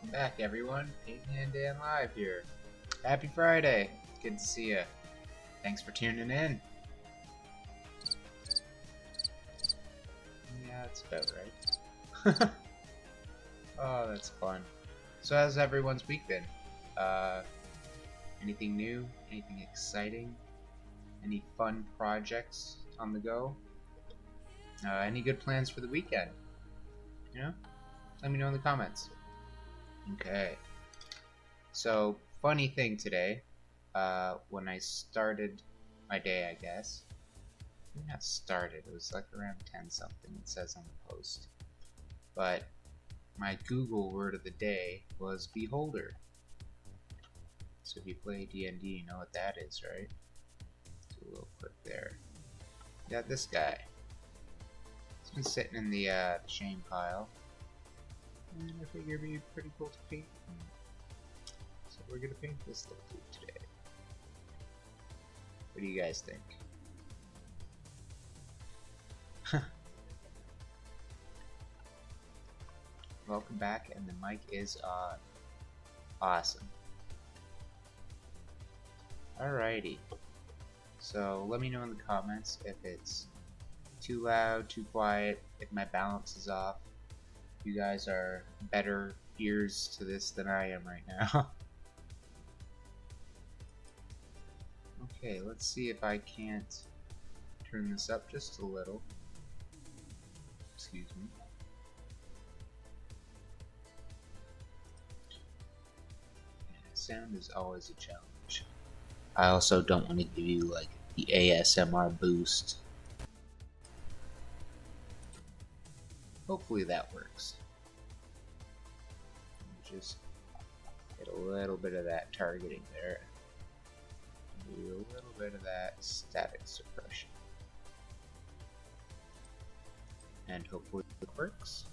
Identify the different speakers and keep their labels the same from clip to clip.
Speaker 1: Welcome back, everyone. Eggman Dan Live here. Happy Friday. Good to see you. Thanks for tuning in. Yeah, that's about right. Oh, that's fun. So how's everyone's week been? Anything new? Anything exciting? Any fun projects on the go? Any good plans for the weekend? You know? Let me know in the comments. Okay. So, funny thing today, when I started my day, I guess. Maybe not started, it was like around 10 something, it says on the post. But my Google word of the day was beholder. So if you play D&D, you know what that is, right? Do a little clip there. Got this guy. It's been sitting in the shame pile. And I figure it'd be pretty cool to paint. So we're gonna paint this little dude today. What do you guys think? Welcome back, and the mic is on. Awesome. Alrighty. So let me know in the comments if it's too loud, too quiet, if my balance is off. You guys are better ears to this than I am right now. Okay, let's see if I can't turn this up just a little. Excuse me. Sound is always a challenge. I also don't want to give you like the ASMR boost. Hopefully that works. Just get a little bit of that targeting there. Do a little bit of that static suppression. And hopefully it works.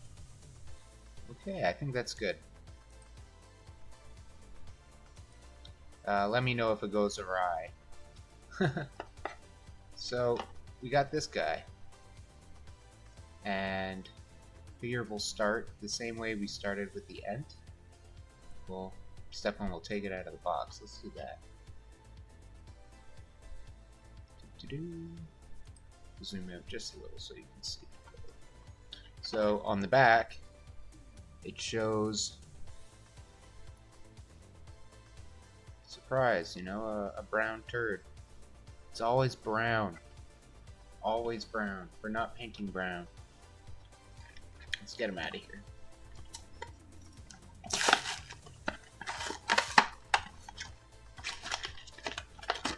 Speaker 1: Okay, I think that's good. Let me know if it goes awry. So, we got this guy. And figure we'll start the same way we started with the Ent. Well, step one, we'll take it out of the box. Let's do that. Zoom out just a little so you can see. So on the back, it shows, surprise, you know, a brown turd. It's always brown. Always brown. We're not painting brown. Let's get him out of here.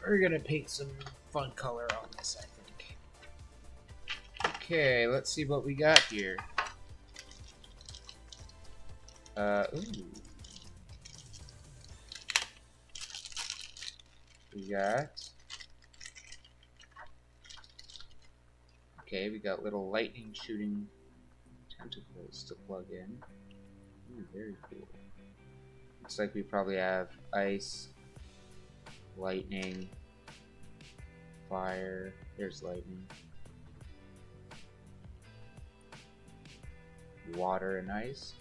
Speaker 1: We're gonna paint some fun color on this, I think. Okay, let's see what we got here. Ooh. We got... Okay, we got little lightning shooting tentacles to plug in. Ooh, very cool. Looks like we probably have ice, lightning, fire. There's lightning. Water and ice.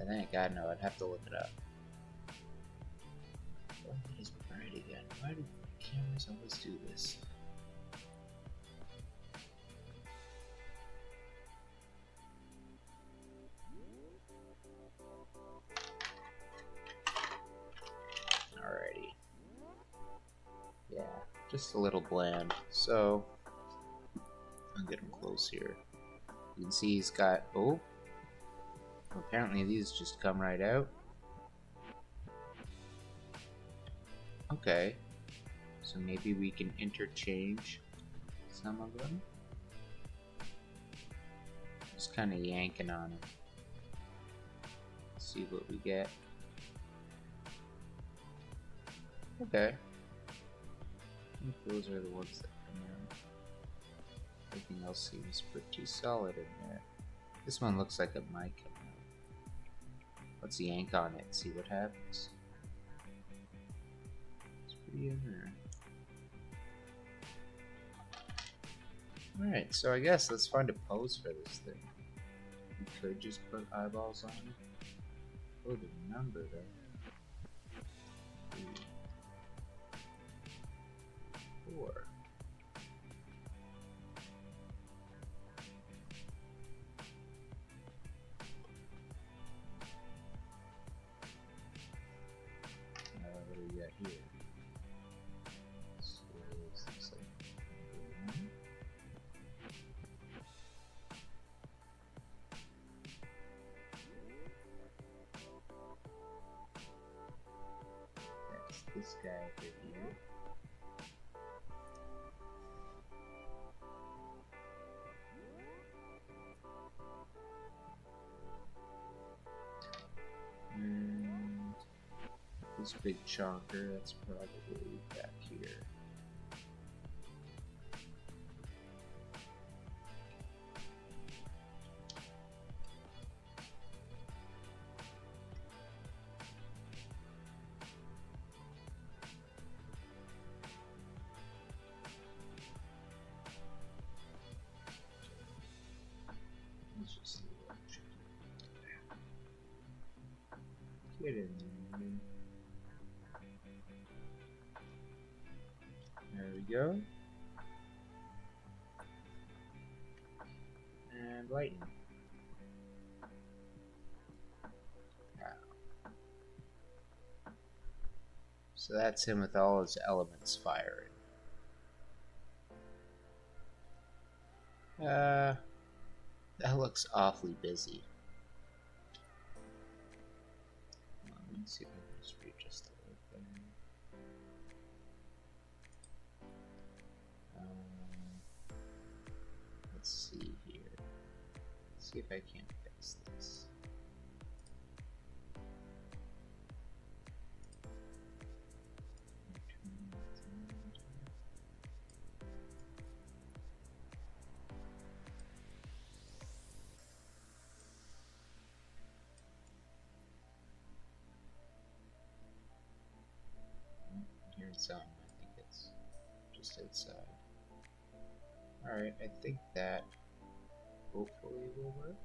Speaker 1: I think, God no, I'd have to look it up. Oh, it is bright again. Why do cameras always do this? Alrighty. Yeah, just a little bland. So, I'll get him close here. You can see he's got, oh, apparently these just come right out. Okay, so maybe we can interchange some of them. Just kind of yanking on them. See what we get. Okay. I think those are the ones that come out. Everything else seems pretty solid in there. This one looks like it might come out. Let's yank on it, see what happens. It's pretty in there. Alright, so I guess let's find a pose for this thing. You could just put eyeballs on it. Oh, the number though. 3, 4. What do we got here? So this looks like number 1. That's this guy over here. And this big chonker, that's probably back here. Let's just see what I should do. Get in there. There we go. And lightning. So that's him with all his elements firing. That looks awfully busy. Let me see if I can just readjust a little bit. Let's see here. Let's see if I can't fix this. Hearing something, I think it's just outside. Alright, I think that hopefully will work.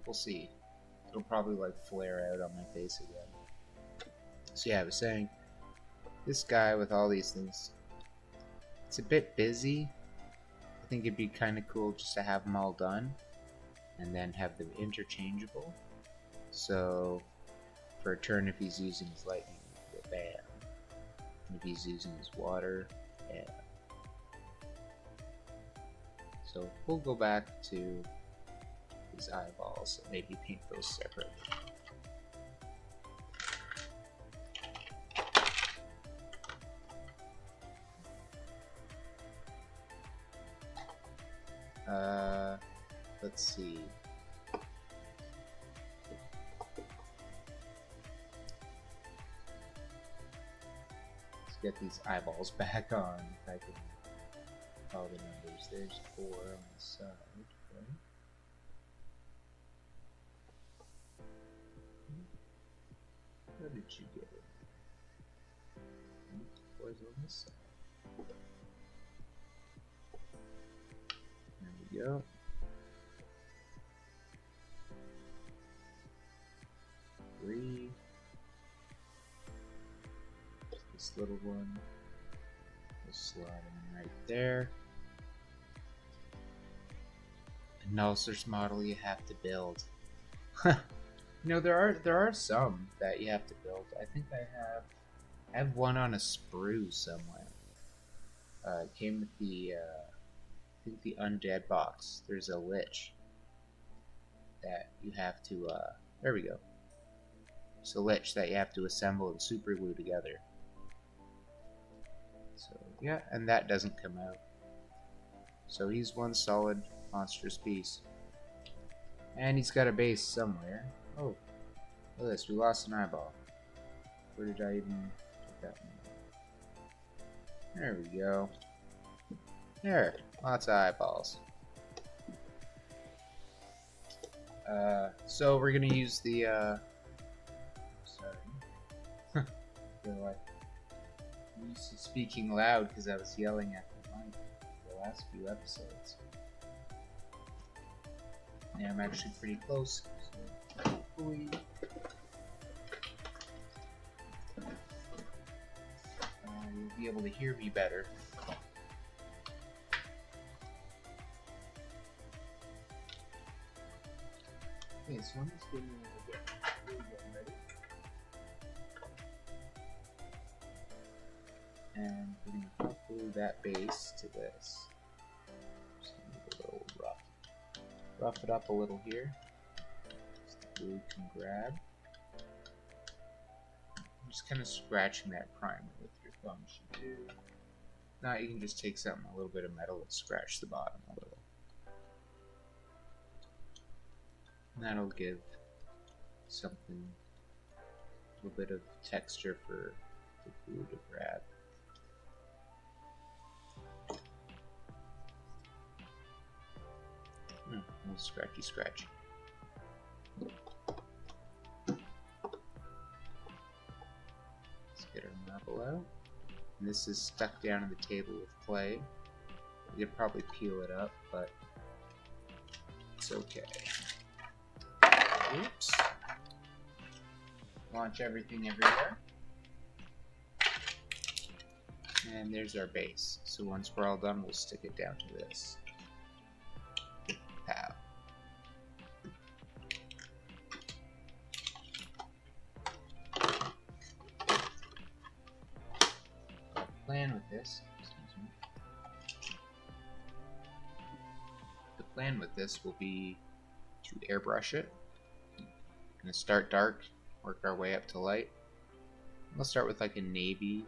Speaker 1: We'll see. It'll probably like flare out on my face again. So yeah, I was saying, this guy with all these things, it's a bit busy. I think it'd be kind of cool just to have them all done and then have them interchangeable. So for a turn, if he's using his lightning, we go bam. And if he's using his water, bam. So we'll go back to his eyeballs and maybe paint those separately. Let's see. Let's get these eyeballs back on. If I can follow the numbers. There's 4 on the side, right? How did you get it? 4's on this side. There we go. Three. This little one. We'll slide in right there. A Nulcer's model you have to build. You know, there are some that you have to build. I think I have one on a sprue somewhere. It came with the I think the undead box. There's a lich that you have to there we go. It's a lich that you have to assemble and super glue together. So yeah, and that doesn't come out. So he's one solid monstrous piece. And he's got a base somewhere. Oh, look at this, we lost an eyeball. Where did I even put that one? There we go. There, lots of eyeballs. So we're gonna use the sorry. Feel like I'm used to speaking loud because I was yelling at the mic the last few episodes. Yeah, I'm actually pretty close. So hopefully, you'll be able to hear me better. Okay, so I'm just getting a little bit ready. And we're going to glue that base to this. Just a little rough. Rough it up a little here. So the glue can grab. I'm just kind of scratching that primer with your thumb should do. Now you can just take something, a little bit of metal, and scratch the bottom a little. And that'll give something, a little bit of texture for the glue to grab. A little scratchy. Let's get our marble out. And this is stuck down on the table with clay. You could probably peel it up, but it's okay. Oops. Launch everything everywhere. And there's our base. So once we're all done, we'll stick it down to this. Pow. Plan with this. The plan with this will be to airbrush it. Gonna start dark, work our way up to light. We'll start with like a navy,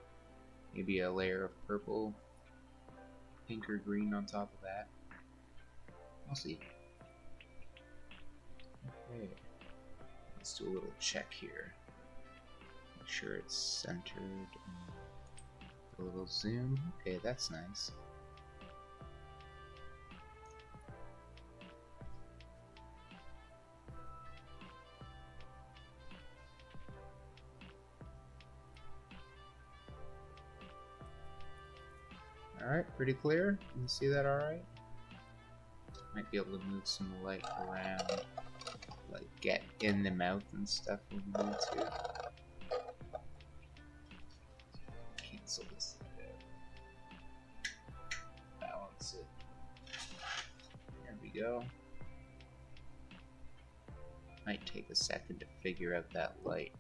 Speaker 1: maybe a layer of purple, pink or green on top of that. We'll see. Okay, let's do a little check here. Make sure it's centered. A little zoom. Okay, that's nice. Alright, pretty clear. Can you see that alright? Might be able to move some light around, like get in the mouth and stuff when we need to. Cancel this out. Balance it. There we go. Might take a second to figure out that light.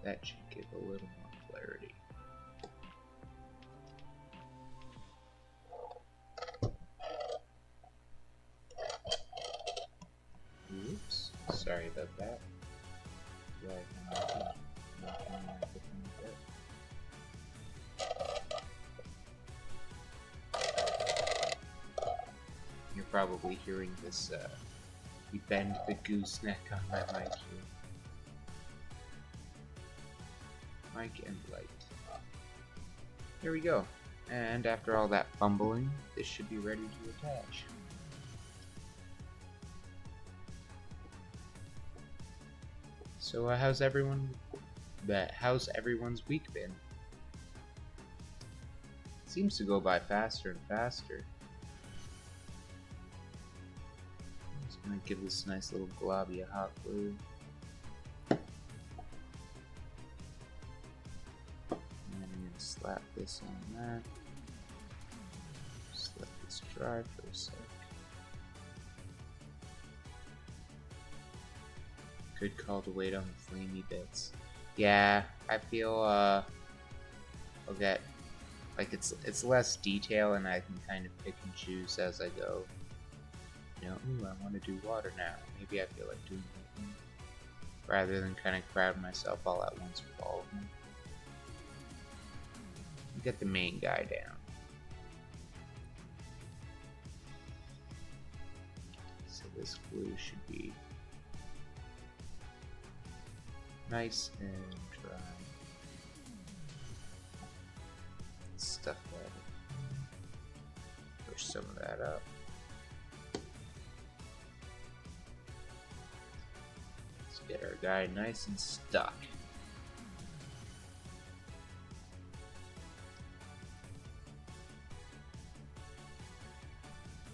Speaker 1: That should give a little more clarity. Oops, sorry about that. You're probably hearing this, you bend the gooseneck on my mic here. Mic and light. There we go. And after all that fumbling, this should be ready to attach. So how's everyone's week been? It seems to go by faster and faster. I'm just gonna give this a nice little globby of hot glue. And I'm gonna slap this on that. Just let this dry for a sec. Good call to wait on the flamey bits. Yeah, I feel I'll get like it's less detail and I can kind of pick and choose as I go. You know, ooh, I want to do water now. Maybe I feel like doing lightning, rather than kind of crowd myself all at once with all of them. Get the main guy down. So this glue should be nice and dry. Stuff that. Push some of that up. Let's get our guy nice and stuck.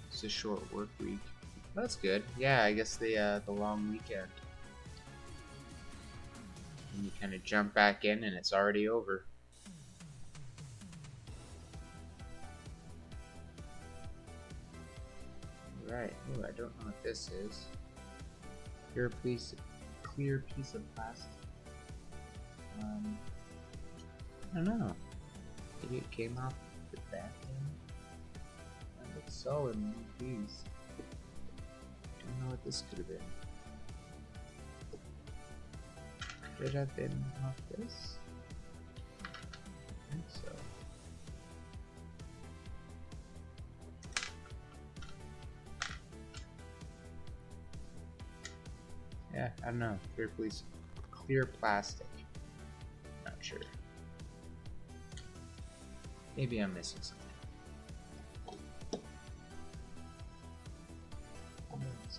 Speaker 1: It's a short work week. That's good. Yeah, I guess the long weekend. And you kind of jump back in and it's already over. Right. Ooh, I don't know what this is. Clear piece of plastic. I don't know. Maybe it came off the back end. That looks solid in one piece. Don't know what this could have been. Could it have been off this? I think so. Yeah, I don't know. Clear plastic. Not sure. Maybe I'm missing something.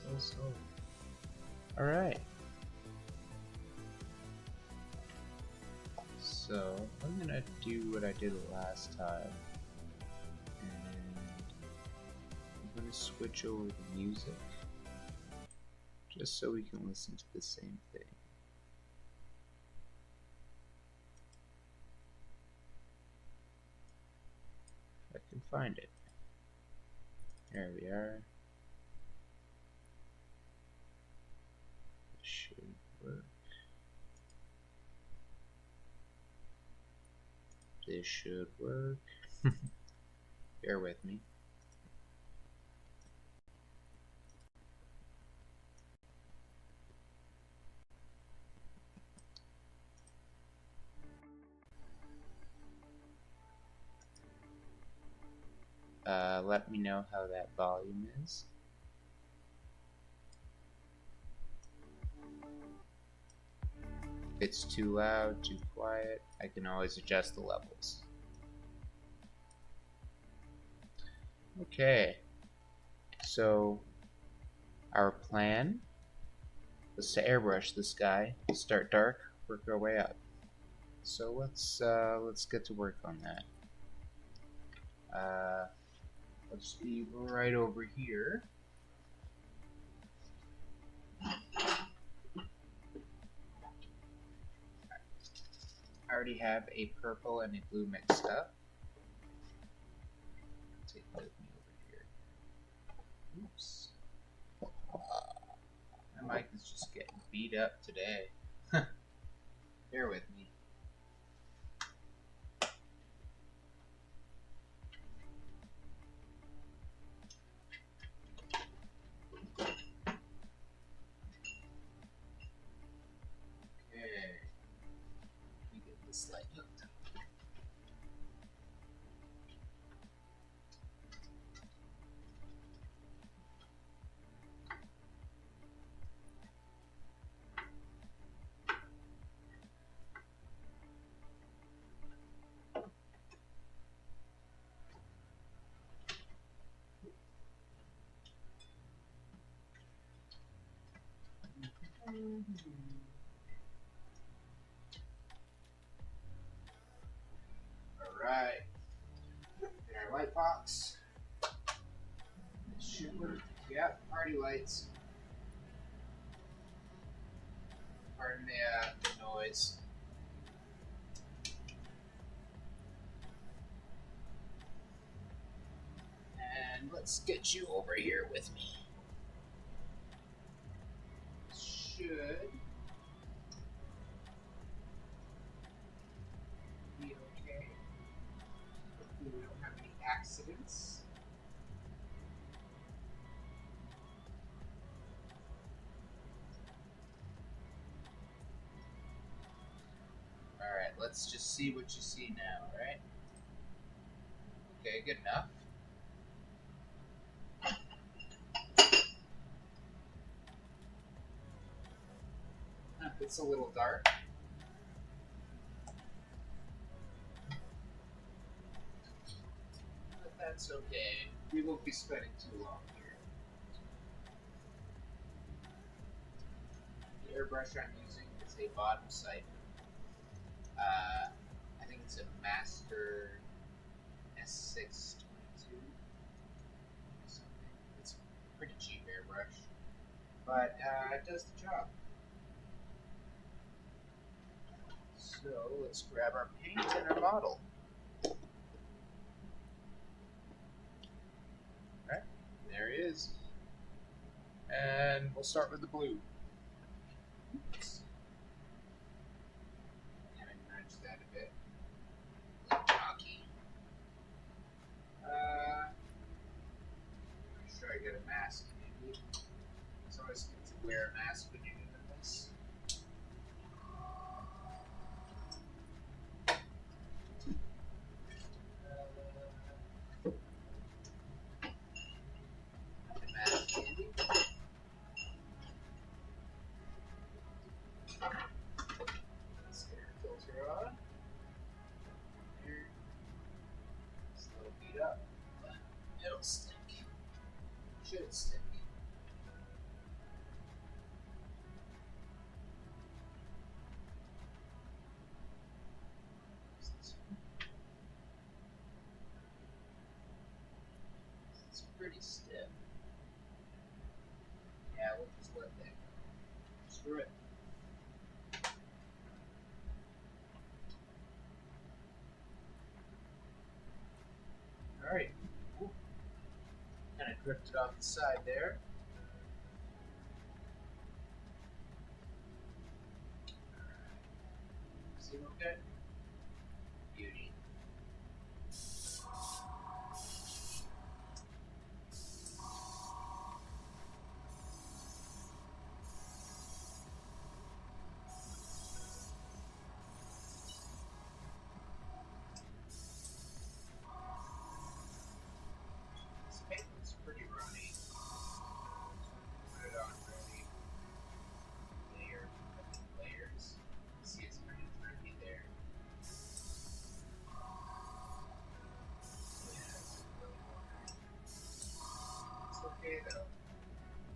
Speaker 1: Oh, so. Alright. So, I'm gonna do what I did last time. And I'm gonna switch over the music. Just so we can listen to the same thing. If I can find it. There we are. This should work. This should work. Bear with me. Let me know how that volume is. If it's too loud, too quiet, I can always adjust the levels. Okay, so our plan was to airbrush this guy, start dark, work our way up. So let's get to work on that. Let's be right over here. I already have a purple and a blue mixed up. Take it with me over here. Oops. My mic is just getting beat up today. Bear with me. Light hooked up. Alright. Our light box. This should work. Yep, party lights. Pardon the noise. And let's get you over here with me. Should be okay. Hopefully we don't have any accidents. Alright, let's just see what you see now, right? Okay, good enough. It's a little dark. But that's okay. We won't be spending too long here. The airbrush I'm using is a bottom sight. I think it's a Master S622 or something. It's a pretty cheap airbrush. that does the job. So let's grab our paint and our model. Alright, there he is. And we'll start with the blue. Oops. Kind of nudge that a bit. Chalky. Make sure I get a mask maybe. It's always good to wear a mask when you're doing this. The mask handy. Let's get our filter on. Here. It's a little beat up, but it'll stick. Should stick. It's pretty stiff. Yeah, we'll just let that go. Screw it. Alright. Kind of drifted off the side there. Seem okay? Beauty. This paint looks pretty runny. Put it on really layers. See, it's kind of tricky there. Yeah, it's really watery. It's okay though.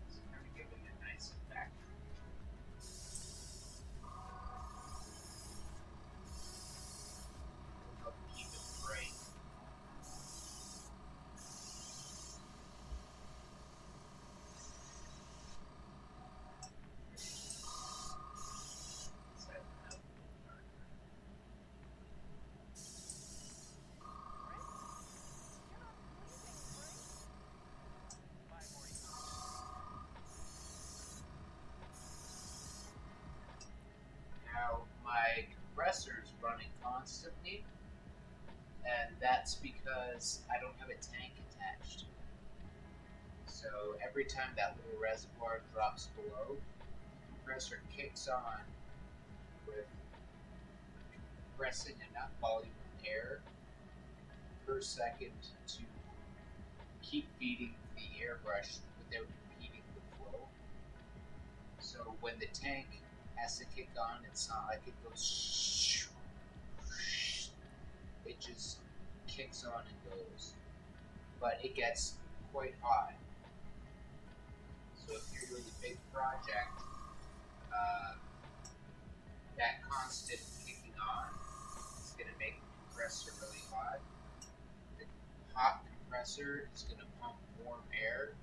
Speaker 1: It's kind of giving it a nice effect. It'll help keep it bright. Set it up. Now my compressor is running constantly, and that's because I don't have a tank attached. So every time that little reservoir drops below, the compressor kicks on with compressing enough volume of air per second to keep feeding the airbrush without impeding the flow. So when the tank has to kick on, it's not like it goes. It just kicks on and goes. But it gets quite hot. So if you're doing a big project, that constant kicking on is going to make the compressor really hot. The hot compressor is going to pump warm air.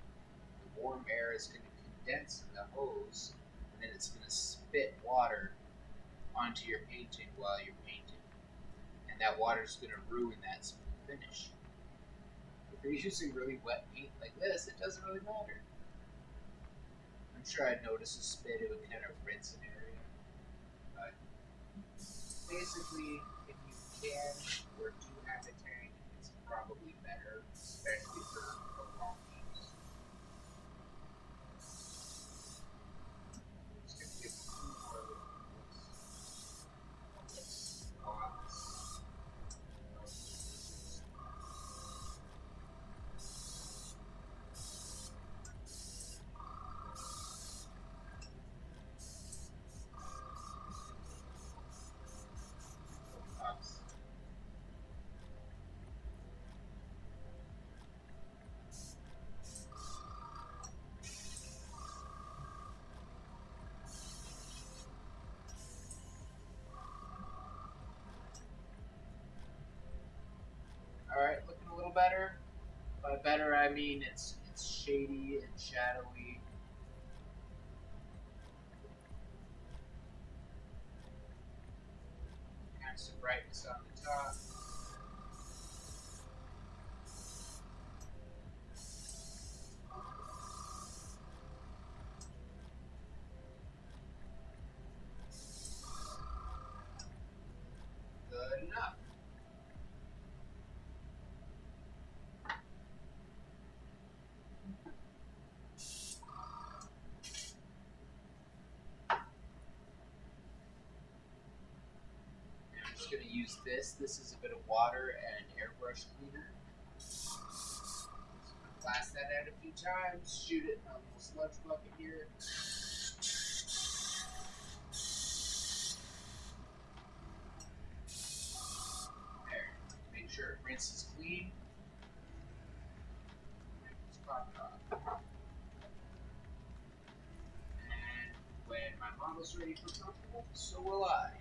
Speaker 1: The warm air is going to condense in the hose, and then it's going to spit water onto your painting while you're painting. And that water is going to ruin that smooth finish. If you're using really wet paint like this, it doesn't really matter. I'm sure I'd notice a spit, it would kind of rinse an area. But basically, if you can or do have a tank, it's probably better, especially for prolonged use. I'm just going to give two more spots. Alright, looking a little better. By better, I mean it's shady and shadowy. max the brightness on the top. Good enough. I'm just going to use this. This is a bit of water and airbrush cleaner. Blast that out a few times. Shoot it in a little sludge bucket here. There. Make sure it rinses clean. Just pop it off. And when my model's ready for purple, so will I.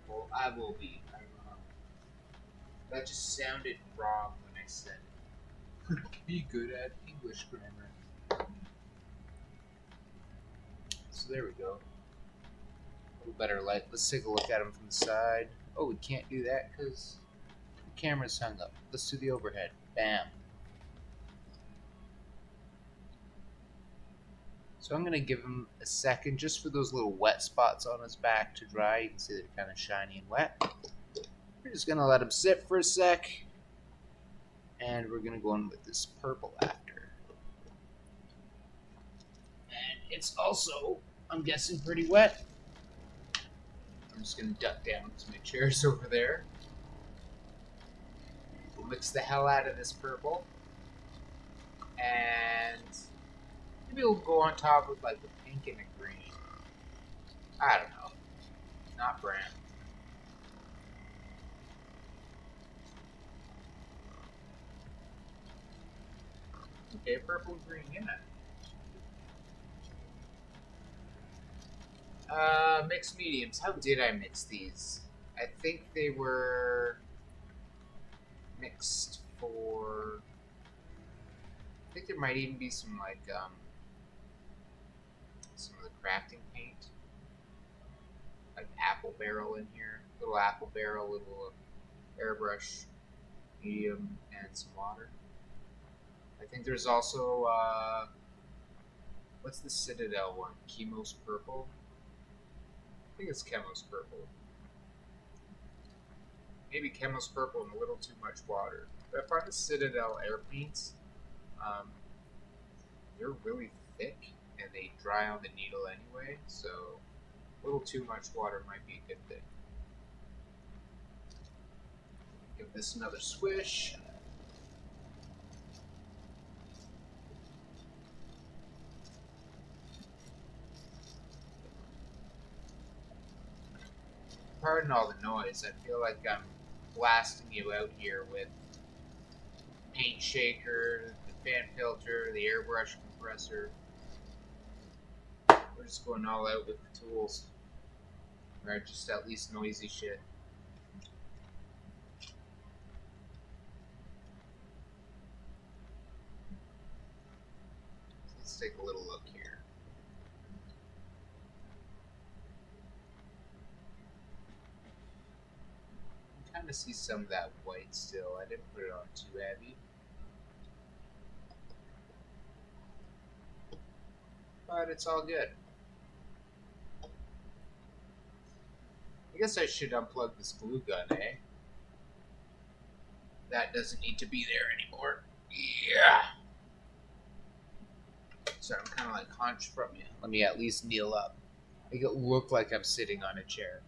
Speaker 1: Well, I will be. I don't know. That just sounded wrong when I said it. Be good at English grammar. So there we go. A little better light. Let's take a look at them from the side. Oh, we can't do that because the camera's hung up. Let's do the overhead. Bam. So I'm going to give him a second just for those little wet spots on his back to dry. You can see they're kind of shiny and wet. We're just going to let him sit for a sec. And we're going to go in with this purple after. And it's also, I'm guessing, pretty wet. I'm just going to duck down because my chair's over there. We'll mix the hell out of this purple. And maybe we'll go on top with like a pink and a green. I don't know. Not brown. Okay, purple and green, yeah. Mixed mediums. How did I mix these? I think they were mixed for... I think there might even be some like some of the crafting paint, like apple barrel in here, little apple barrel, little airbrush, medium, and some water. I think there's also what's the Citadel one? Chemos Purple. I think it's Chemos Purple. Maybe Chemos Purple and a little too much water. But I find the Citadel air paints, they're really thick and they dry on the needle anyway, so a little too much water might be a good thing. Give this another swish. Pardon all the noise, I feel like I'm blasting you out here with paint shaker, the fan filter, the airbrush compressor. We're just going all out with the tools. Or just at least noisy shit. So let's take a little look here. Kind of see some of that white still. I didn't put it on too heavy. But it's all good. I guess I should unplug this glue gun, eh? That doesn't need to be there anymore. Yeah! So I'm kind of like hunched from you. Let me at least kneel up. Make it look like I'm sitting on a chair.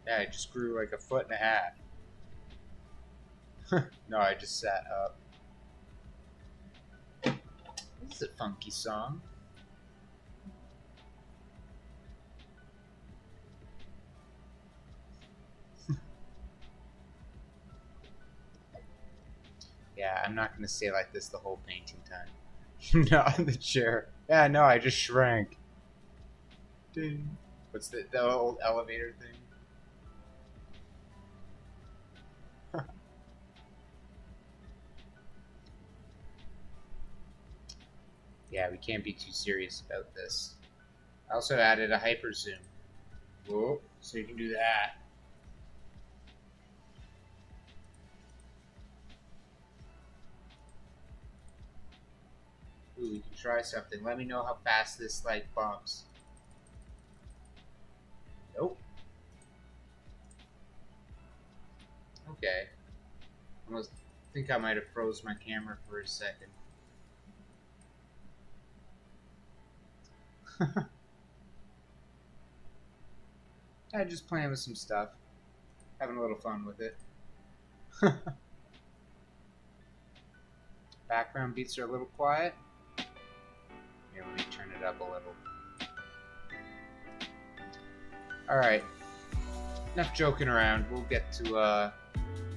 Speaker 1: Yeah, I just grew like 1.5 feet. No, I just sat up. This is a funky song. Yeah, I'm not going to stay like this the whole painting time. Not in the chair. Yeah, no, I just shrank. Ding. What's the old elevator thing? Yeah, we can't be too serious about this. I also added a hyper zoom. Whoa, so you can do that. Ooh, we can try something. Let me know how fast this like bumps. Nope. Okay. Almost think I might have froze my camera for a second. I just playing with some stuff. Having a little fun with it. Background beats are a little quiet. Here, let me turn it up a little. Alright. Enough joking around. We'll get to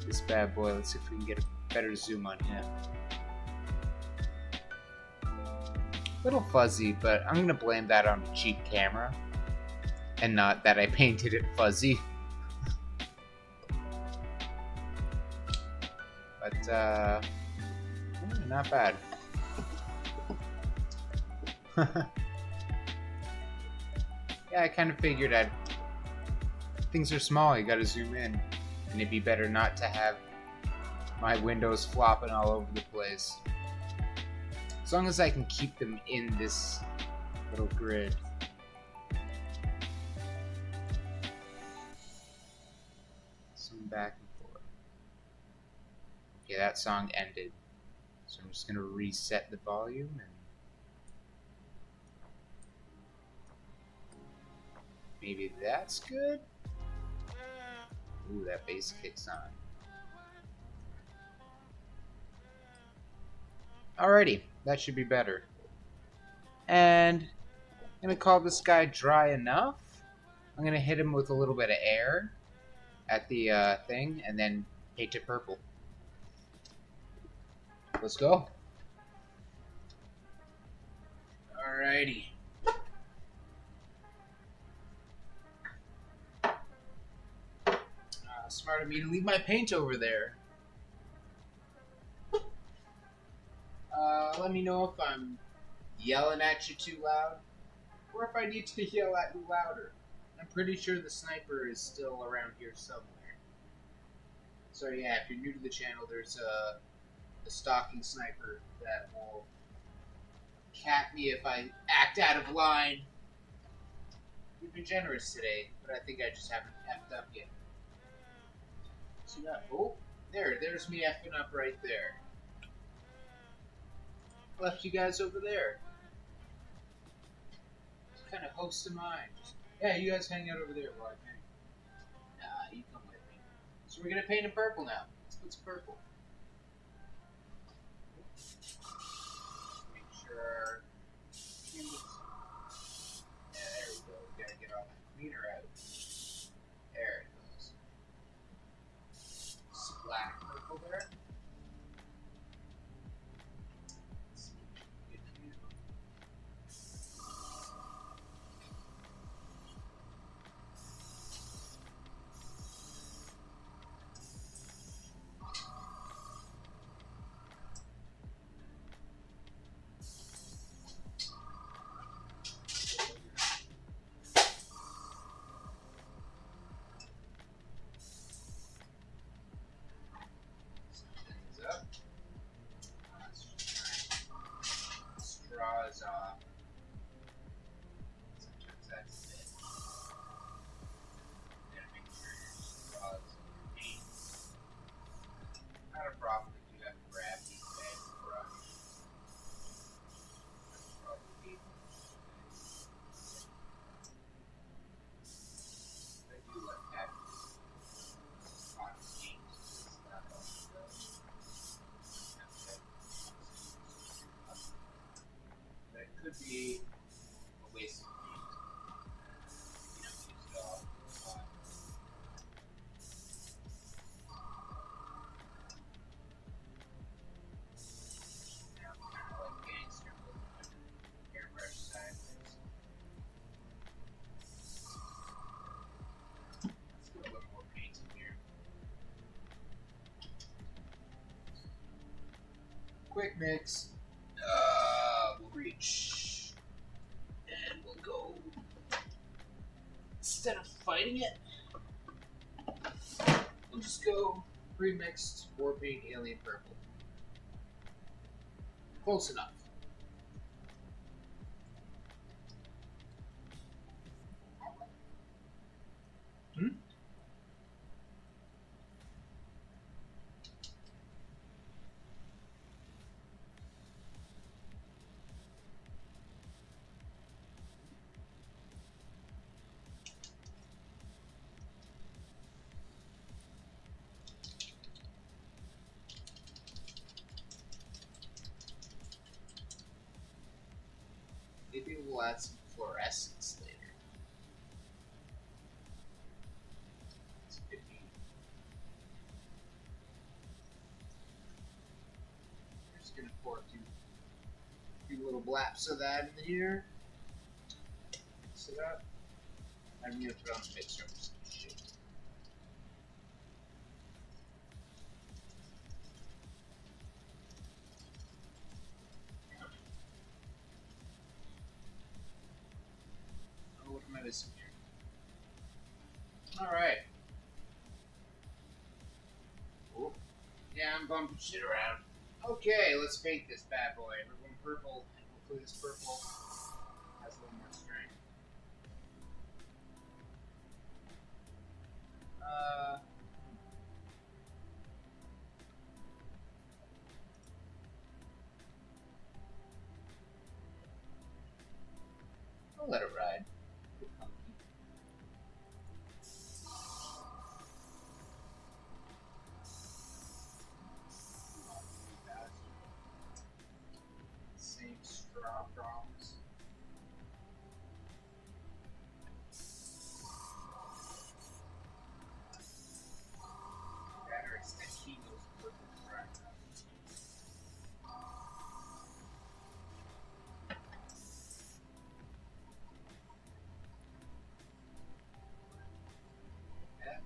Speaker 1: this bad boy. Let's see if we can get a better zoom on him. A little fuzzy, but I'm going to blame that on a cheap camera. And not that I painted it fuzzy. But, not bad. Yeah, I kind of figured things are small, you gotta zoom in. And it'd be better not to have my windows flopping all over the place. As long as I can keep them in this little grid. Some back and forth. Okay, that song ended. So I'm just gonna reset the volume and maybe that's good? Ooh, that bass kicks on. Alrighty, that should be better. And I'm gonna call this guy dry enough. I'm gonna hit him with a little bit of air at the thing and then paint it purple. Let's go. Alrighty. Smart of me to leave my paint over there. Let me know if I'm yelling at you too loud, or if I need to yell at you louder. I'm pretty sure the sniper is still around here somewhere. So yeah, if you're new to the channel, there's a stalking sniper that will cap me if I act out of line. You've been generous today, but I think I just haven't effed up yet. See that? Oh, there's me effing up right there. Left you guys over there. What kind of host am I? Yeah, you guys hang out over there while I paint. Nah, you come with me. So we're gonna paint him purple now. Let's put some purple. Make sure. Yeah, there we go. We gotta get all that cleaner out. There it goes. Splat purple there. Straws off. Sometimes that's a bit. Gotta make sure your straws paint. Not a problem if you have to grab these bad brush. Probably I do like having hot paint stuff on the that could be a waste of paint. You don't use it all. Now I'm kind of like gangster with my airbrush sideways. Let's get a little more paint in here. Quick mix. We'll reach. And we'll go instead of fighting it, we'll just go remixed war paint alien purple. Close enough. Hmm? Maybe we'll add some fluorescence later. This could be. I'm just gonna pour a few little blaps of that in here. Mix it up. I'm gonna put on a mixer. Shit. Oh, what am I missing here? Alright. Oh. Yeah, I'm bumping shit around. Okay, let's paint this bad boy. We're going purple. Hopefully this purple has a little more strength. I'll let it ride. Same straw problems. Battery Taquitos purple track. Yeah.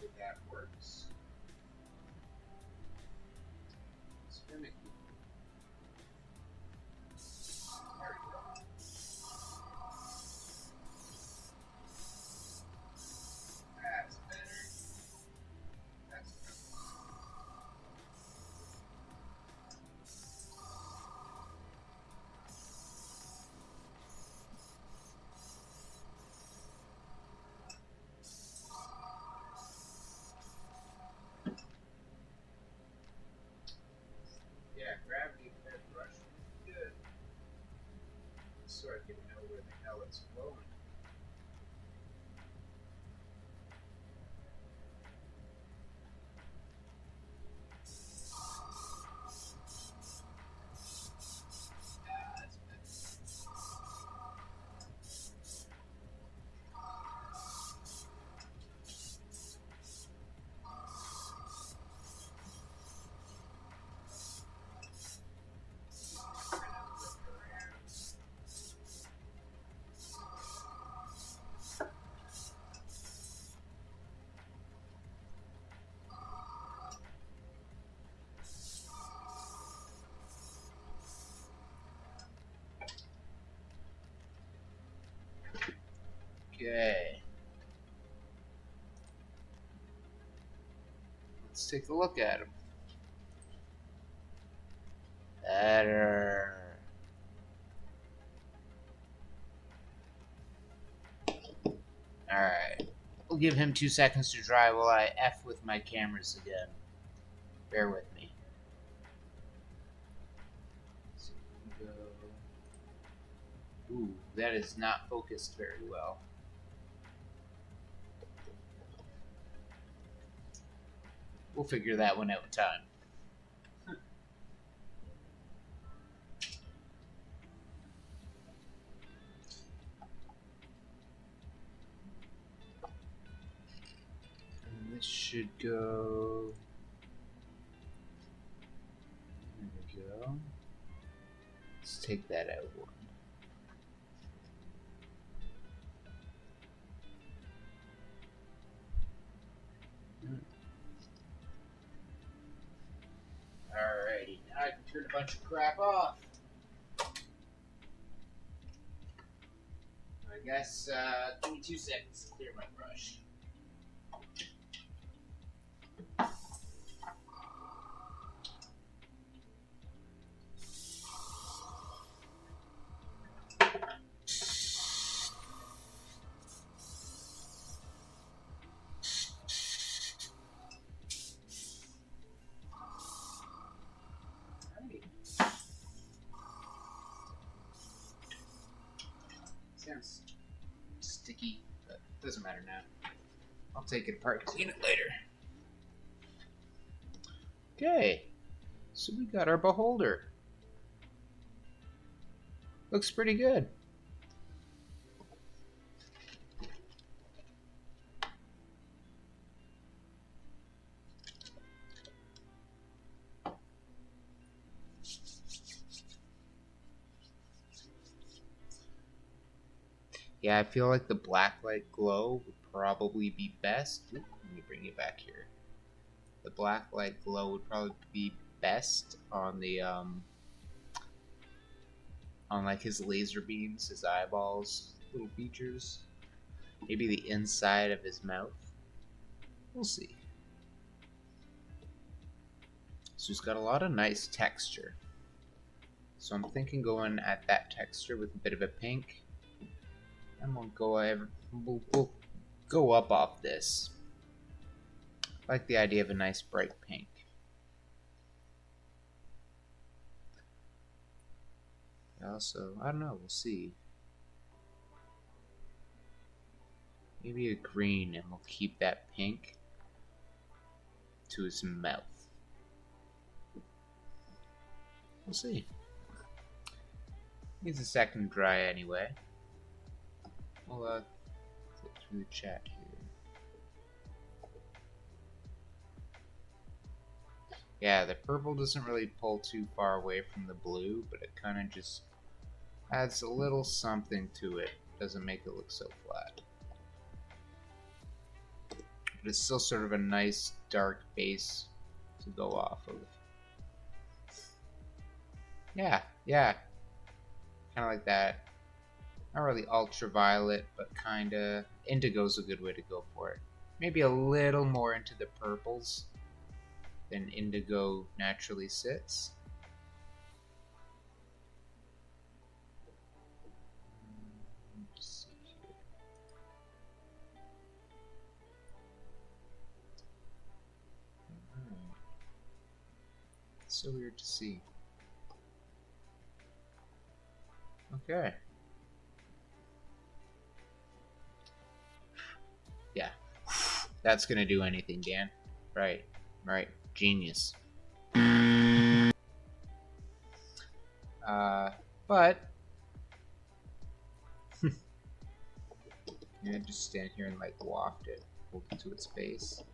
Speaker 1: If that works. It's gimmicky. There we go. That's better. That's better. Yeah, gravity fed brush is good. So I can know where the hell it's flowing. That's better. Okay. Let's take a look at him. Better. Alright. We'll give him 2 seconds to dry while I F with my cameras again. Bear with me. So we go. Ooh, that is not focused very well. We'll figure that one out in time. And this should go. There we go. Let's take that out one. bunch of crap off. I guess, give me 2 seconds to clear my brush. Sounds sticky, but it doesn't matter now. I'll take it apart and clean it later. Okay, so we got our beholder. Looks pretty good. Yeah, I feel like the blacklight glow would probably be best. Ooh, let me bring it back here. The blacklight glow would probably be best on the on like his laser beams, his eyeballs, little features. Maybe the inside of his mouth. We'll see. So he's got a lot of nice texture. So I'm thinking going at that texture with a bit of a pink. And we'll go up off this. I like the idea of a nice bright pink. Also, I don't know, we'll see. Maybe a green, and we'll keep that pink to his mouth. We'll see. Needs a second dry anyway. We'll flip through the chat here. Yeah, the purple doesn't really pull too far away from the blue, but it kind of just adds a little something to it. Doesn't make it look so flat. But it's still sort of a nice dark base to go off of. Yeah. Kind of like that. Not really ultraviolet, but kinda indigo's a good way to go for it. Maybe a little more into the purples than indigo naturally sits. Let's see here. It's so weird to see. Okay. Yeah. That's gonna do anything, Dan. Right. Genius. But yeah, just stand here and like waft it, hold it to its base.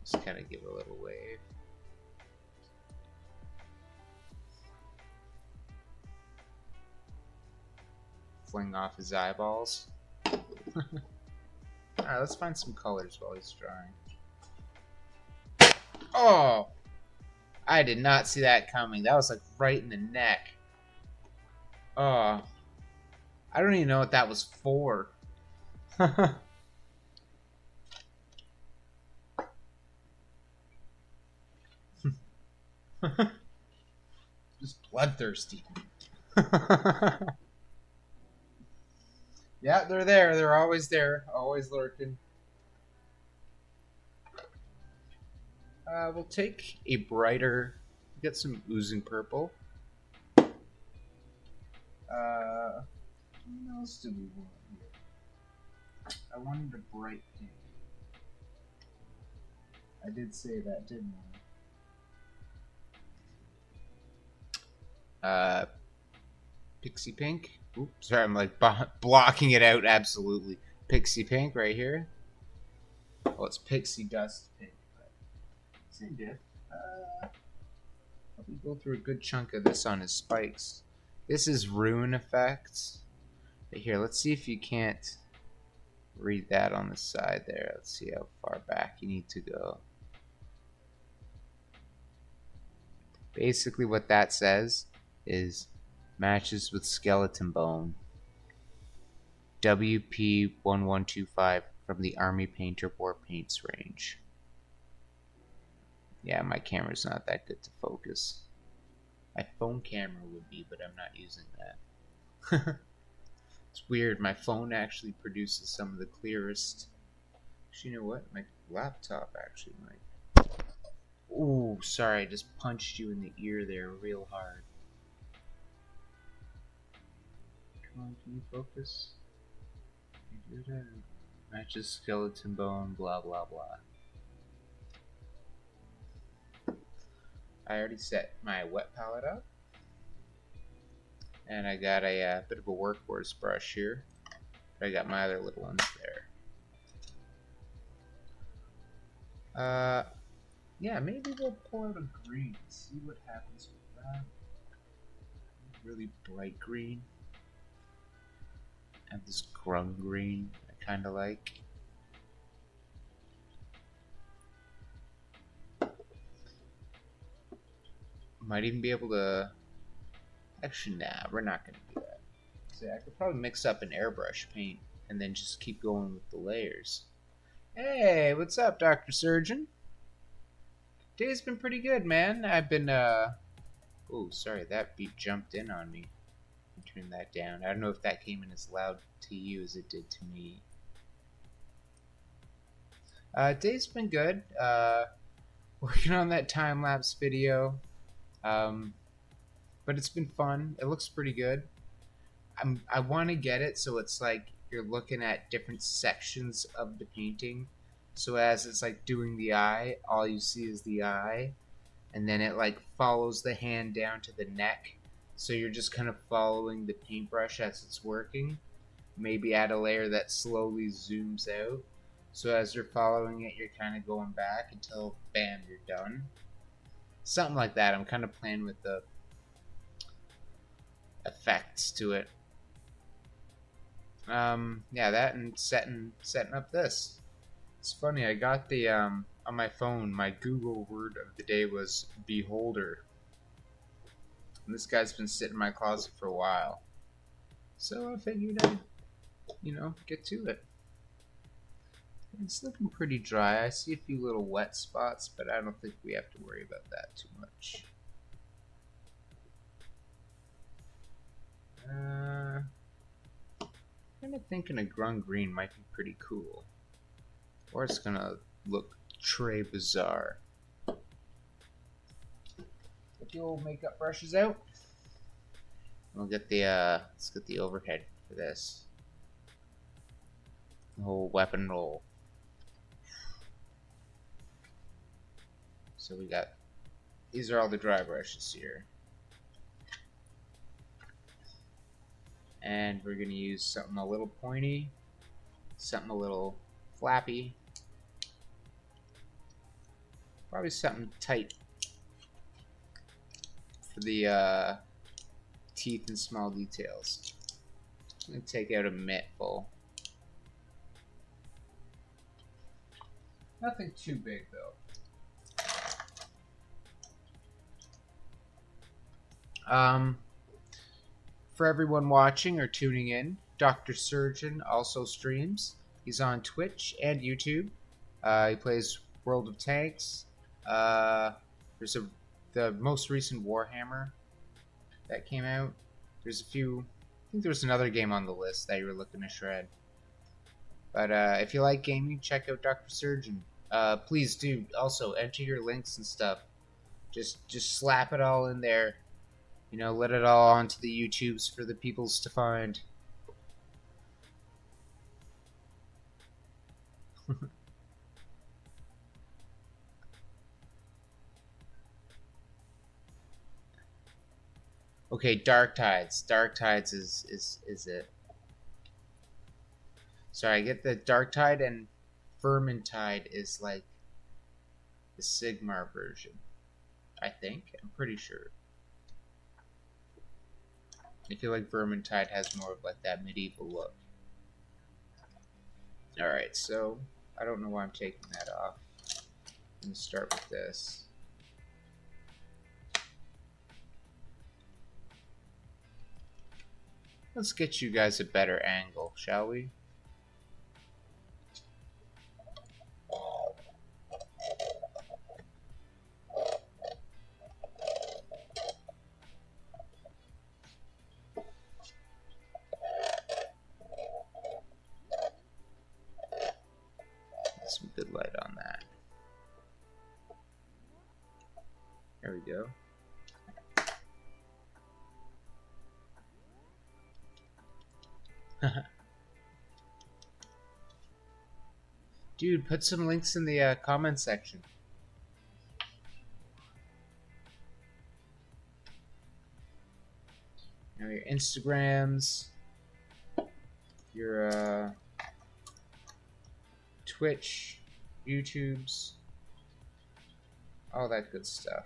Speaker 1: Just kind of give it a little wave. Fling off his eyeballs. Alright, let's find some colors while he's drawing. Oh! I did not see that coming. That was like right in the neck. Oh. I don't even know what that was for. Just bloodthirsty. Yeah, they're there. They're always there. Always lurking. We'll take a brighter... Get some oozing purple. What else do we want here? I wanted a bright pink. I did say that, didn't I? Pixie pink. Oops, sorry, I'm like blocking it out. Absolutely, pixie pink right here. Oh, it's pixie dust pink. But same diff. Let me go through a good chunk of this on his spikes. This is Rune Effects. But here, let's see if you can't read that on the side there. Let's see how far back you need to go. Basically what that says is matches with skeleton bone. WP1125 from the Army Painter War Paints range. Yeah, my camera's not that good to focus. My phone camera would be, but I'm not using that. It's weird, my phone actually produces some of the clearest. Actually, you know what? My laptop actually might. Ooh, sorry, I just punched you in the ear there real hard. Come on, can you focus? Matches skeleton bone, blah blah blah. I already set my wet palette up. And I got a bit of a workhorse brush here. I got my other little ones there. Yeah, maybe we'll pull out a green. See what happens with that. Really bright green. And this grung green I kind of like. Might even be able to... Actually, nah, we're not going to do that. See, I could probably mix up an airbrush paint and then just keep going with the layers. Hey, what's up, Dr. Surgeon? Day's been pretty good, man. I've been, Oh, sorry, that beep jumped in on me. Turn that down. I don't know if that came in as loud to you as it did to me. Day's been good. Working on that time-lapse video. But it's been fun. It looks pretty good. I want to get it so it's like you're looking at different sections of the painting. So as it's like doing the eye, all you see is the eye. And then it like follows the hand down to the neck. So you're just kind of following the paintbrush as it's working. Maybe add a layer that slowly zooms out. So as you're following it, you're kind of going back until, bam, you're done. Something like that. I'm kind of playing with the effects to it. Yeah, that and setting up this. It's funny, I got the, on my phone, my Google word of the day was beholder. And this guy's been sitting in my closet for a while. So I figured I'd, get to it. It's looking pretty dry. I see a few little wet spots, but I don't think we have to worry about that too much. Kind of thinking a grung green might be pretty cool. Or it's gonna look très bizarre. Get the old makeup brushes out. We'll get the let's get the overhead for this. The whole weapon roll. So we got, these are all the dry brushes here. And we're going to use something a little pointy, something a little flappy, probably something tight for the teeth and small details. I'm going to take out a mitt full. Nothing too big though. For everyone watching or tuning in, Dr. Surgeon also streams. He's on Twitch and YouTube. He plays World of Tanks. There's the most recent Warhammer that came out. There's a few. I think there was another game on the list that you were looking to shred. But if you like gaming, check out Dr. Surgeon. Please do also enter your links and stuff. Just slap it all in there. Let it all onto the YouTubes for the peoples to find. Okay, Dark Tides. Dark Tides is it. Sorry, I get the Dark Tide and Vermintide is like the Sigmar version. I think. I'm pretty sure. I feel like Vermintide has more of like that medieval look. Alright, so I don't know why I'm taking that off. I'm going to start with this. Let's get you guys a better angle, shall we? Some good light on that. There we go. Dude, put some links in the comment section. You know, your Instagrams, your Twitch, YouTubes, all that good stuff.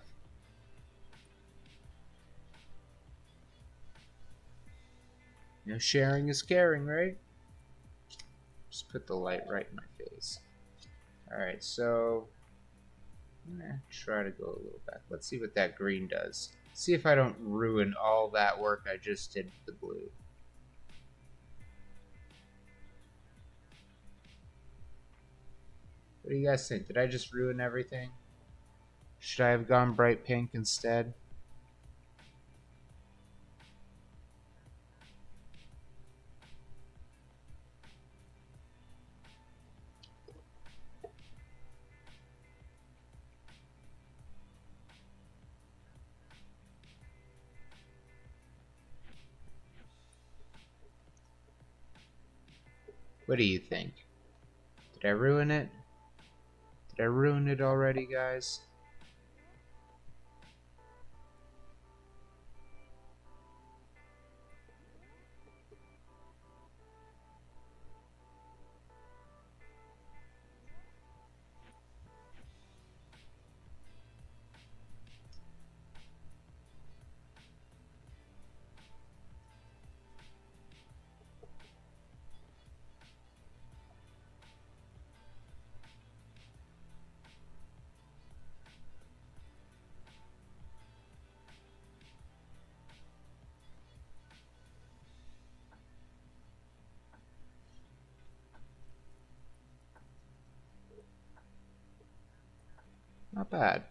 Speaker 1: You know, sharing is caring, right? Just put the light right in my face. Alright, so I'm gonna try to go a little back. Let's see what that green does. See if I don't ruin all that work I just did with the blue. What do you guys think? Did I just ruin everything? Should I have gone bright pink instead? What do you think? Did I ruin it? Did I ruin it already, guys? Not bad.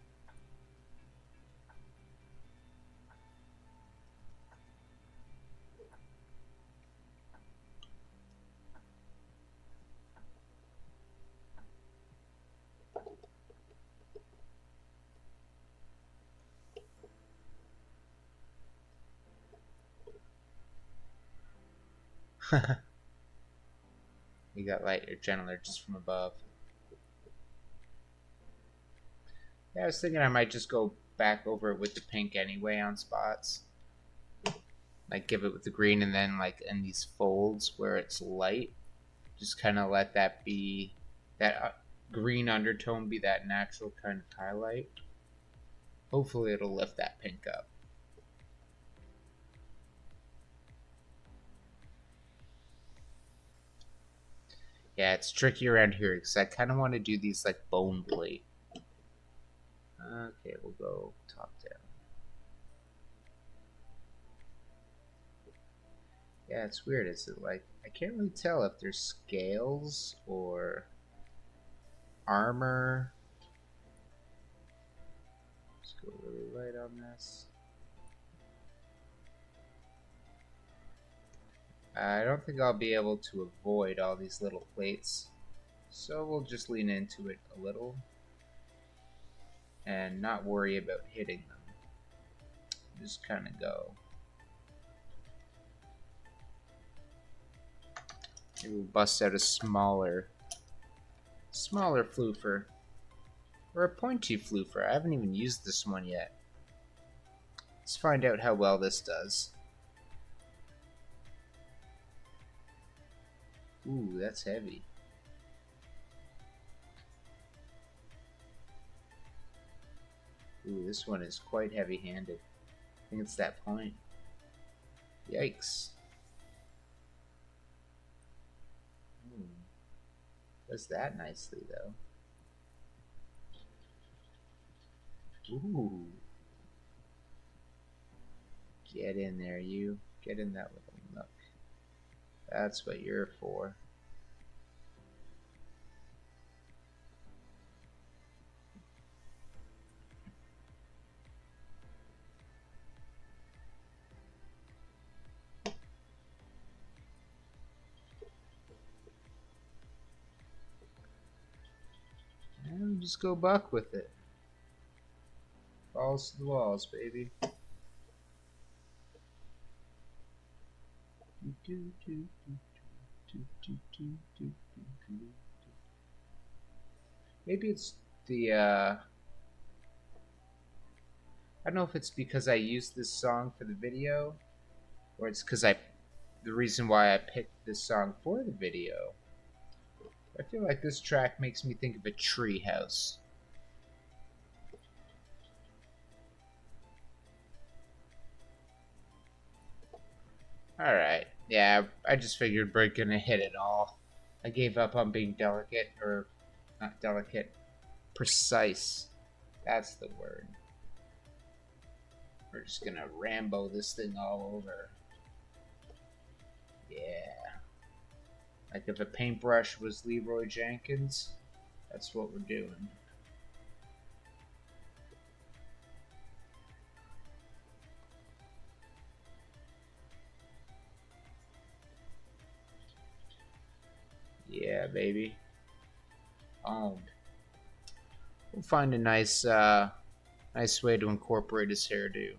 Speaker 1: You got lighter, gentler just from above. Yeah, I was thinking I might just go back over it with the pink anyway on spots. Like give it with the green and then like in these folds where it's light, just kind of let that be, that green undertone be that natural kind of highlight. Hopefully it'll lift that pink up. Yeah, it's tricky around here because I kind of want to do these like bone plate. Okay, we'll go top down. Yeah, it's weird. Is it like, I can't really tell if there's scales or armor. Let's go really light on this. I don't think I'll be able to avoid all these little plates, so we'll just lean into it a little and not worry about hitting them. Just kind of go. Maybe we'll bust out a smaller floofer. Or a pointy floofer. I haven't even used this one yet. Let's find out how well this does. Ooh, that's heavy. Ooh, this one is quite heavy-handed. I think it's that point. Yikes. Does that nicely, though. Ooh. Get in there, you. Get in that little nook. That's what you're for. And just go buck with it. Balls to the walls, baby. Maybe it's the I don't know if it's because I used this song for the video, or it's because the reason why I picked this song for the video. I feel like this track makes me think of a tree house. Alright, yeah, I just figured we're gonna hit it all. I gave up on being delicate, or not delicate, precise. That's the word. We're just gonna Rambo this thing all over. Yeah. Like if a paintbrush was Leroy Jenkins, that's what we're doing. Yeah, baby. We'll find a nice way to incorporate his hairdo.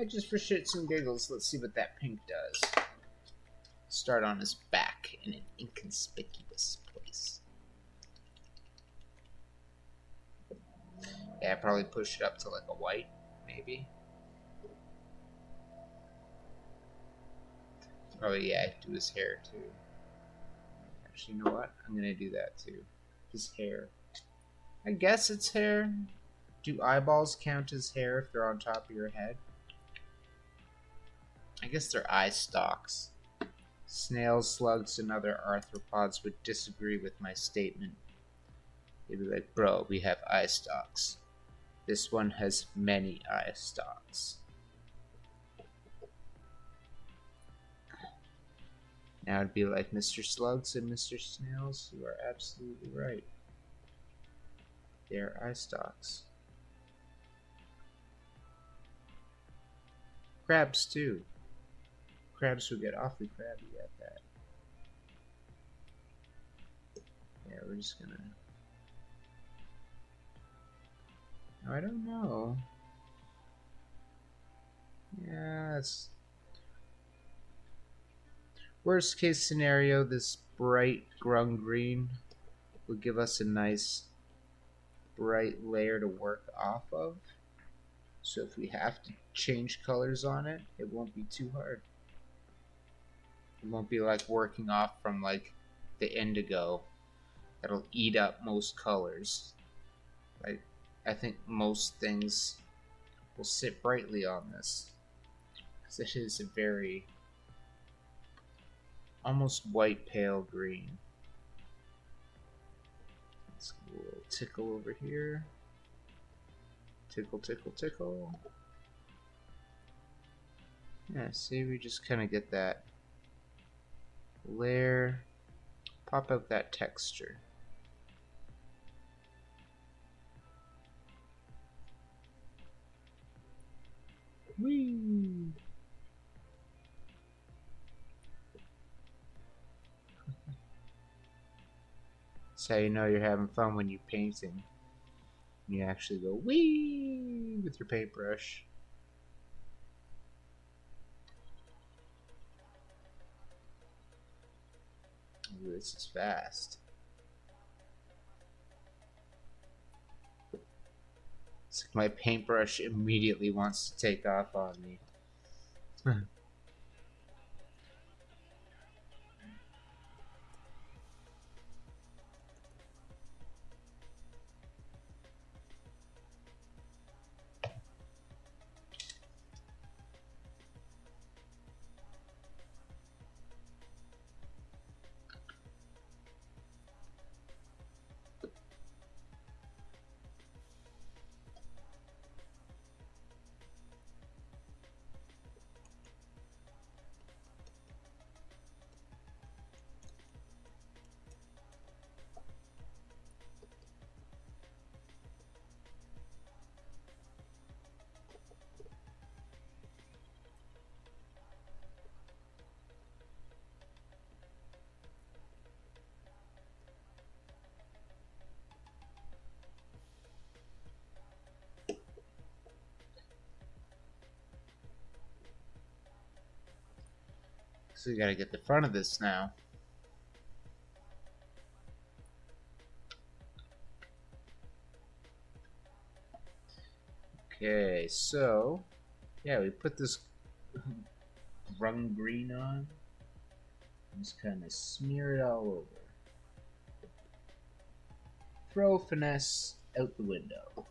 Speaker 1: Just for shits and giggles, let's see what that pink does. Start on his back in an inconspicuous place. Yeah, probably push it up to like a white, maybe. Probably, yeah, do his hair too. Actually, you know what? I'm gonna do that too. His hair. I guess it's hair. Do eyeballs count as hair if they're on top of your head? I guess they're eye stalks. Snails, slugs, and other arthropods would disagree with my statement. They'd be like, bro, we have eye stalks. This one has many eye stalks. Now it'd be like, Mr. Slugs and Mr. Snails, you are absolutely right. They're eye stalks. Crabs, too. Crabs would get awfully crabby at that. Yeah, we're just gonna... I don't know. Yeah, it's... Worst case scenario, this bright grung green would give us a nice bright layer to work off of. So if we have to change colors on it, it won't be too hard. It won't be like working off from like the indigo that'll eat up most colors. Like, I think most things will sit brightly on this, because it is a very almost white pale green. Let's get a little tickle over here. Tickle, tickle, tickle. Yeah, see, we just kind of get that layer, pop out that texture. Whee! That's how you know you're having fun when you're painting. You actually go whee with your paintbrush. Ooh, this is fast. It's like my paintbrush immediately wants to take off on me. So we gotta get the front of this now. Okay, so yeah, we put this rung green on. Just kind of smear it all over. Throw finesse out the window.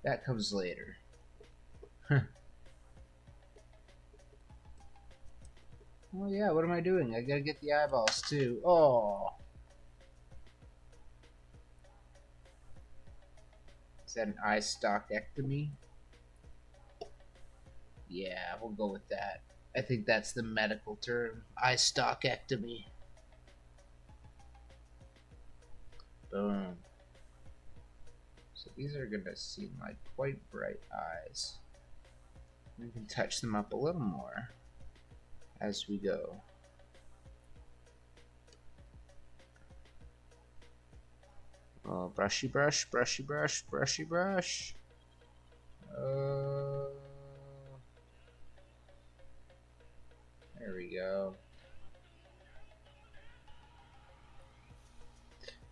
Speaker 1: That comes later. Oh yeah, what am I doing? I gotta get the eyeballs too. Oh. Is that an eye stalkectomy? Yeah, we'll go with that. I think that's the medical term. Eye stalkectomy. Boom. So these are gonna seem like quite bright eyes. We can touch them up a little more as we go. Oh, brushy brush, brushy brush, brushy brush. There we go.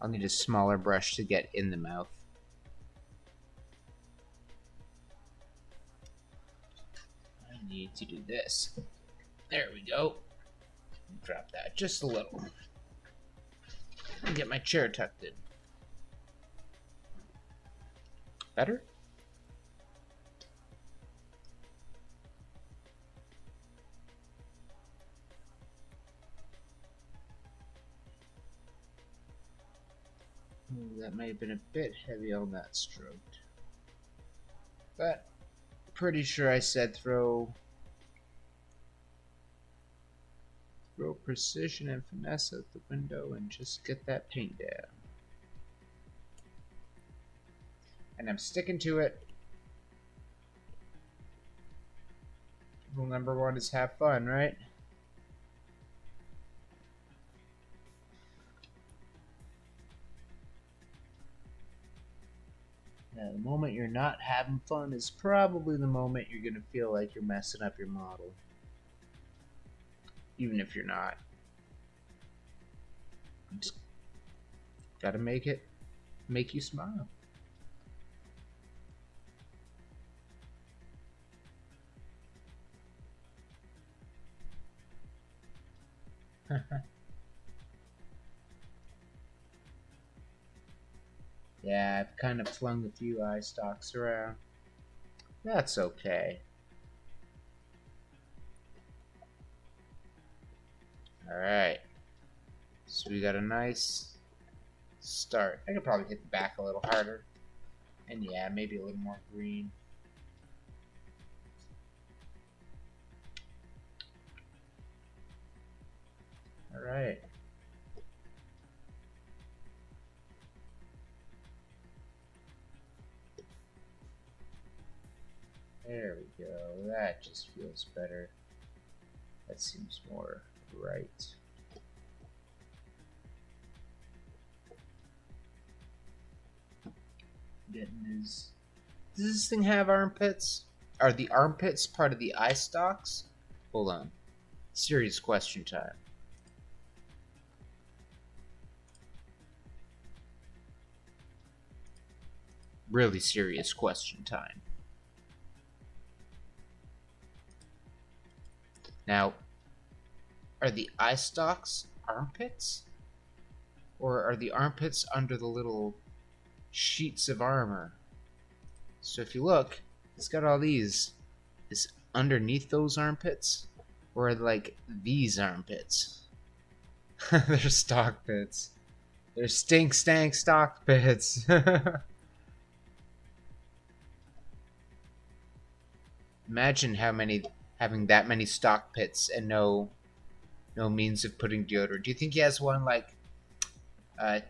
Speaker 1: I'll need a smaller brush to get in the mouth. I need to do this. There we go. Drop that just a little. And get my chair tucked in. Better? Ooh, that may have been a bit heavy on that stroke. But pretty sure I said throw precision and finesse out the window and just get that paint down. And I'm sticking to it. Rule number 1 is have fun, right? Now, the moment you're not having fun is probably the moment you're going to feel like you're messing up your model. Even if you're not. Just gotta make you smile. Yeah, I've kind of flung a few eye stalks around. That's okay. Alright. So we got a nice start. I could probably hit the back a little harder. And yeah, maybe a little more green. Alright. There we go. That just feels better. That seems more right. Does this thing have armpits? Are the armpits part of the eye stalks? Hold on. Serious question time. Really serious question time. Now, are the eye stalks armpits? Or are the armpits under the little sheets of armor? So if you look, it's got all these. Is underneath those armpits? Or like these armpits? They're stock pits. They're stank stock pits. Imagine having that many stock pits and no means of putting deodorant. Do you think he has one like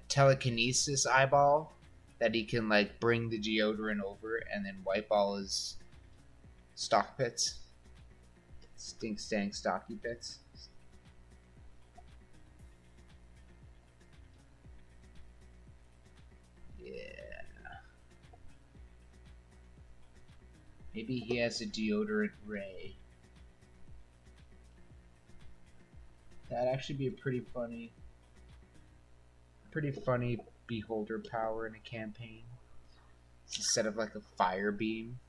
Speaker 1: telekinesis eyeball that he can like bring the deodorant over and then wipe all his stock pits? Stank stocky pits. Yeah. Maybe he has a deodorant ray. That'd actually be a pretty funny beholder power in a campaign. Instead of like a fire beam,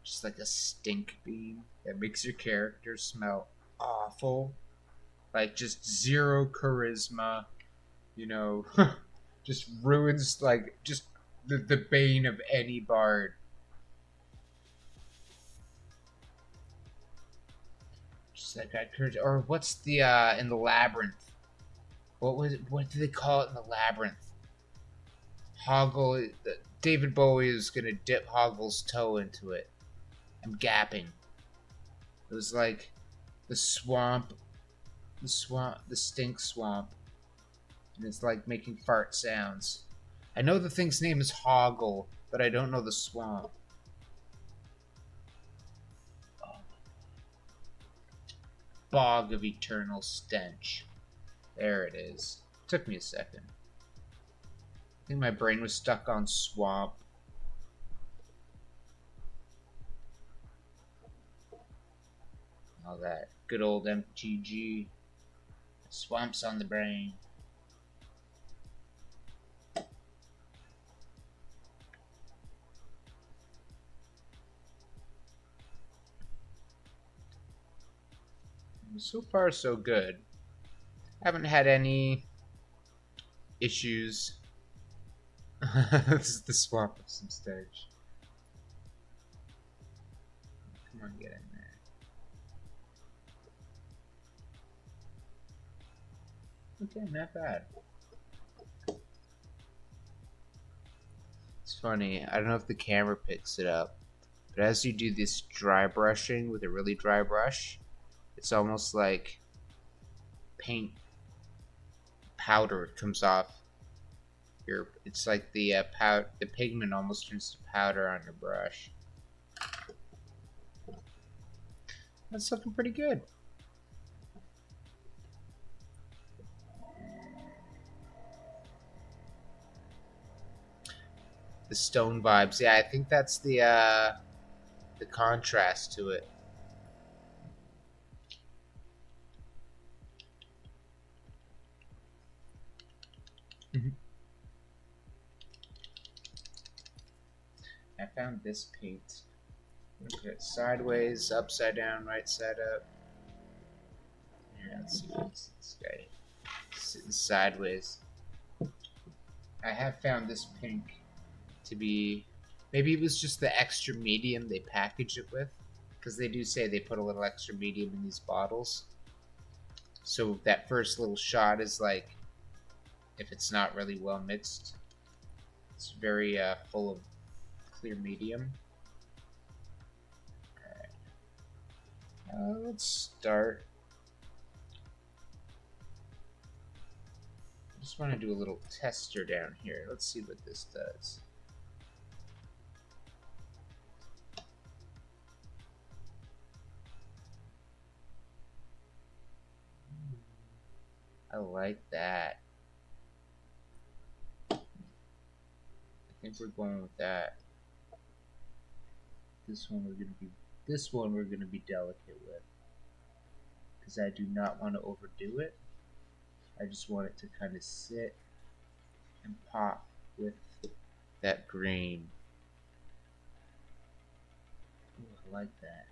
Speaker 1: just like a stink beam that makes your character smell awful. Like just zero charisma, you know, just ruins like just the bane of any bard. Just like I could, or what's the in the labyrinth? What was it? What do they call it in the labyrinth? Hoggle. David Bowie is gonna dip Hoggle's toe into it. I'm gapping. It was like the swamp, the stink swamp, and it's like making fart sounds. I know the thing's name is Hoggle, but I don't know the swamp. Bog of eternal stench. There it is. Took me a second. I think my brain was stuck on swamp. All that good old MTG. Swamps on the brain. So far, so good. Haven't had any issues. This is the swamp of some stage. Come on, get in there. Okay, not bad. It's funny, I don't know if the camera picks it up, but as you do this dry brushing with a really dry brush, it's almost like paint powder comes off your. It's like the the pigment almost turns to powder on your brush. That's looking pretty good. The stone vibes, yeah, I think that's the contrast to it. I found this paint. Look at it sideways, upside down, right side up. Yeah, let's see what's this guy sitting sideways. I have found this pink to be, maybe it was just the extra medium they package it with, because they do say they put a little extra medium in these bottles. So that first little shot is like, if it's not really well mixed, it's very full of clear medium. Alright. Let's start. I just want to do a little tester down here. Let's see what this does. I like that. I think we're going with that. This one we're gonna be delicate with, because I do not want to overdo it. I just want it to kind of sit and pop with that green. Ooh, I like that.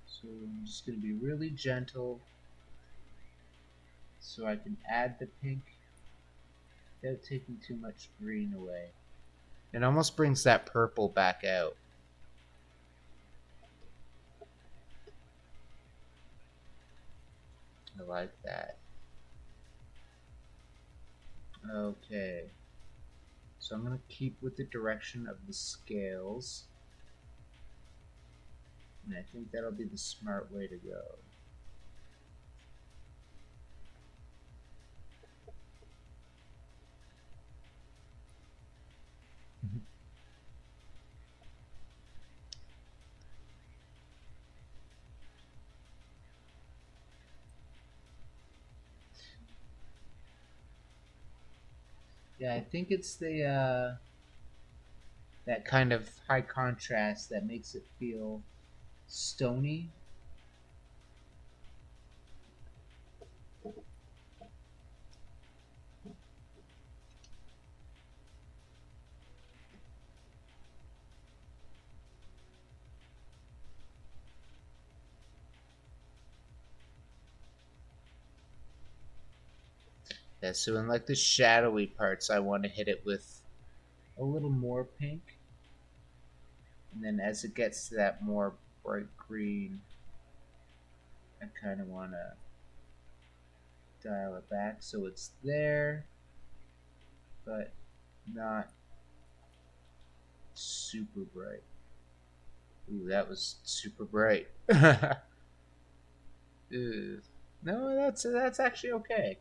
Speaker 1: So I'm just gonna be really gentle, so I can add the pink without taking too much green away. It almost brings that purple back out. I like that. Okay. So I'm going to keep with the direction of the scales. And I think that'll be the smart way to go. Yeah, I think it's the that kind of high contrast that makes it feel stony. Yeah, so in like the shadowy parts, I want to hit it with a little more pink. And then as it gets to that more bright green, I kind of want to dial it back so it's there, but not super bright. Ooh, that was super bright. Ew. No, that's actually okay.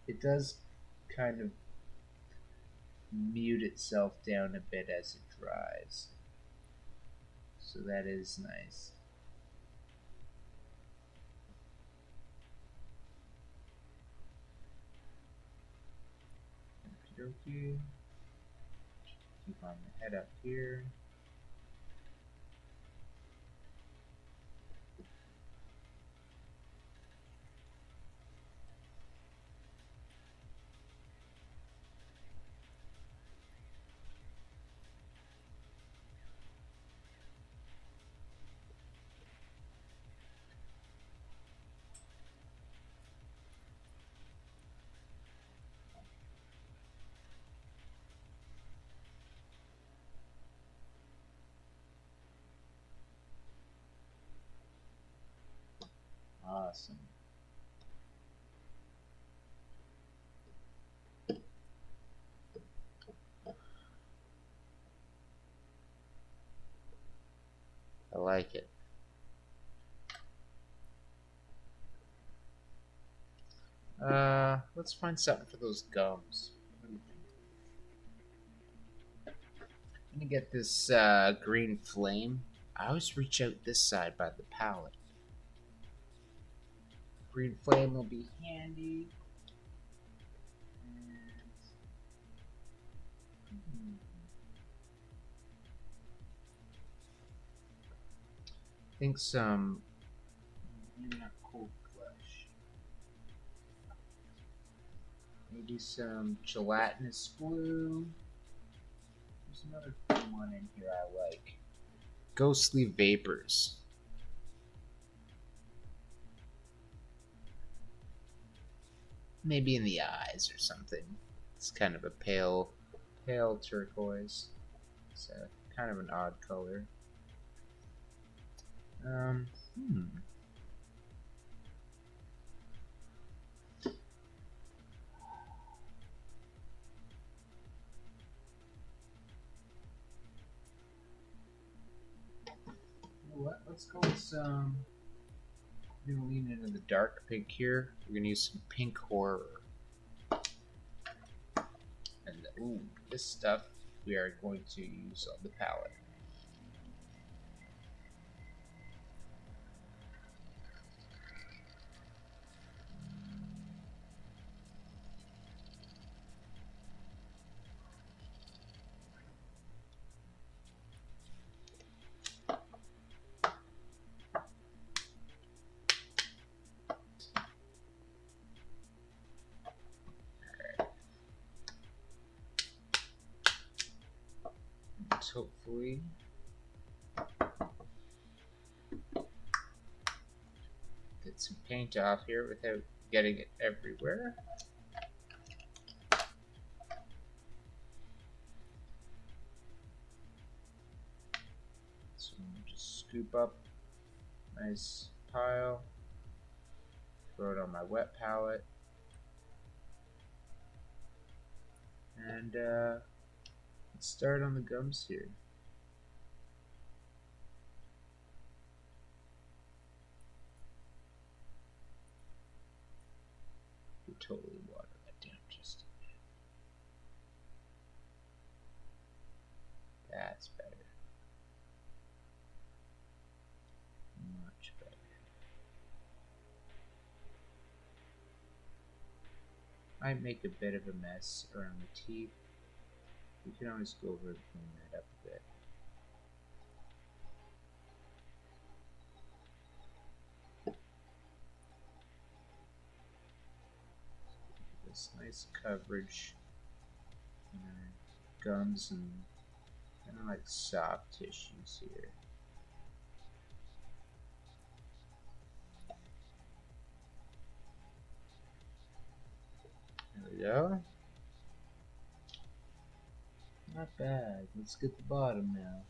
Speaker 1: It does kind of mute itself down a bit as it dries. So that is nice. Okie dokie. Keep on the head up here. Awesome. I like it. Let's find something for those gums. What do you think? I'm gonna get this green flame. I always reach out this side by the palette. Green flame will be handy. I think some, maybe not cold flesh. Maybe some gelatinous glue. There's another fun one in here I like. Ghostly vapors. Maybe in the eyes or something. It's kind of a pale turquoise. It's kind of an odd color. Hmm. You know what? Let's go with some. We're gonna lean into the dark pink here. We're gonna use some pink horror. And ooh, this stuff we are going to use on the palette. Hopefully get some paint off here without getting it everywhere. So just scoop up a nice pile, throw it on my wet palette, and let's start on the gums here. Totally water that down just a bit. That's better. Much better. Might make a bit of a mess around the teeth. We can always go over and clean that up a bit. This nice coverage in our gums and kind of like soft tissues here. we go. Not bad. Let's get the bottom now.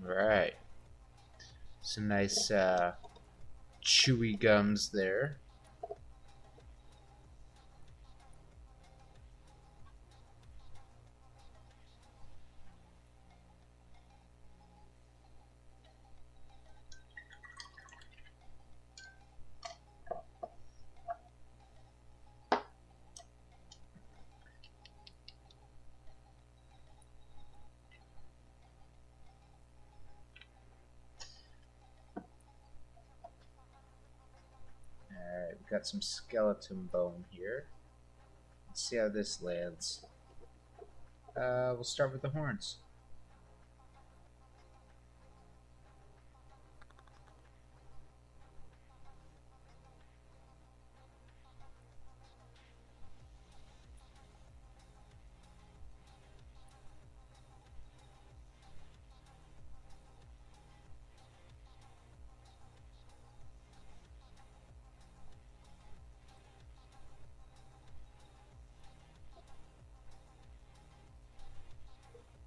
Speaker 1: Alright. Some nice chewy gums there. Alright, we've got some skeleton bone here. Let's see how this lands. We'll start with the horns.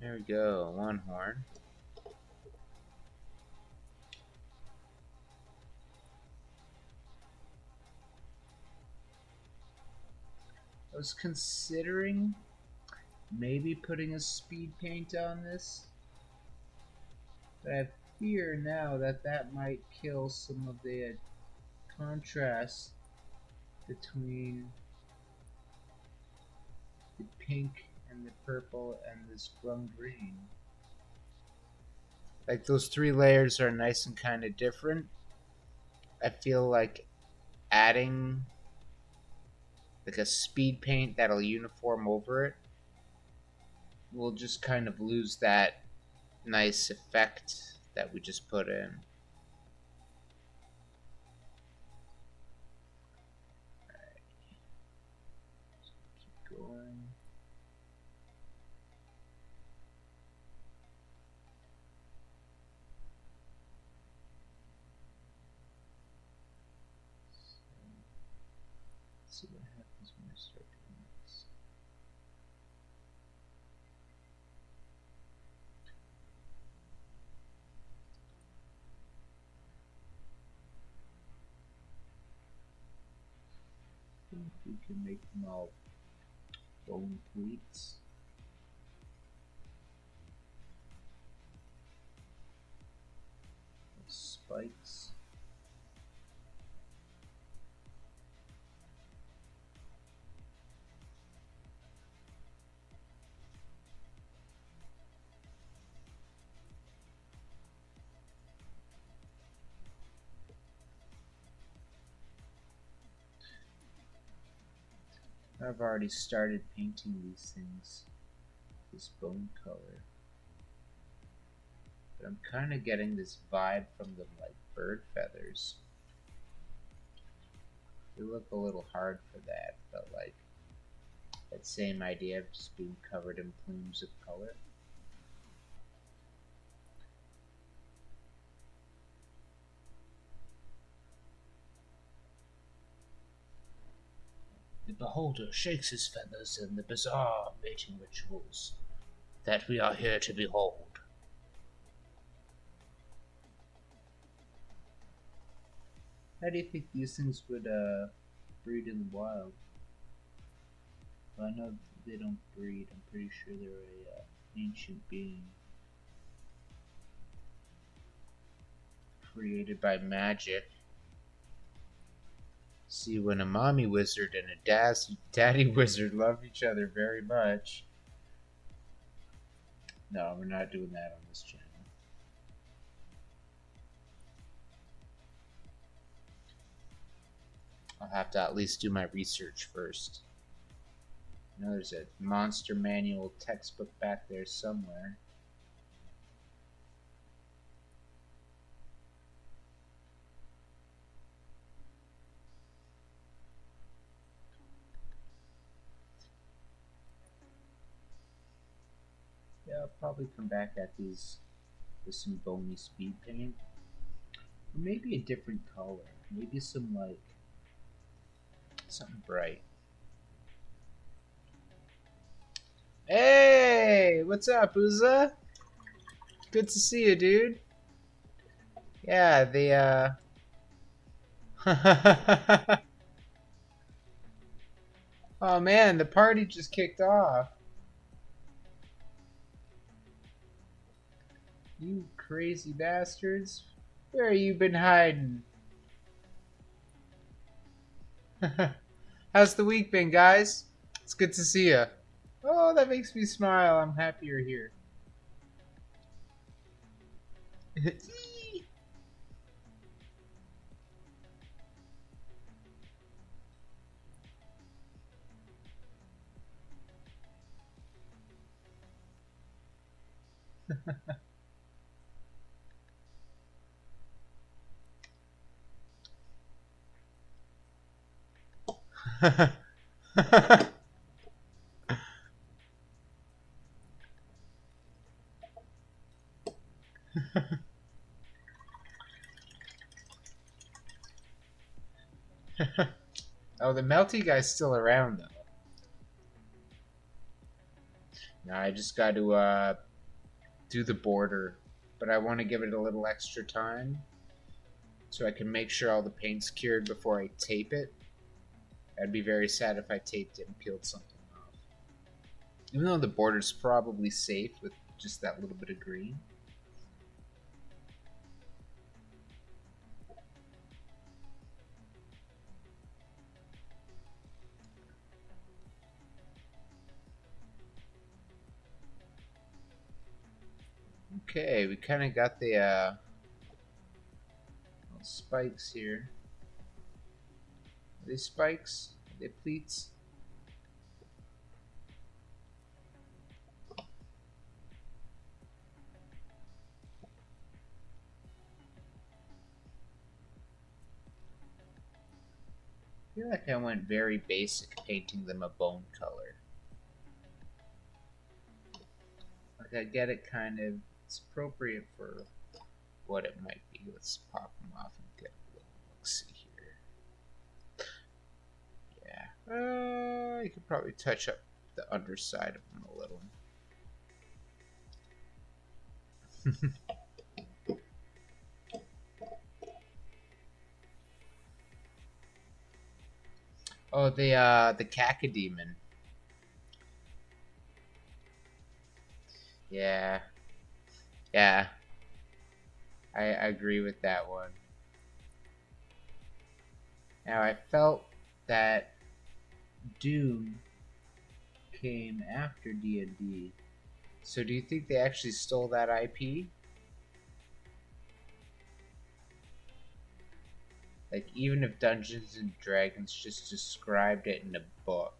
Speaker 1: There we go, one horn. I was considering maybe putting a speed paint on this, but I fear now that that might kill some of the contrast between the pink and the purple and this glum green. Like, those three layers are nice and kind of different. I feel like adding like a speed paint that'll uniform over it will just kind of lose that nice effect that we just put in. Alright. Keep going. Let's see what happens when I start doing this. I think we can make them all bone plates. Spikes. I've already started painting these things, this bone color. But I'm kind of getting this vibe from them like bird feathers. They look a little hard for that, but like that same idea of just being covered in plumes of color. The beholder shakes his feathers in the bizarre mating rituals that we are here to behold. How do you think these things would breed in the wild? Well, I know they don't breed. I'm pretty sure they're a ancient being created by magic. See, when a mommy wizard and a daddy wizard love each other very much. No, we're not doing that on this channel. I'll have to at least do my research first. I know there's a monster manual textbook back there somewhere. Yeah, I'll probably come back at these with some bony speed paint. Or maybe a different color. Maybe some, like, something bright. Hey! What's up, Uza? Good to see you, dude. Yeah, the, Oh man, the party just kicked off. You crazy bastards. Where have you been hiding? How's the week been, guys? It's good to see you. Oh, that makes me smile. I'm happy you're here. Oh, the melty guy's still around, though. Now I just got to do the border, but I want to give it a little extra time so I can make sure all the paint's cured before I tape it. I'd be very sad if I taped it and peeled something off. Even though the border's probably safe with just that little bit of green. Okay, we kind of got the little spikes here. Are they spikes? Are they pleats? I feel like I went very basic painting them a bone color. Like I get it kind of, it's appropriate for what it might be. Let's pop them off and get a little look-see here. Yeah, you could probably touch up the underside of them a little. Oh, the Cacodemon. Yeah. Yeah. I agree with that one. Now, I felt that Doom came after D&D. So do you think they actually stole that IP? Like, even if Dungeons and Dragons just described it in a book,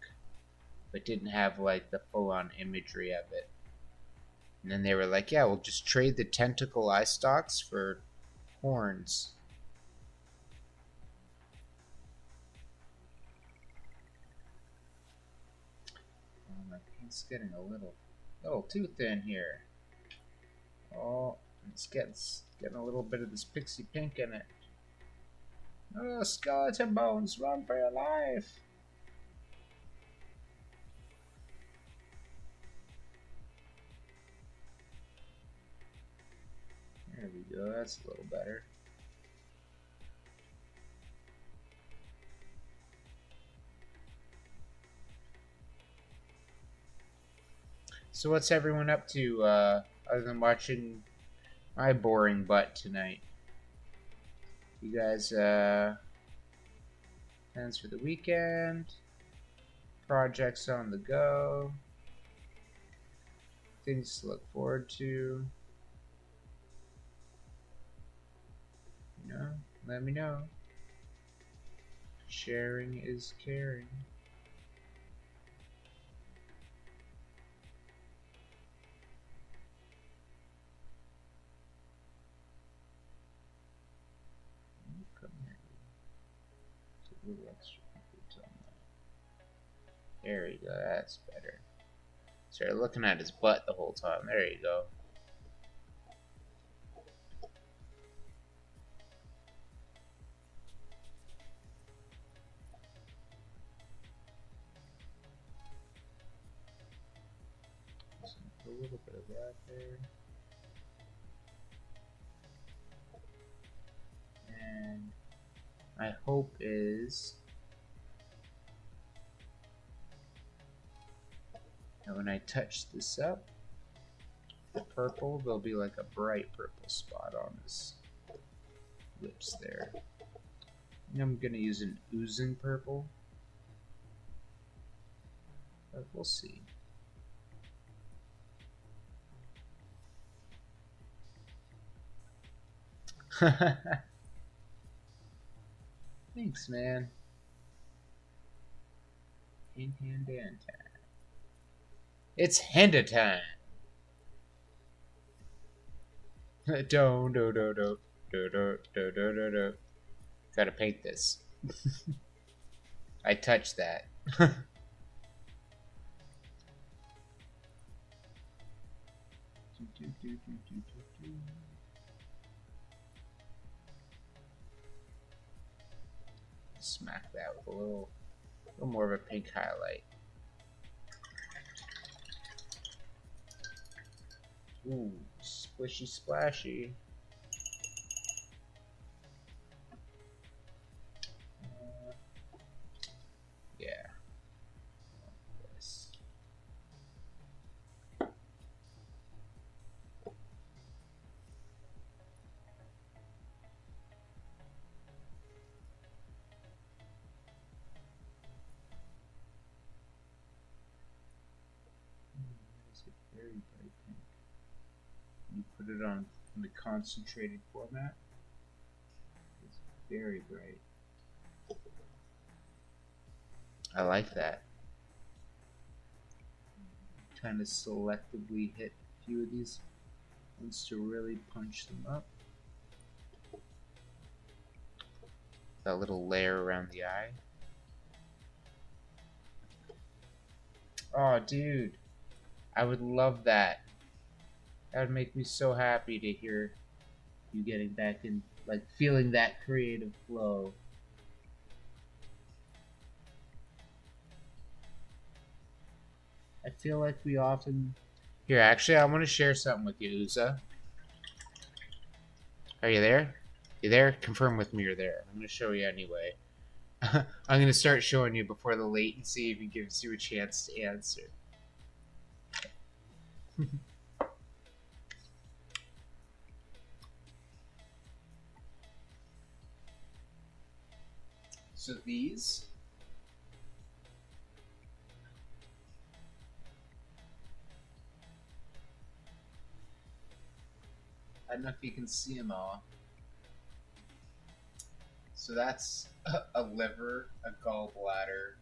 Speaker 1: but didn't have, like, the full-on imagery of it. And then they were like, yeah, we'll just trade the tentacle eye stalks for horns. Oh, my paint's getting a little too thin here. Oh, it's getting a little bit of this pixie pink in it. Oh, skeleton bones, run for your life! There we go, that's a little better. So what's everyone up to, other than watching my boring butt tonight? You guys, Plans for the weekend. Projects on the go. Things to look forward to. You know, let me know. Sharing is caring. Come here. Take a little extra on that. There you go, that's better. Started looking at his butt the whole time. There you go. A little bit of that there. And my hope is that when I touch this up, the purple, there'll be like a bright purple spot on his lips there. And I'm gonna use an oozing purple, but we'll see. Thanks, man. Dan time. It's Henda time. Do. Gotta paint this. I touched that. Smack that with a little more of a pink highlight. Ooh, splishy splashy. Yeah. This. Very bright pink. You put it on in the concentrated format. It's very bright. I like that. Kind of selectively hit a few of these ones to really punch them up. That little layer around the eye. Oh, dude. I would love that. That would make me so happy to hear you getting back in, like, feeling that creative flow. I feel like we often... Here, actually, I want to share something with you, Uza. Are you there? You there? Confirm with me you're there. I'm going to show you anyway. I'm going to start showing you before the latency even gives you a chance to answer. So these I don't know if you can see them all. So that's a liver, a gallbladder.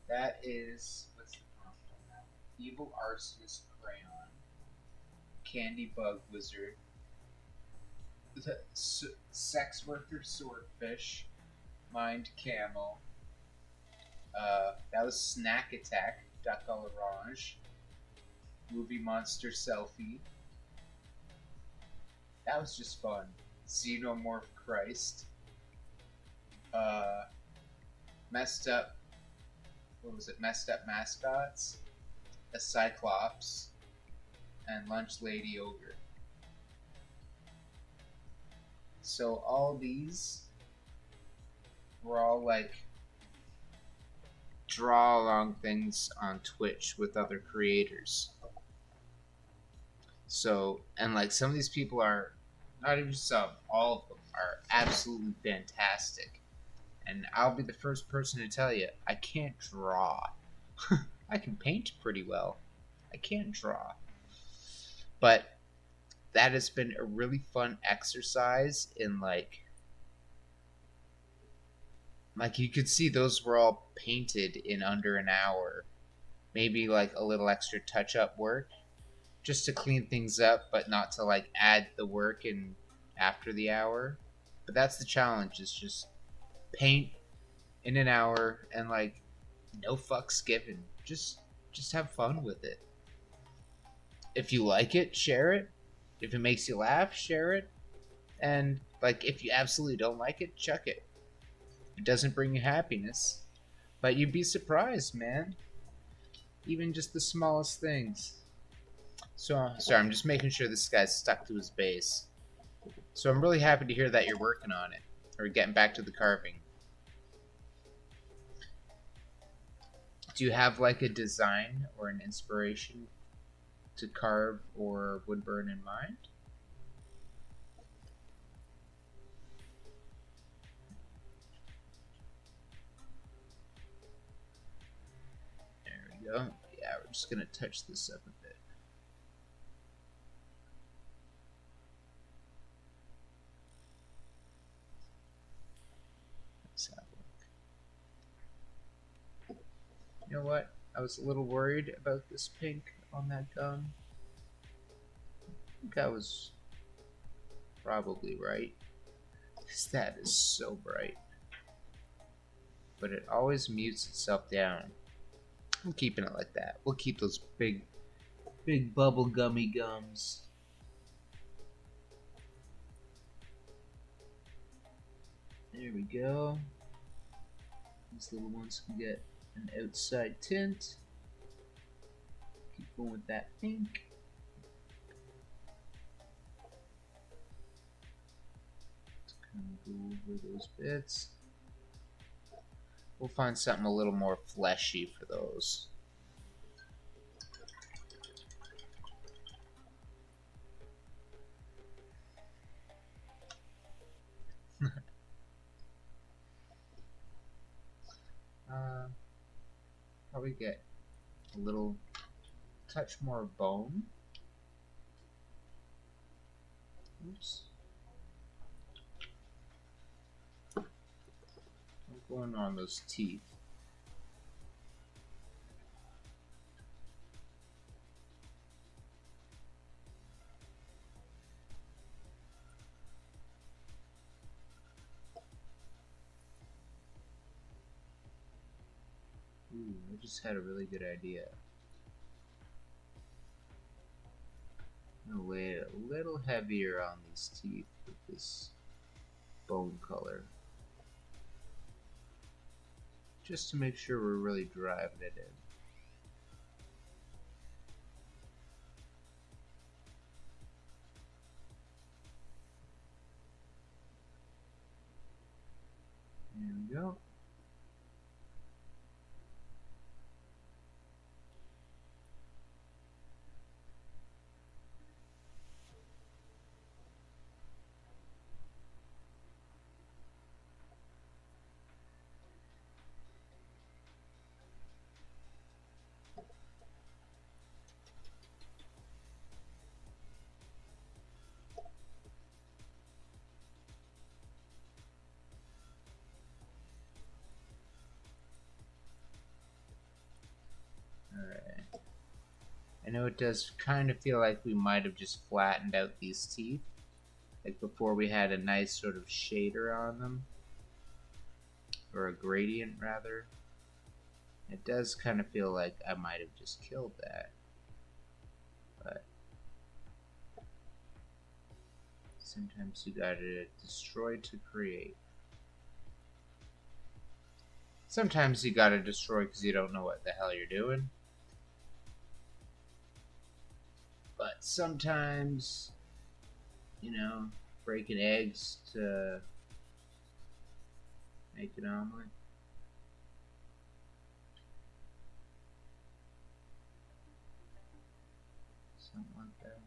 Speaker 1: That is, what's the prompt on that? Evil Arsonist Crayon. Candy Bug Wizard. The Sex Worker Swordfish. Mind Camel. That was Snack Attack, Duck à l'Orange. Movie Monster Selfie. That was just fun. Xenomorph Christ. Messed Up. What was it? Messed Up Mascots. A Cyclops. And Lunch Lady Ogre. So all these were all like draw along things on Twitch with other creators. So, and like some of these people are, not even some, all of them are absolutely fantastic. And I'll be the first person to tell you, I can't draw. I can paint pretty well. I can't draw. But that has been a really fun exercise in like you could see those were all painted in under an hour. Maybe like a little extra touch up work just to clean things up, but not to like add the work in after the hour. But that's the challenge, is just paint in an hour and like no fucks given. Just have fun with it. If you like it, share it. If it makes you laugh, share it. And like if you absolutely don't like it, chuck it. It doesn't bring you happiness, but you'd be surprised, man. Even just the smallest things. So, sorry, I'm just making sure this guy's stuck to his base. So I'm really happy to hear that you're working on it, or getting back to the carving. Do you have like a design or an inspiration to carve or wood burn in mind? There we go. Yeah, we're just gonna touch this up a bit. Let's have a look. You know what? I was a little worried about this pink on that gum. I think I was probably right. Because that is so bright. But it always mutes itself down. I'm keeping it like that. We'll keep those big bubble gummy gums. There we go. These little ones can get an outside tint. Keep going with that pink. Let's kind of go over those bits. We'll find something a little more fleshy for those. Probably get a little touch more bone. Oops. I'm going on those teeth. Ooh, I just had a really good idea. I'm gonna lay it a little heavier on these teeth with this bone color. Just to make sure we're really driving it in. There we go. Alright. I know it does kind of feel like we might have just flattened out these teeth. Like before we had a nice sort of shader on them. Or a gradient rather. It does kind of feel like I might have just killed that. But sometimes you gotta destroy to create. Sometimes you gotta destroy because you don't know what the hell you're doing. But sometimes, you know, breaking eggs to make an omelet. Something like that.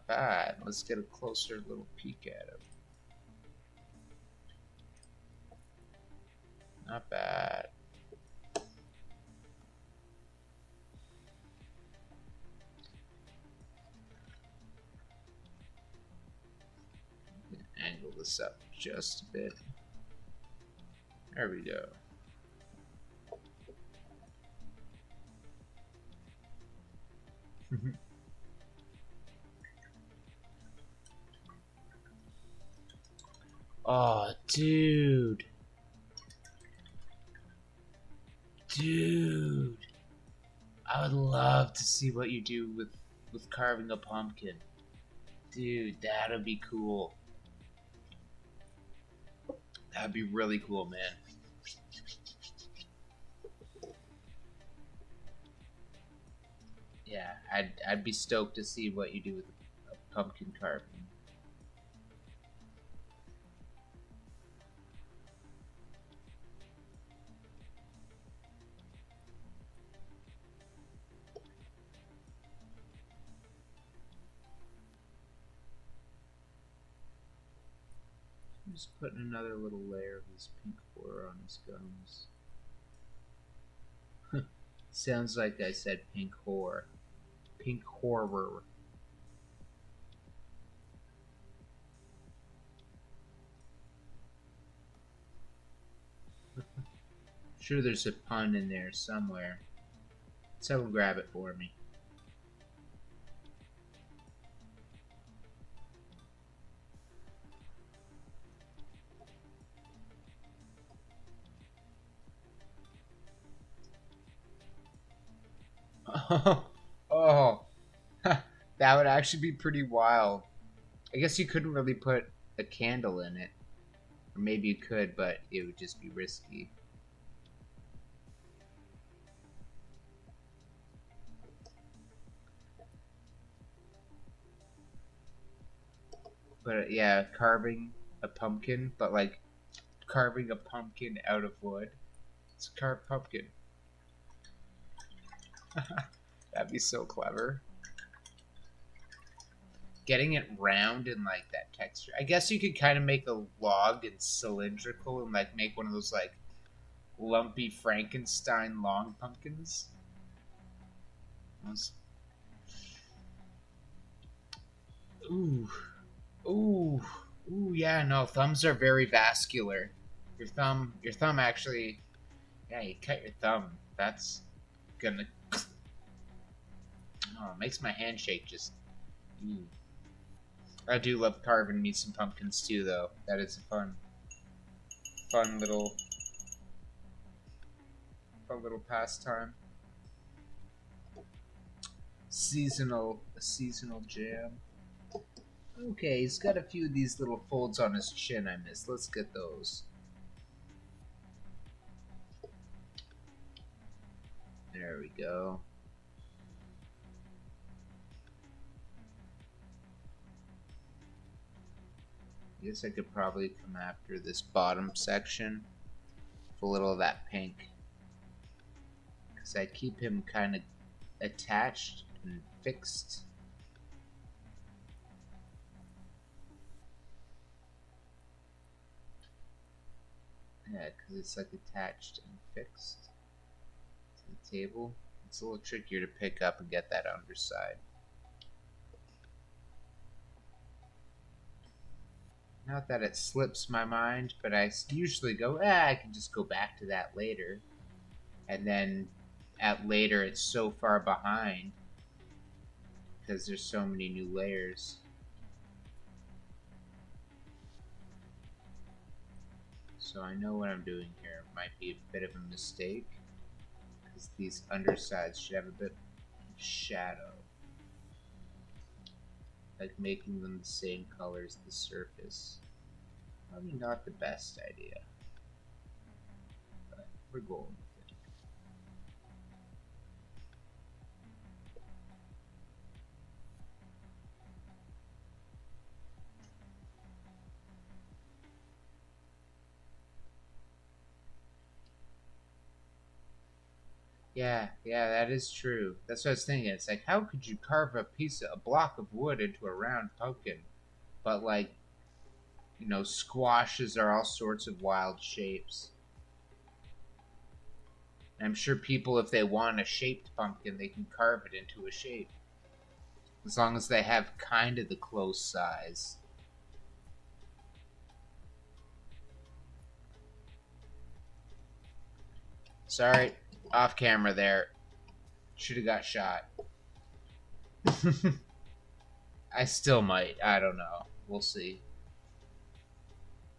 Speaker 1: Not bad. Let's get a closer little peek at him. Not bad. Angle this up just a bit. There we go. Oh, dude. Dude. I would love to see what you do with carving a pumpkin. Dude, that'd be cool. That'd be really cool, man. Yeah, I'd be stoked to see what you do with a pumpkin carving. I'm just putting another little layer of this pink horror on his gums. Sounds like I said pink horror. Pink horror. Sure, there's a pun in there somewhere. Someone grab it for me. Oh, that would actually be pretty wild. I guess you couldn't really put a candle in it. Or maybe you could, but it would just be risky. But yeah, carving a pumpkin, but like carving a pumpkin out of wood. It's a carved pumpkin. That'd be so clever. Getting it round and like that texture. I guess you could kind of make a log and cylindrical and like make one of those like lumpy Frankenstein long pumpkins. Ooh. Ooh. Ooh, yeah, no, thumbs are very vascular. Your thumb actually, yeah, you cut your thumb. That's gonna, oh, it makes my handshake just, ooh. I do love carving me some pumpkins too, though. That is a fun little pastime. A seasonal jam. Okay, he's got a few of these little folds on his chin I missed. Let's get those. There we go. I guess I could probably come after this bottom section with a little of that pink. Because I keep him kind of attached and fixed. Yeah, because it's like attached and fixed to the table. It's a little trickier to pick up and get that underside. Not that it slips my mind, but I usually go, I can just go back to that later. And then at later, it's so far behind because there's so many new layers. So I know what I'm doing here might be a bit of a mistake because these undersides should have a bit of shadow. Like making them the same color as the surface. Probably not the best idea. But we're going with it. Yeah, yeah, that is true. That's what I was thinking. It's like, how could you carve a block of wood into a round pumpkin? But like, squashes are all sorts of wild shapes. And I'm sure people, if they want a shaped pumpkin, they can carve it into a shape. As long as they have kind of the close size. Sorry, off camera there. Should have got shot. I still might. I don't know. We'll see.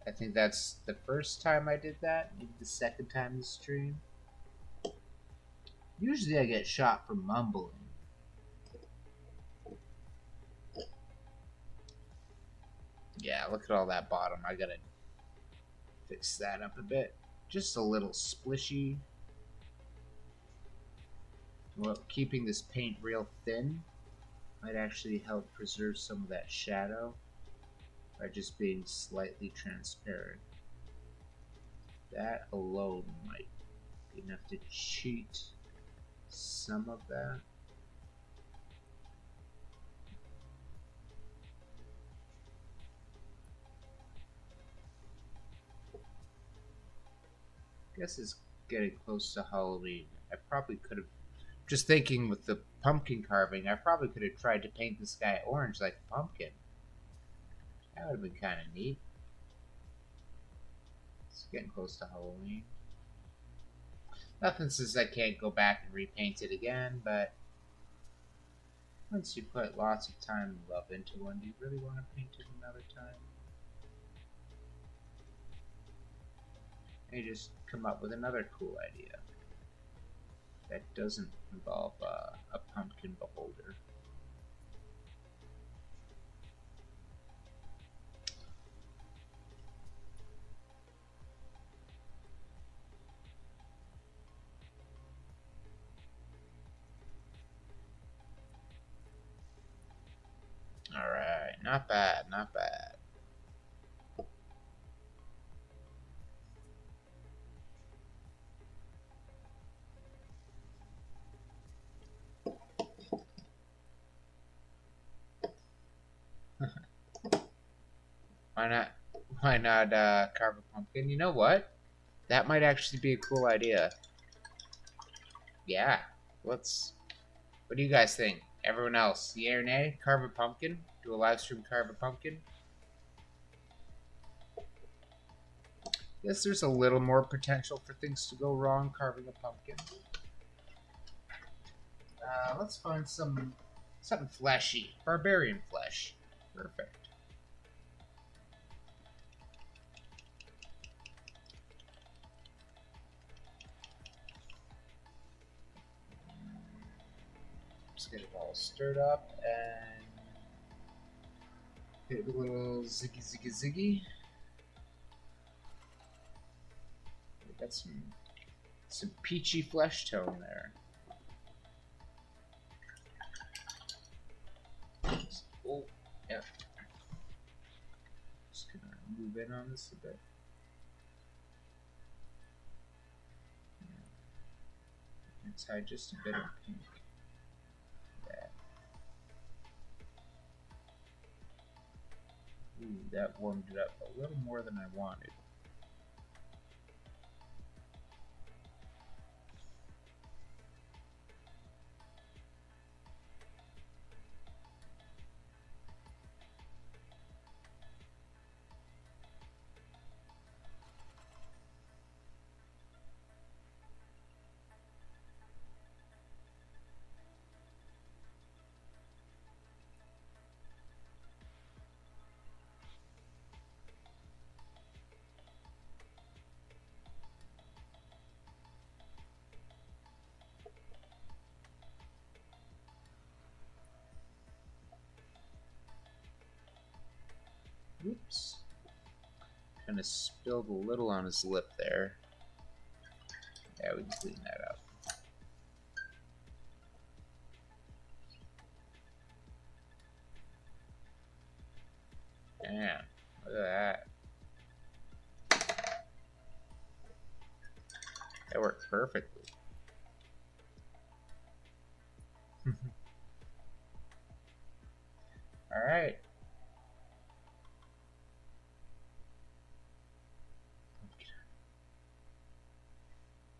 Speaker 1: I think that's the first time I did that. Maybe the second time this stream. Usually I get shot for mumbling. Yeah, look at all that bottom. I gotta fix that up a bit. Just a little splishy. Well, keeping this paint real thin might actually help preserve some of that shadow by just being slightly transparent. That alone might be enough to cheat some of that. I guess it's getting close to Halloween. I probably could have, just thinking with the pumpkin carving, I probably could have tried to paint this guy orange like a pumpkin. That would have been kind of neat. It's getting close to Halloween. Nothing says I can't go back and repaint it again, but once you put lots of time and love into one, do you really want to paint it another time? And you just come up with another cool idea that doesn't involve a pumpkin beholder. Alright, not bad, not bad. Why not carve a pumpkin? You know what? That might actually be a cool idea. Yeah, let's... What do you guys think? Everyone else, yay or nay? Carve a pumpkin? Do a live stream carve a pumpkin? Guess there's a little more potential for things to go wrong carving a pumpkin. Let's find something fleshy. Barbarian flesh. Perfect. Just get it all stirred up and hit it with a little ziggy ziggy ziggy. We got some peachy flesh tone there. Oh, yeah. Just gonna move in on this a bit. Inside just a bit of pink. Yeah. Ooh, that warmed it up a little more than I wanted. Oops. Kind of spilled a little on his lip there. Yeah, we can clean that up. Damn, look at that. That worked perfectly. Alright.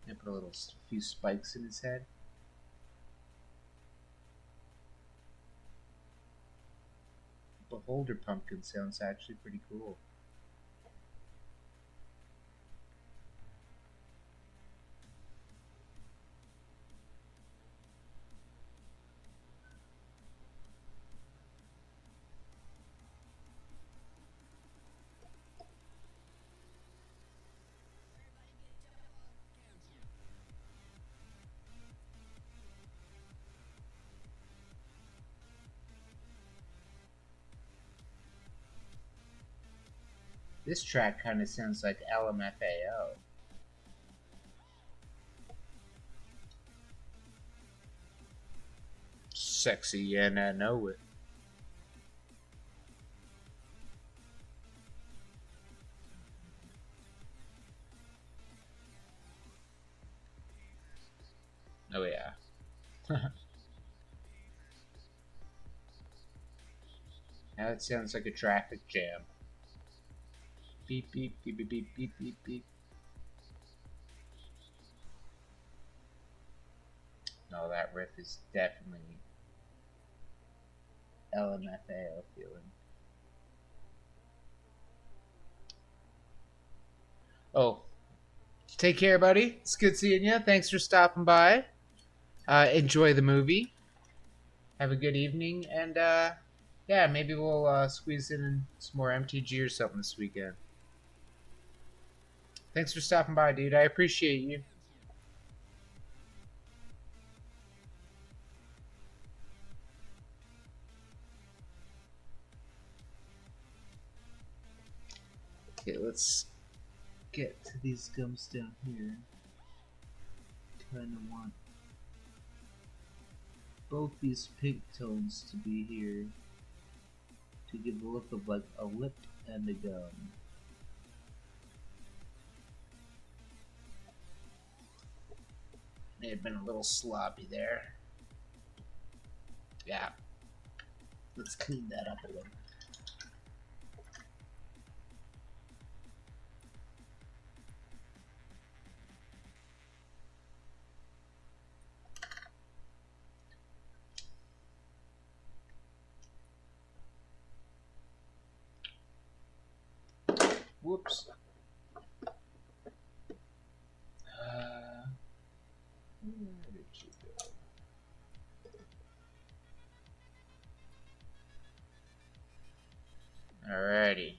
Speaker 1: I put a few spikes in his head. Beholder pumpkin sounds actually pretty cool. This track kind of sounds like LMFAO. Sexy and I know it. Oh yeah. Now it sounds like a traffic jam. Beep beep beep beep beep beep beep beep. No, that riff is definitely LMFAO feeling. Oh, take care, buddy. It's good seeing you. Thanks for stopping by. Enjoy the movie. Have a good evening, and yeah, maybe we'll squeeze in some more MTG or something this weekend. Thanks for stopping by, dude. I appreciate you. Okay, let's get to these gums down here. Kind of want both these pink tones to be here to give the look of like a lip and a gum. May have been a little sloppy there. Yeah. Let's clean that up a little. Whoops. Where did you go? Alrighty.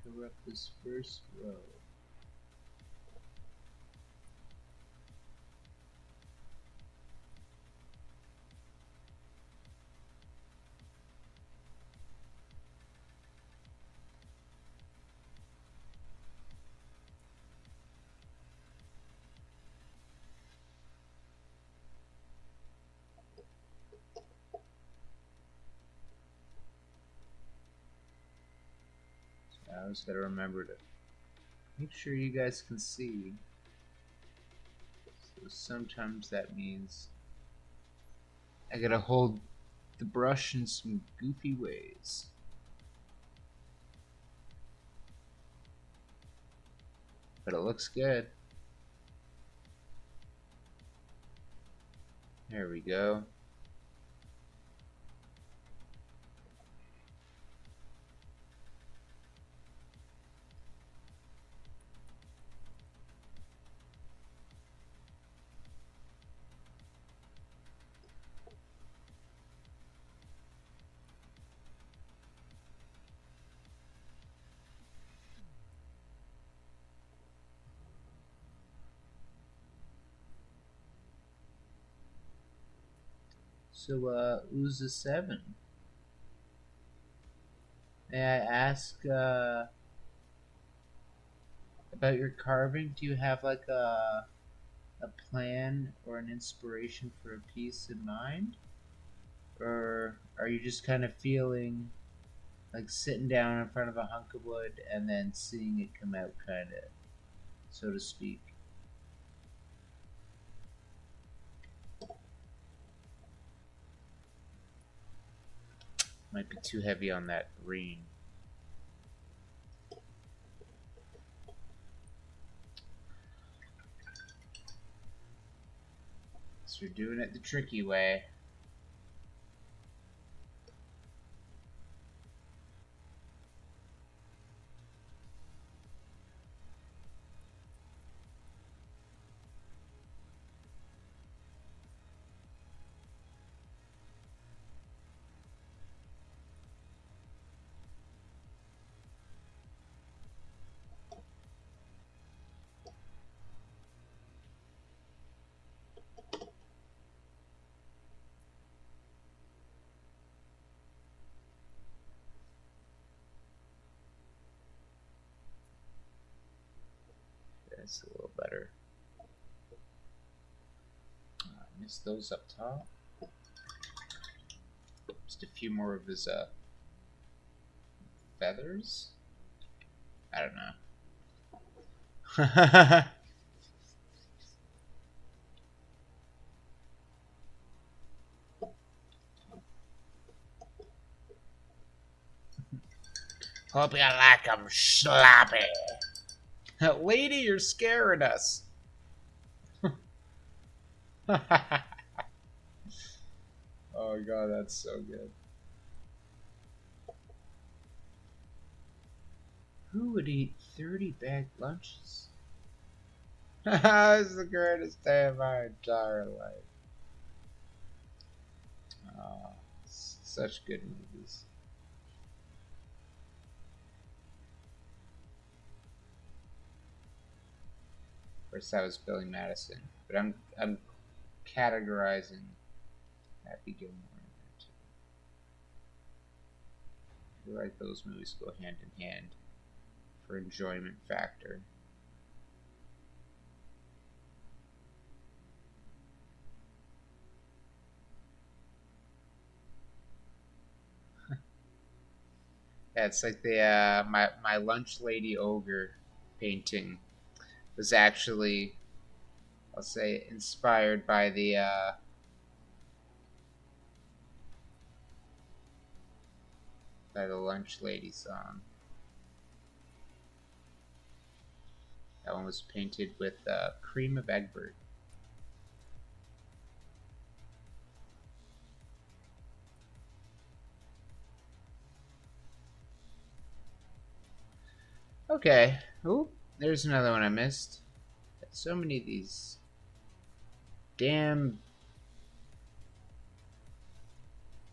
Speaker 1: Corrupt this first row. I always gotta remember to make sure you guys can see. So sometimes that means I gotta hold the brush in some goofy ways. But it looks good. There we go. So, Uza7. May I ask, about your carving? Do you have like a plan or an inspiration for a piece in mind? Or are you just kind of feeling like sitting down in front of a hunk of wood and then seeing it come out, kind of, so to speak? Might be too heavy on that green. So we're doing it the tricky way. That's a little better. Missed those up top. Just a few more of his feathers. I don't know. Hope you like 'em sloppy. Lady, you're scaring us. Oh god, that's so good. Who would eat 30 bagged lunches? It's the greatest day of my entire life. Oh, such good movies. Of course, that was Billy Madison, but I'm categorizing Happy Gilmore in there too. I feel like those movies go hand in hand for enjoyment factor. Yeah, it's like the my lunch lady ogre painting was actually, I'll say, inspired by the lunch lady song. That one was painted with cream of Egbert. Okay. Ooh, there's another one I missed. So many of these damn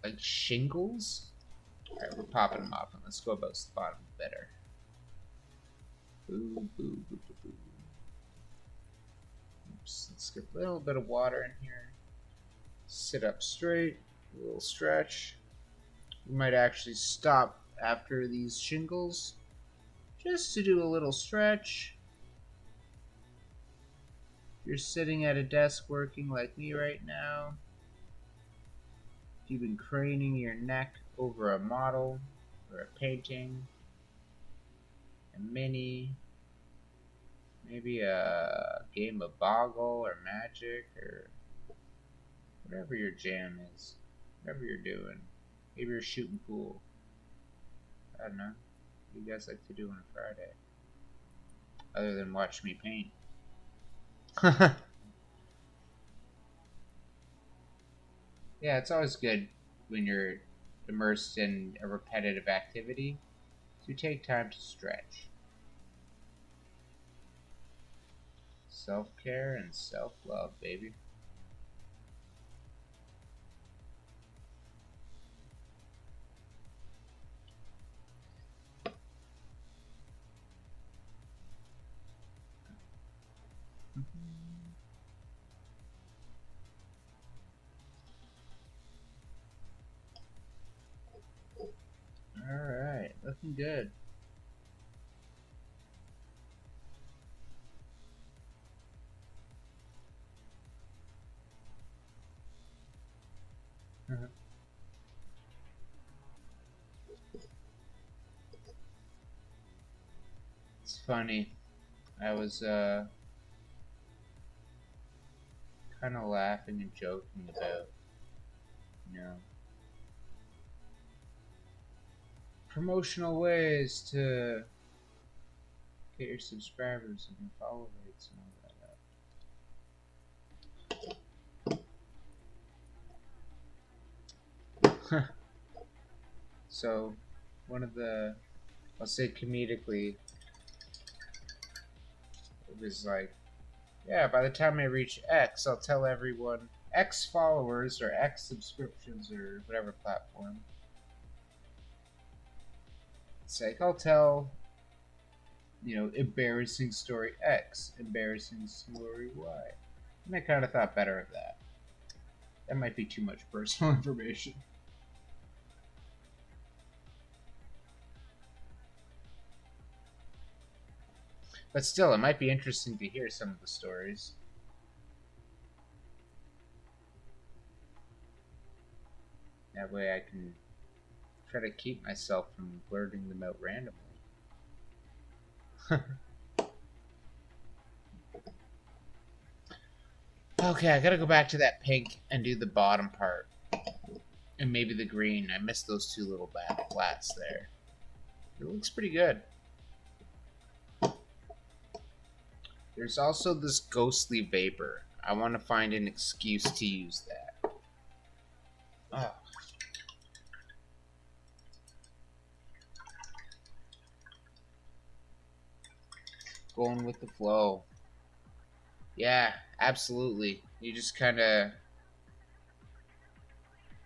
Speaker 1: like shingles. Alright, we're popping them off, and let's go about the bottom better. Boo, boo, boo, boo, boo. Oops, let's get a little bit of water in here. Sit up straight, a little stretch. We might actually stop after these shingles just to do a little stretch. If you're sitting at a desk working like me right now, if you've been craning your neck over a model or a painting, a mini, maybe a game of Boggle or Magic or whatever your jam is, whatever you're doing. Maybe you're shooting pool. I don't know. What do you guys like to do on a Friday? Other than watch me paint. Yeah, it's always good when you're immersed in a repetitive activity to take time to stretch. Self-care and self-love, baby. Alright, looking good. funny. I was kind of laughing and joking about, you know, promotional ways to get your subscribers and your follow rates and all that up. So, one of the, I'll say comedically, it was like, yeah, by the time I reach X, I'll tell everyone X followers or X subscriptions or whatever platform. It's like, I'll tell, you know, embarrassing story X, embarrassing story Y. And I kind of thought better of that. That might be too much personal information. But still, it might be interesting to hear some of the stories. That way I can try to keep myself from blurting them out randomly. Okay, I gotta go back to that pink and do the bottom part. And maybe the green. I missed those two little flats there. It looks pretty good. There's also this ghostly vapor. I want to find an excuse to use that. Oh. Going with the flow. Yeah, absolutely. You just kind of,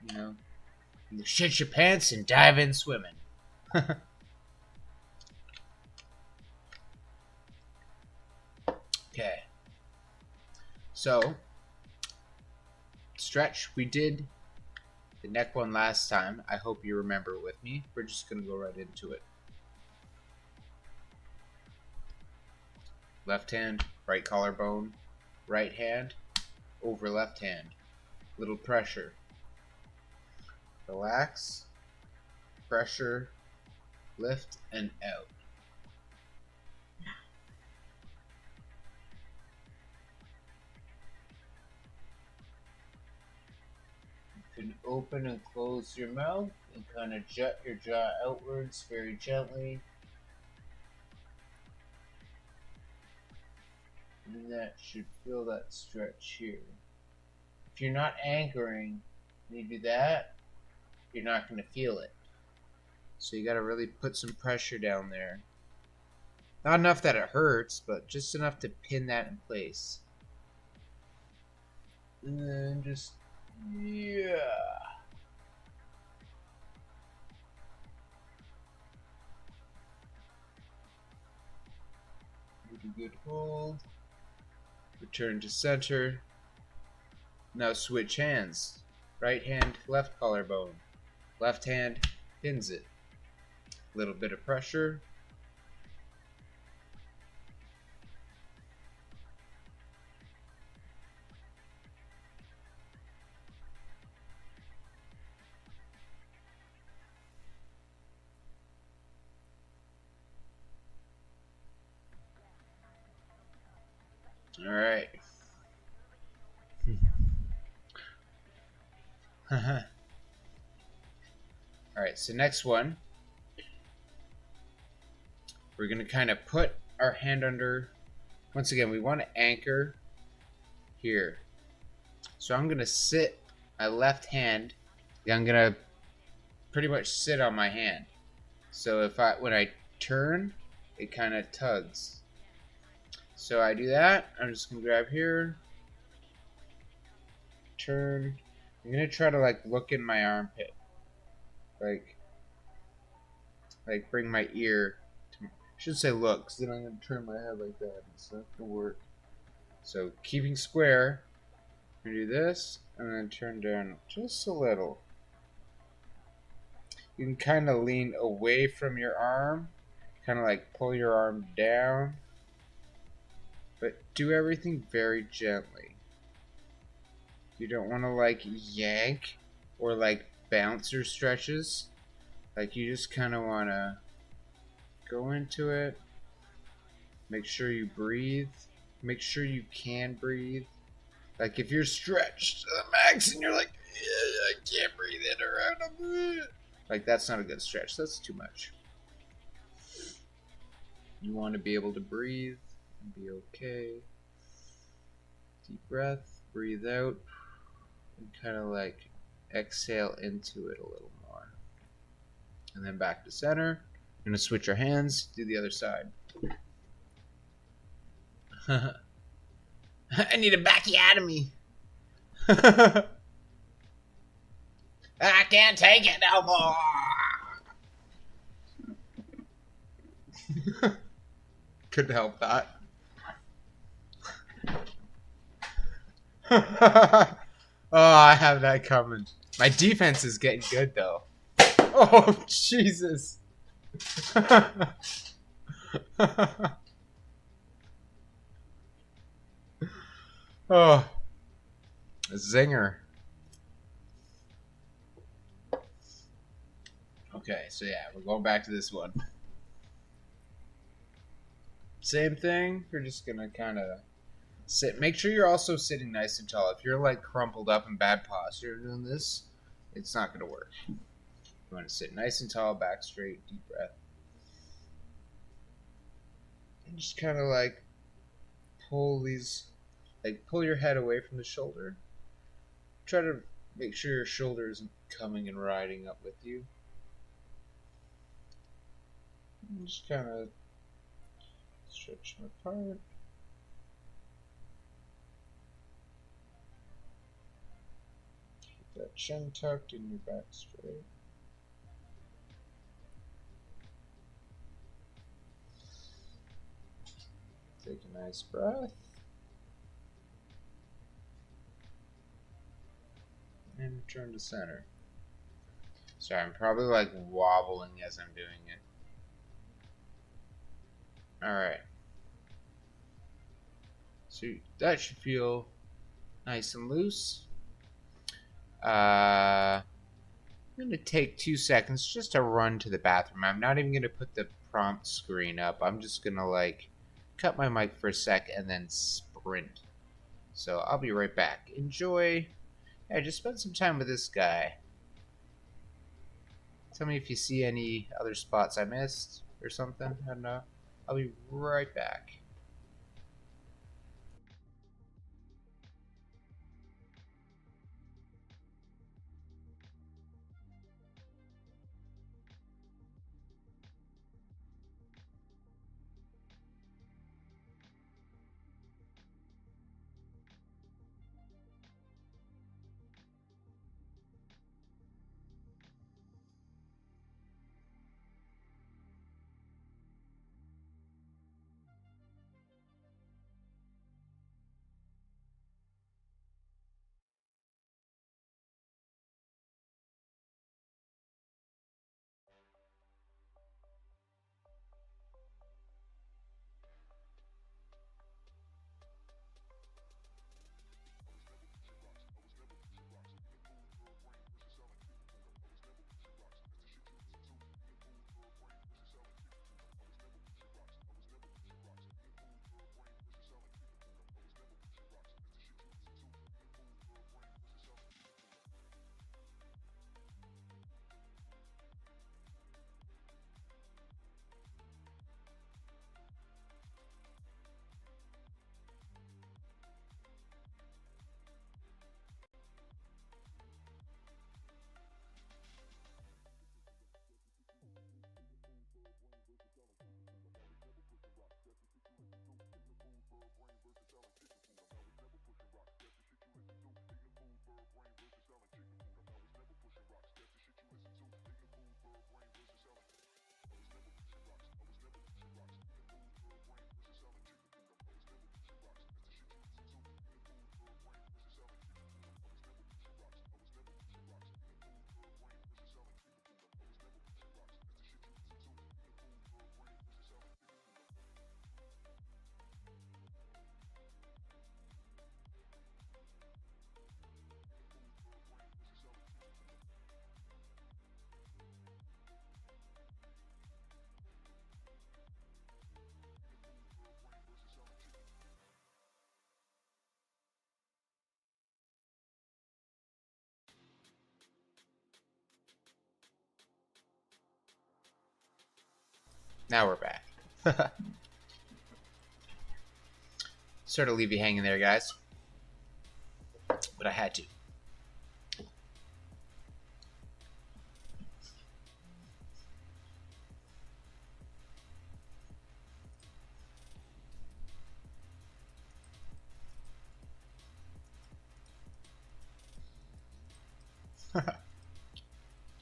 Speaker 1: you know, you shit your pants and dive in swimming. Okay. So, stretch. We did the neck one last time. I hope you remember with me. We're just going to go right into it. Left hand, right collarbone, right hand, over left hand. Little pressure. Relax, pressure, lift, and out. You can open and close your mouth and kind of jut your jaw outwards very gently. And that should feel that stretch here. If you're not anchoring and you do that, you're not going to feel it. So you got to really put some pressure down there. Not enough that it hurts, but just enough to pin that in place. And then just, yeah. Make a good hold. Return to center. Now switch hands. Right hand, left collarbone. Left hand pins it. Little bit of pressure. All right. All right, so next one, we're going to kind of put our hand under. Once again, we want to anchor here. So I'm going to sit my left hand. I'm going to pretty much sit on my hand. So when I turn, it kind of tugs. So I do that. I'm just going to grab here. Turn. I'm going to try to like look in my armpit. Like bring my ear to, I should say look, because then I'm going to turn my head like that. It's not going to work. So keeping square, I'm going to do this, and then turn down just a little. You can kind of lean away from your arm, kind of like pull your arm down, but do everything very gently. You don't want to like yank or like bounce your stretches. Like you just kind of want to go into it Make sure you breathe. Make sure you can breathe. Like if you're stretched to the max and you're like, I can't breathe in or out. Like that's not a good stretch. That's too much. You want to be able to breathe and be okay. Deep breath, breathe out, and kind of like exhale into it a little more. And then back to center. You're going to switch your hands, do the other side. I need a backiotomy. I can't take it no more. Couldn't help that. Oh, I have that coming. My defense is getting good though. Oh, Jesus. Oh, a zinger. Okay, so yeah, we're going back to this one. Same thing. We're just gonna kind of sit. Make sure you're also sitting nice and tall. If you're like crumpled up in bad posture doing this, it's not gonna work. You want to sit nice and tall, back straight, deep breath, and just kind of like pull your head away from the shoulder. Try to make sure your shoulder isn't coming and riding up with you. And just kind of stretch them apart. Keep that chin tucked and your back straight. Take a nice breath. And return to center. Sorry, I'm probably like wobbling as I'm doing it. Alright. So that should feel nice and loose. I'm going to take 2 seconds just to run to the bathroom. I'm not even going to put the prompt screen up. I'm just going to like cut my mic for a sec and then sprint. So I'll be right back. Enjoy. Yeah, just spend some time with this guy. Tell me if you see any other spots I missed or something. I don't know. I'll be right back. Now we're back. Sort of leave you hanging there, guys. But I had to.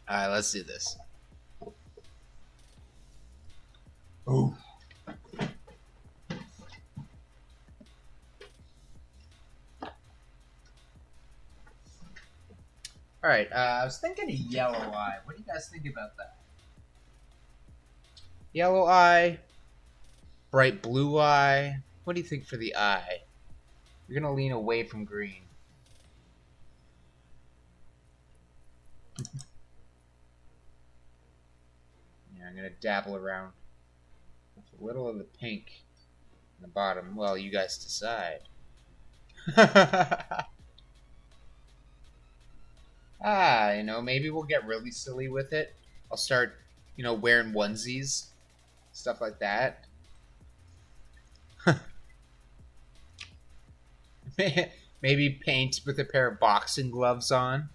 Speaker 1: Alright, let's do this. Oh. Alright, I was thinking of yellow eye. What do you guys think about that? Yellow eye, bright blue eye. What do you think for the eye? You're gonna lean away from green. Yeah, I'm gonna dabble around with a little of the pink in the bottom. Well, you guys decide. You know, maybe we'll get really silly with it. I'll start, you know, wearing onesies, stuff like that. Maybe paint with a pair of boxing gloves on.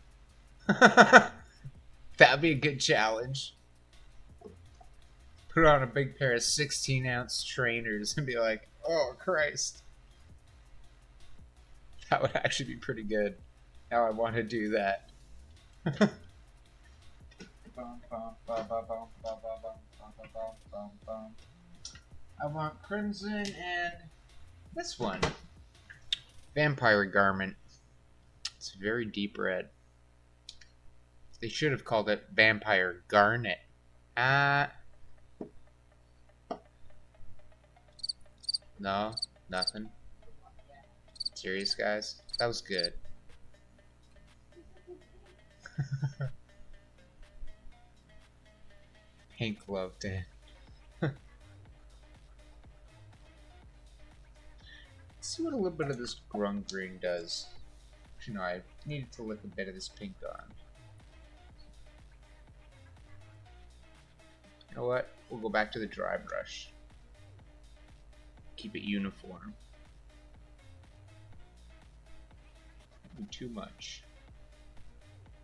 Speaker 1: That'd be a good challenge. Put on a big pair of 16-ounce trainers and be like, oh, Christ. That would actually be pretty good. Now I want to do that. I want crimson and this one. Vampire garment. It's very deep red. They should have called it vampire garnet. No, nothing. Serious, guys? That was good. Pink loved it. Let's see what a little bit of this grung green does. You know, I needed to lick a bit of this pink on. You know what? We'll go back to the dry brush. Keep it uniform. Not too much.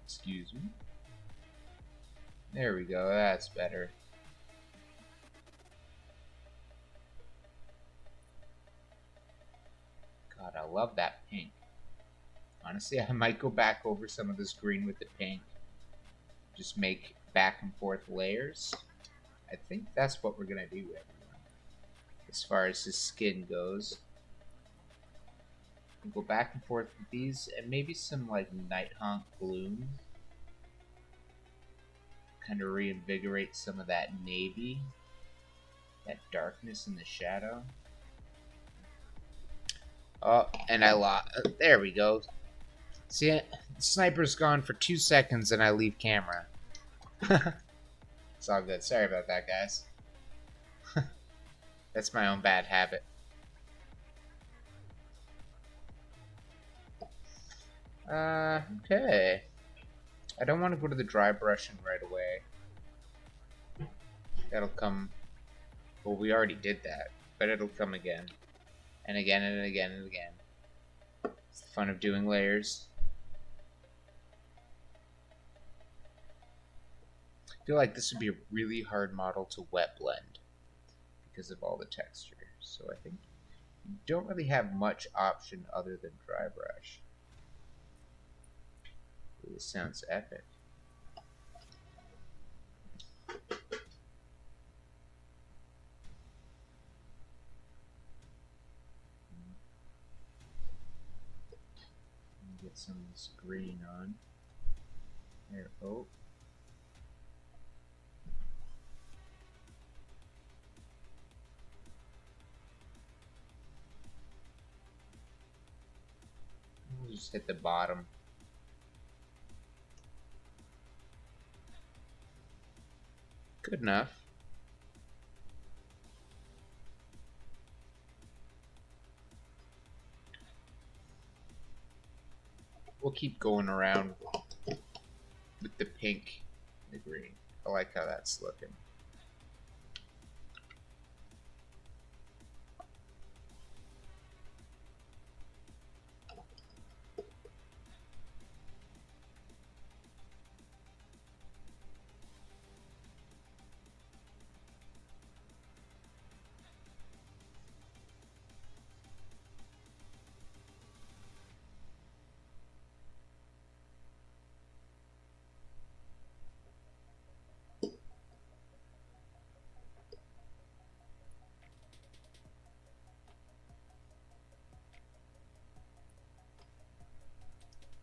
Speaker 1: Excuse me. There we go, that's better. God, I love that pink. Honestly, I might go back over some of this green with the pink. Just make back and forth layers. I think that's what we're gonna do, everyone. As far as his skin goes. We'll go back and forth with these, and maybe some like Nighthawk gloom. Kind of reinvigorate some of that navy, that darkness in the shadow. Oh, and I lost. There we go. See, the sniper's gone for 2 seconds, and I leave camera. It's all good. Sorry about that, guys. That's my own bad habit. Okay. I don't want to go to the dry brushing right away. That'll come... Well, we already did that, but it'll come again. And again, and again, and again. It's the fun of doing layers. I feel like this would be a really hard model to wet blend because of all the texture. So I think you don't really have much option other than dry brush. Ooh, this sounds epic. Get some of this green on. There, oh. We'll just hit the bottom. Good enough. We'll keep going around with the pink and the green. I like how that's looking.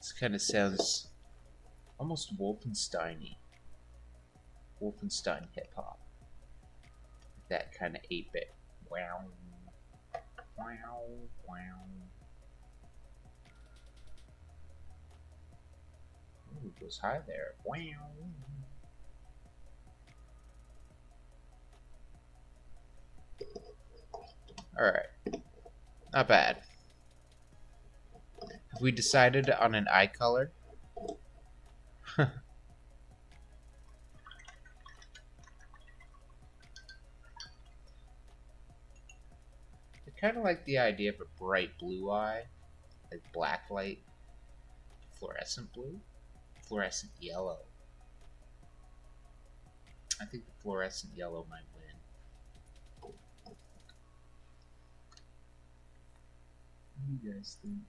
Speaker 1: This kind of sounds almost Wolfenstein-y. Wolfenstein hip-hop. That kind of 8-bit. Wow. Wow. Wow. Ooh, it goes high there. Wow. Alright. Not bad. Have we decided on an eye color? I kind of like the idea of a bright blue eye. Like black light. Fluorescent blue? Fluorescent yellow. I think the fluorescent yellow might win. What do you guys think?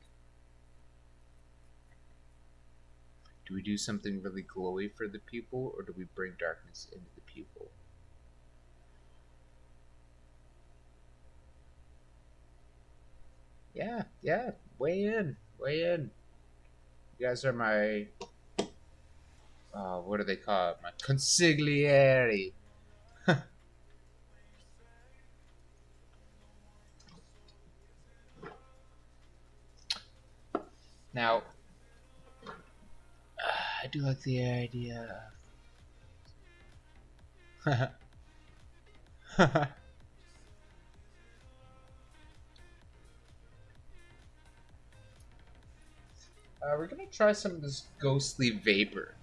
Speaker 1: Do we do something really glowy for the pupil, or do we bring darkness into the pupil? Yeah, weigh in. You guys are my, what do they call it? My consigliere. Now, I do like the idea of... we're gonna try some of this ghostly vapor.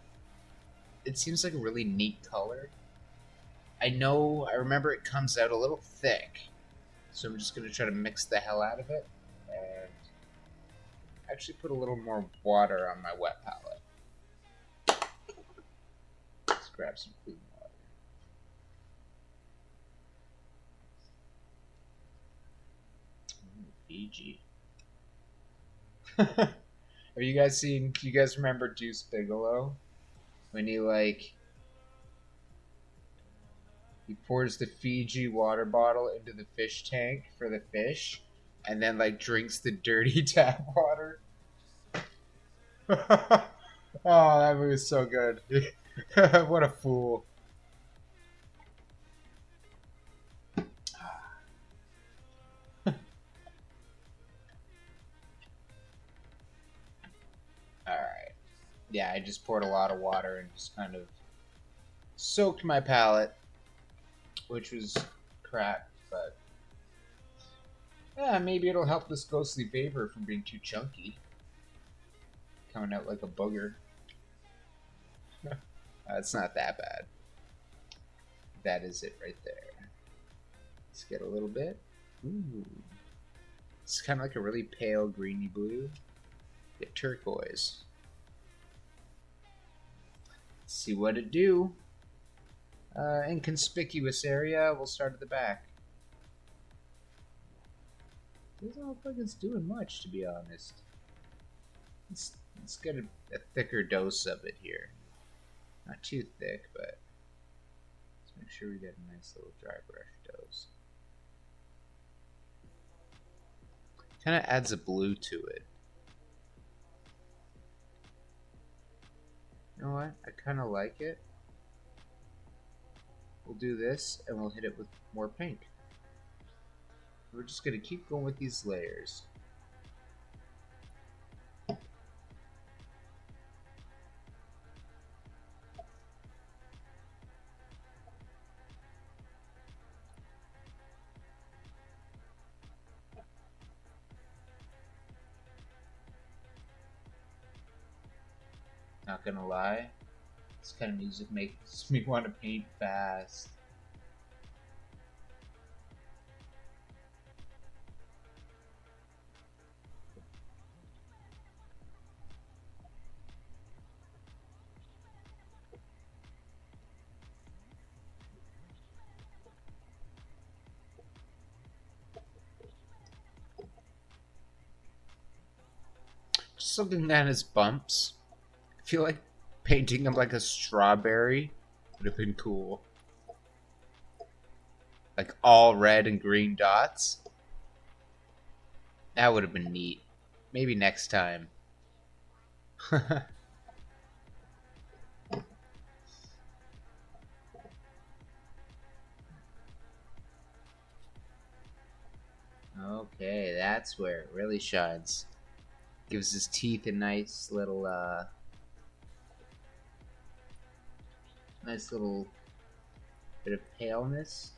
Speaker 1: It seems like a really neat color. I remember it comes out a little thick. So I'm just gonna try to mix the hell out of it. And actually put a little more water on my wet palette. Let's grab some clean water. Ooh, Fiji. Have you guys seen? Do you guys remember Deuce Bigelow? When he pours the Fiji water bottle into the fish tank for the fish, and then drinks the dirty tap water. Oh, that movie was so good. What a fool. Alright. Yeah, I just poured a lot of water and just kind of soaked my palette, which was crap, but yeah, maybe it'll help this ghostly vapor from being too chunky. Coming out like a booger. It's not that bad. That is it right there. Let's get a little bit. Ooh. It's kind of like a really pale greeny blue. Get turquoise. Let's see what it do. Inconspicuous area. We'll start at the back. Doesn't look like it's doing much, to be honest. Let's get a thicker dose of it here. Not too thick, but let's make sure we get a nice little dry brush dose. Kind of adds a blue to it. You know what? I kind of like it. We'll do this, and we'll hit it with more pink. We're just going to keep going with these layers. Not gonna lie, this kind of music makes me want to paint fast. Just looking at his bumps, I feel like painting him like a strawberry would have been cool. Like all red and green dots. That would have been neat. Maybe next time. Okay, that's where it really shines. Gives his teeth a nice little bit of paleness.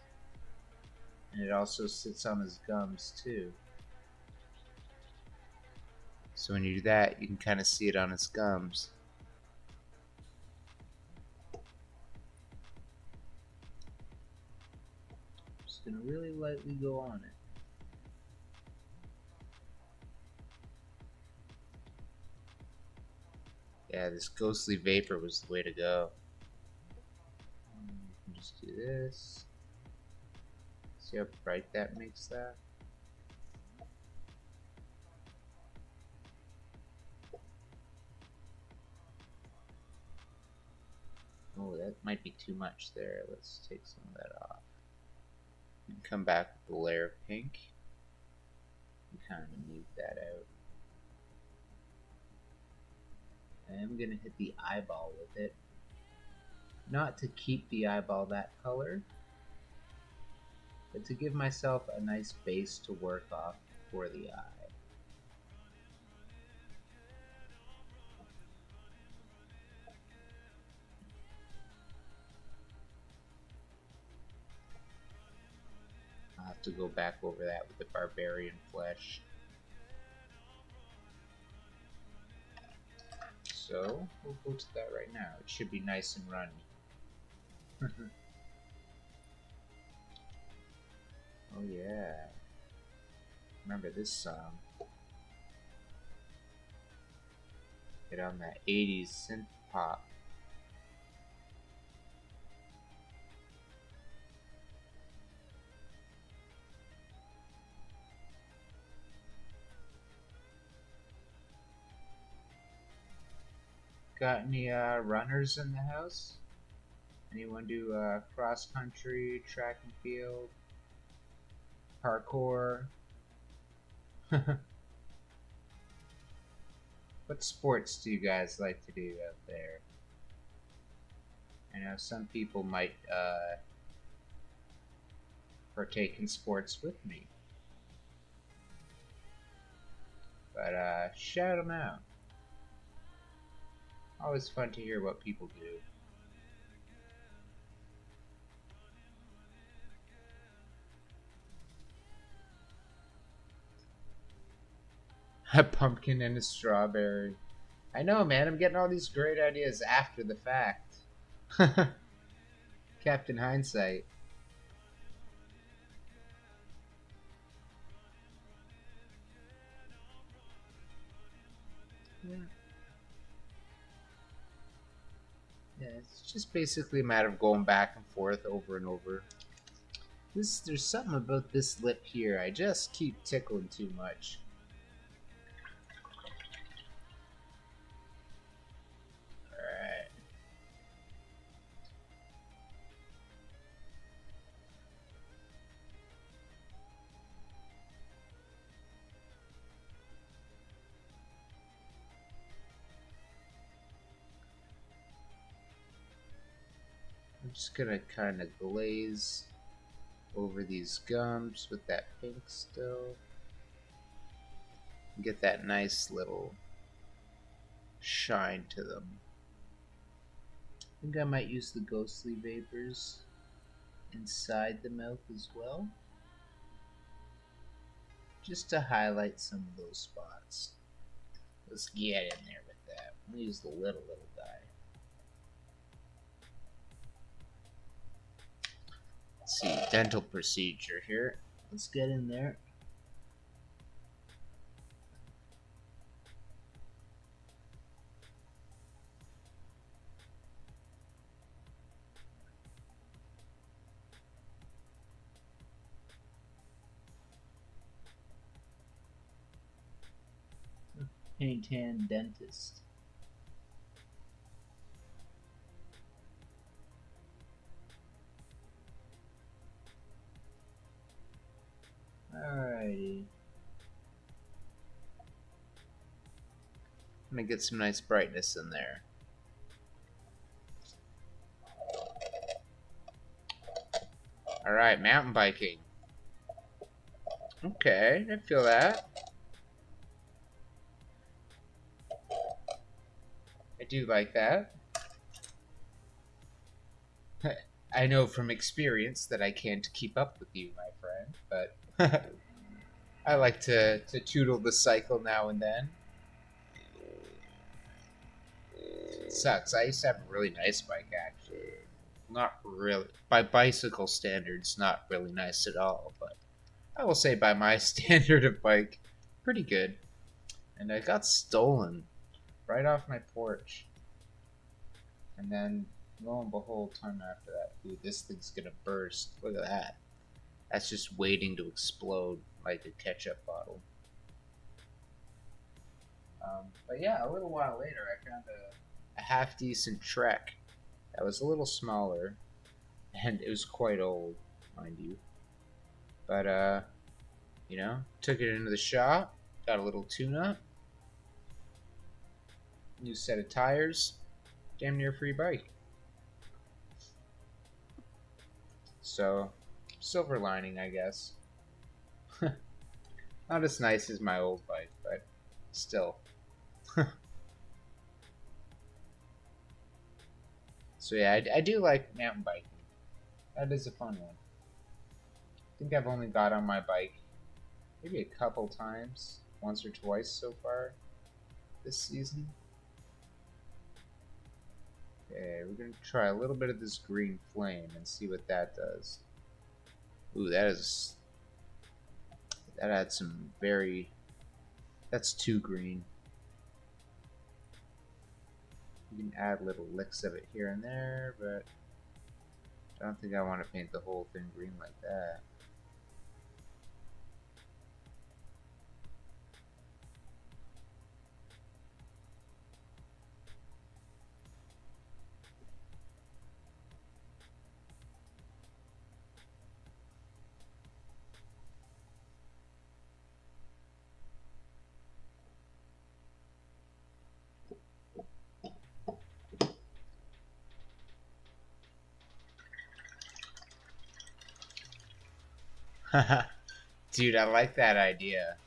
Speaker 1: And it also sits on his gums too. So when you do that, you can kind of see it on his gums. Just gonna really lightly go on it. Yeah, this ghostly vapor was the way to go. You can just do this. See how bright that makes that? Oh, that might be too much there. Let's take some of that off. And come back with the layer of pink. And kind of move that out. I'm gonna hit the eyeball with it. Not to keep the eyeball that color, but to give myself a nice base to work off for the eye. I'll have to go back over that with the barbarian flesh. So, we'll go to that right now. It should be nice and runny. Oh yeah. Remember this song. Get on that 80s synth pop. Got any runners in the house? Anyone do cross country, track and field, parkour? What sports do you guys like to do out there? I know some people might partake in sports with me, but shout them out. Always fun to hear what people do. A pumpkin and a strawberry. I know, man. I'm getting all these great ideas after the fact. Captain Hindsight. Yeah. Yeah, it's just basically a matter of going back and forth over and over. There's something about this lip here. I just keep tickling too much. Alright. I'm just gonna kind of glaze over these gums with that pink still. Get that nice little shine to them. I think I might use the ghostly vapors inside the mouth as well, just to highlight some of those spots. Let's get in there with that. I'm gonna use the little guy. Let's see, dental procedure here. Let's get in there. Paint hand dentist. Alrighty. I'm gonna get some nice brightness in there. Alright, mountain biking. Okay, I feel that. I do like that. I know from experience that I can't keep up with you, my friend, but I like to tootle the cycle now and then. It sucks. I used to have a really nice bike, actually. Not really. By bicycle standards, not really nice at all, but I will say by my standard of bike, pretty good. And I got stolen right off my porch. And then, lo and behold, time after that, ooh, this thing's gonna burst. Look at that. That's just waiting to explode like a ketchup bottle. But yeah, a little while later, I found a half-decent Trek that was a little smaller, and it was quite old, mind you. But, you know, took it into the shop, got a little tune-up, new set of tires, damn near free bike. So, silver lining, I guess. Not as nice as my old bike, but still. So yeah, I do like mountain biking. That is a fun one. I think I've only got on my bike maybe a couple times, once or twice so far this season. Okay, we're gonna try a little bit of this green flame and see what that does. Ooh, that adds some very. That's too green. You can add little licks of it here and there, but I don't think I want to paint the whole thing green like that. Dude, I like that idea.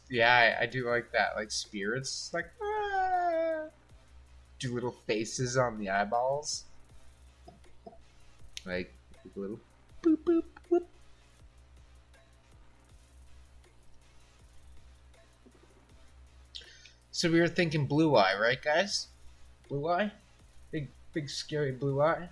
Speaker 1: Yeah, I do like that. Like spirits, like do little faces on the eyeballs, like a little boop boop boop. So we were thinking blue eye, right, guys? Blue eye, big scary blue eye.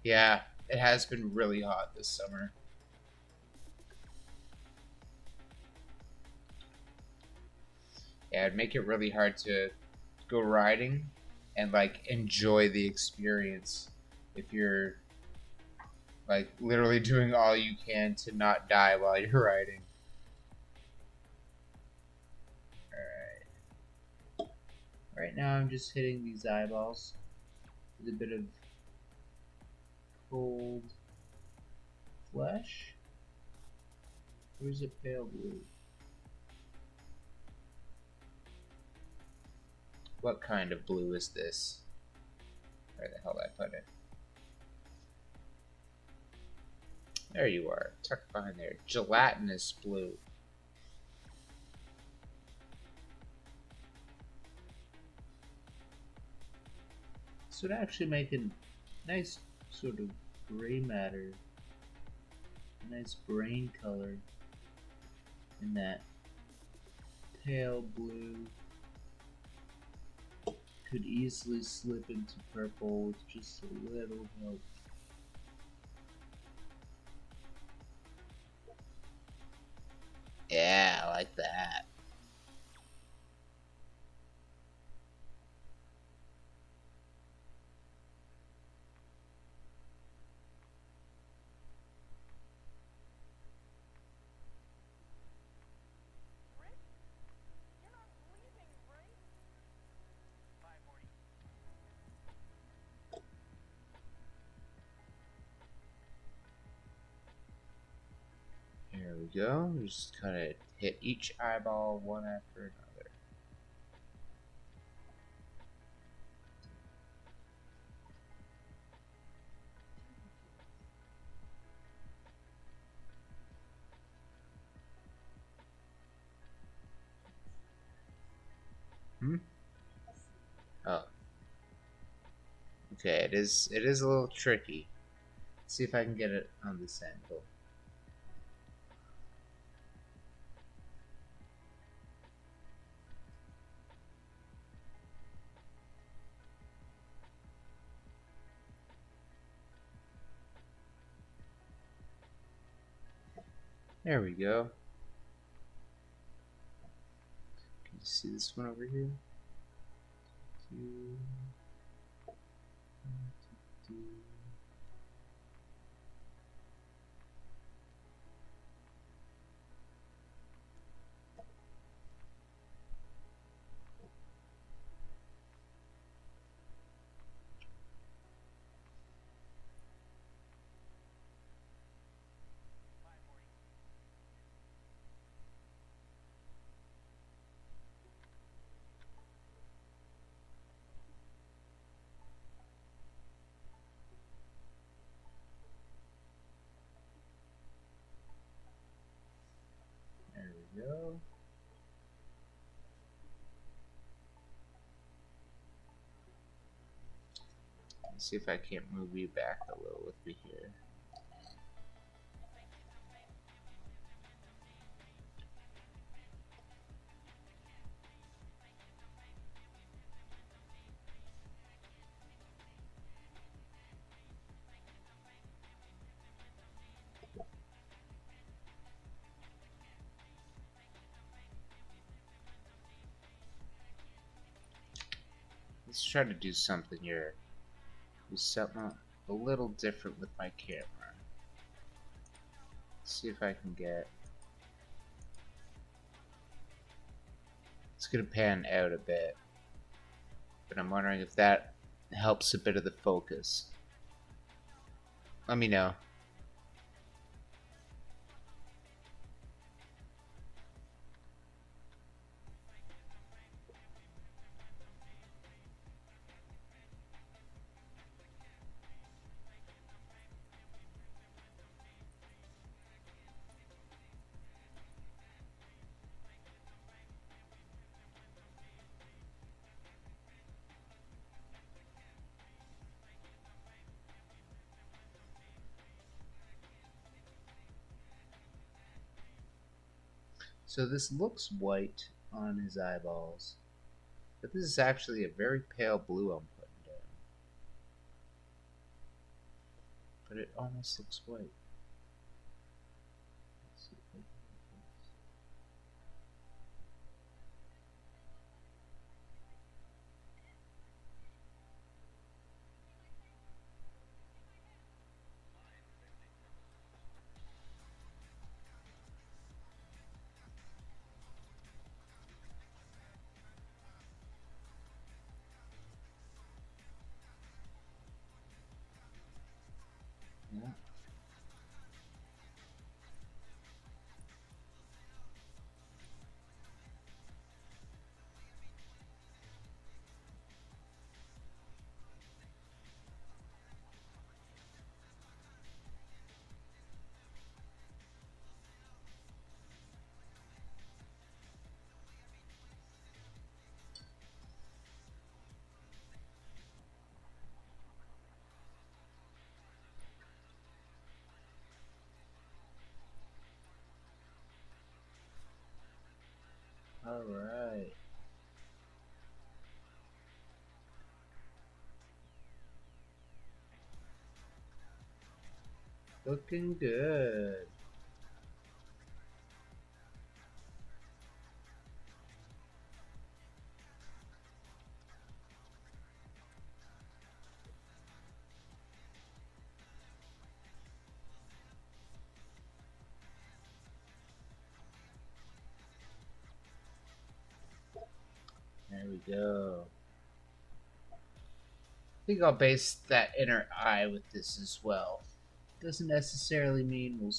Speaker 1: Yeah, it has been really hot this summer. Yeah, it'd make it really hard to go riding and like enjoy the experience if you're like literally doing all you can to not die while you're riding. Alright. Right now I'm just hitting these eyeballs with a bit of cold flesh. Or is it pale blue? What kind of blue is this? Where the hell did I put it? There you are, tucked behind there. Gelatinous blue. This would actually make a nice sort of gray matter, a nice brain color in that pale blue. Could easily slip into purple with just a little help. Yeah, I like that. There we go. We just kind of hit each eyeball one after another. Oh. Okay, it is a little tricky. Let's see if I can get it on this angle. There we go. Can you see this one over here? There we go. Let's see if I can't move you back a little with me here. Let's try to do something here. Do something a little different with my camera. Let's see if I can get... It's gonna pan out a bit, but I'm wondering if that helps a bit of the focus. Let me know. So this looks white on his eyeballs, but this is actually a very pale blue I'm putting down. But it almost looks white. Let's see if I can do this. Yeah. All right. Looking good. go. I think I'll base that inner eye with this as well. Doesn't necessarily mean we'll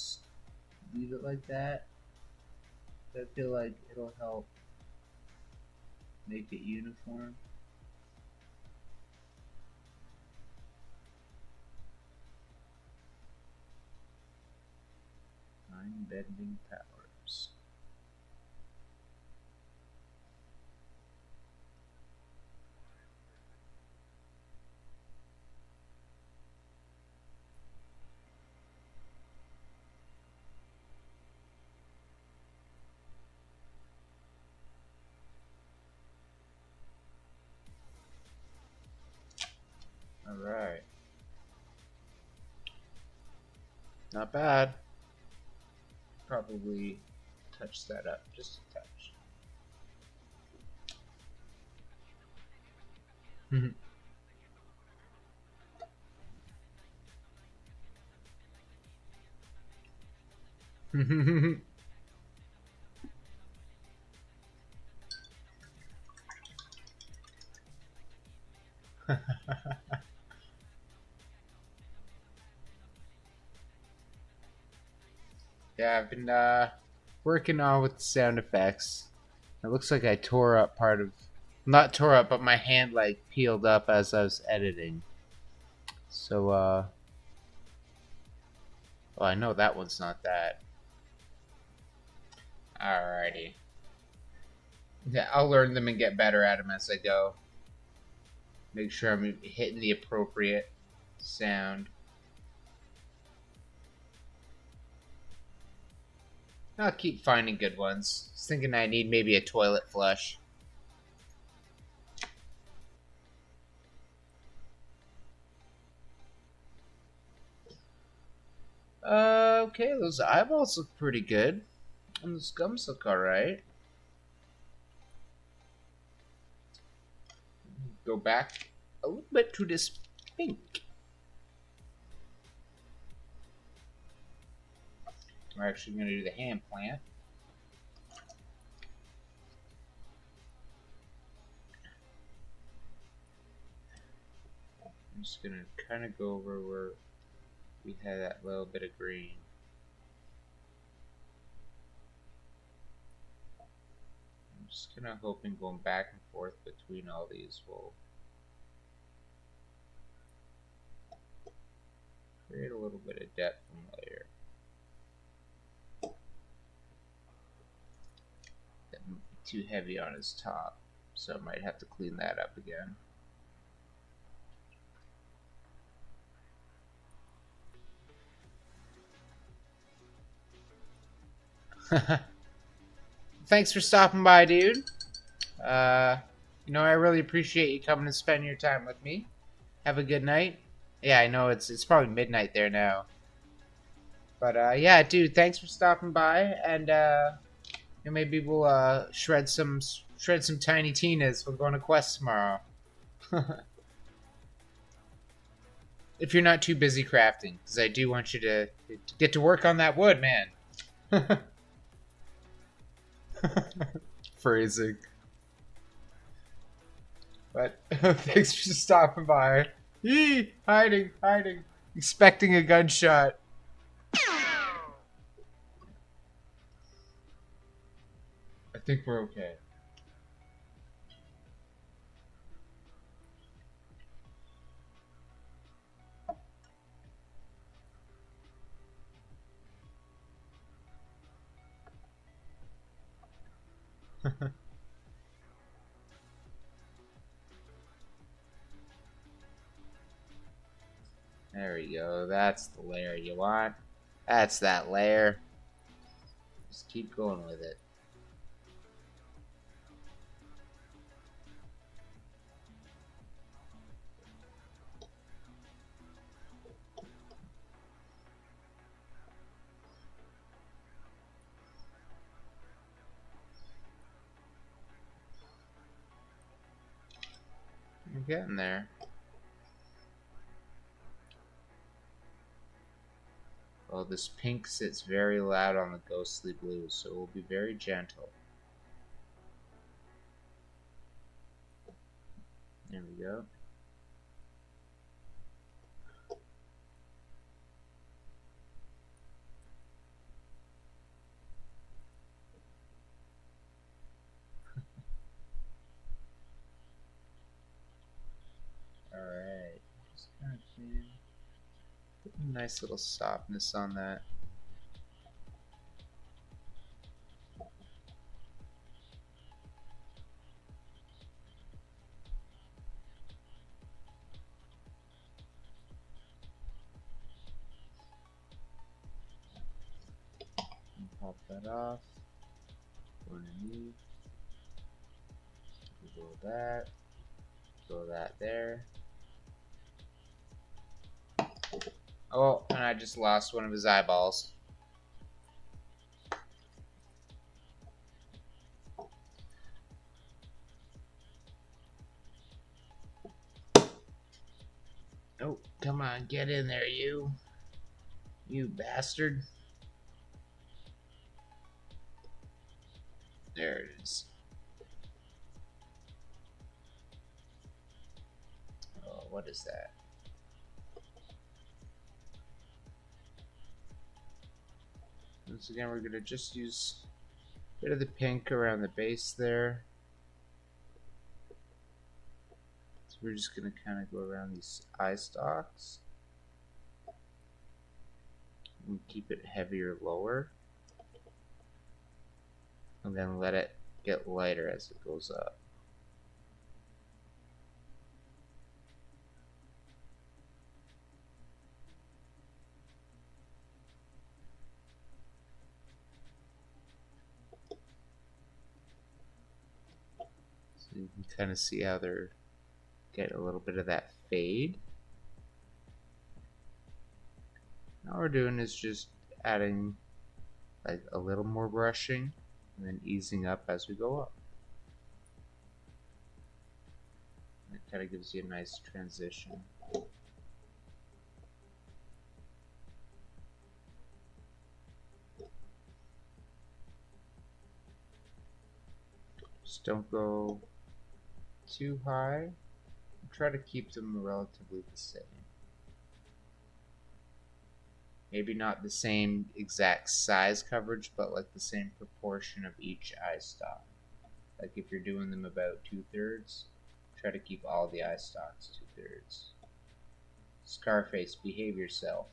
Speaker 1: leave it like that. But I feel like it'll help make it uniform. Mind-bending powers. Alright. Not bad. Probably touch that up just a touch. Yeah, I've been working on with the sound effects. It looks like I tore up part of, not tore up, but my hand like peeled up as I was editing. So, well, I know that one's not that. Alrighty. Yeah, I'll learn them and get better at them as I go. Make sure I'm hitting the appropriate sound. I'll keep finding good ones. I was thinking I need maybe a toilet flush. Okay, those eyeballs look pretty good. And those gums look alright. Go back a little bit to this pink. We're actually going to do the hand plant. I'm just going to kind of go over where we had that little bit of green. I'm just kind of hoping going back and forth between all these will create a little bit of depth and layer. That might be too heavy on his top, so I might have to clean that up again. Thanks for stopping by, dude. You know, I really appreciate you coming and spending your time with me. Have a good night. Yeah, I know it's probably midnight there now. But yeah, dude, thanks for stopping by, and maybe we'll shred some Tiny Tinas. We're going to Quest tomorrow. If you're not too busy crafting, because I do want you to get to work on that wood, man. Phrasing. But thanks for stopping by. Yee! Hiding. Expecting a gunshot. I think we're okay. There we go. That's the layer you want. That's that layer. Just keep going with it. You're getting there. Well, this pink sits very loud on the ghostly blue, so it will be very gentle. There we go. Alright. Just kind of clean. Put a nice little softness on that. Pop that off. Go underneath. Go that. Go that there. Oh, and I just lost one of his eyeballs. Oh, come on, get in there, you. You bastard. There it is. Oh, what is that? Once again, we're going to just use a bit of the pink around the base there. So we're just going to kind of go around these eye stalks. And keep it heavier lower. And then let it get lighter as it goes up. So you can kind of see how they're getting a little bit of that fade. Now all we're doing is just adding like a little more brushing and then easing up as we go up. It kind of gives you a nice transition. Just don't go too high. Try to keep them relatively the same. Maybe not the same exact size coverage, but like the same proportion of each eye stalk. Like if you're doing them about 2/3, try to keep all the eye stalks 2/3. Scarface, behave yourself.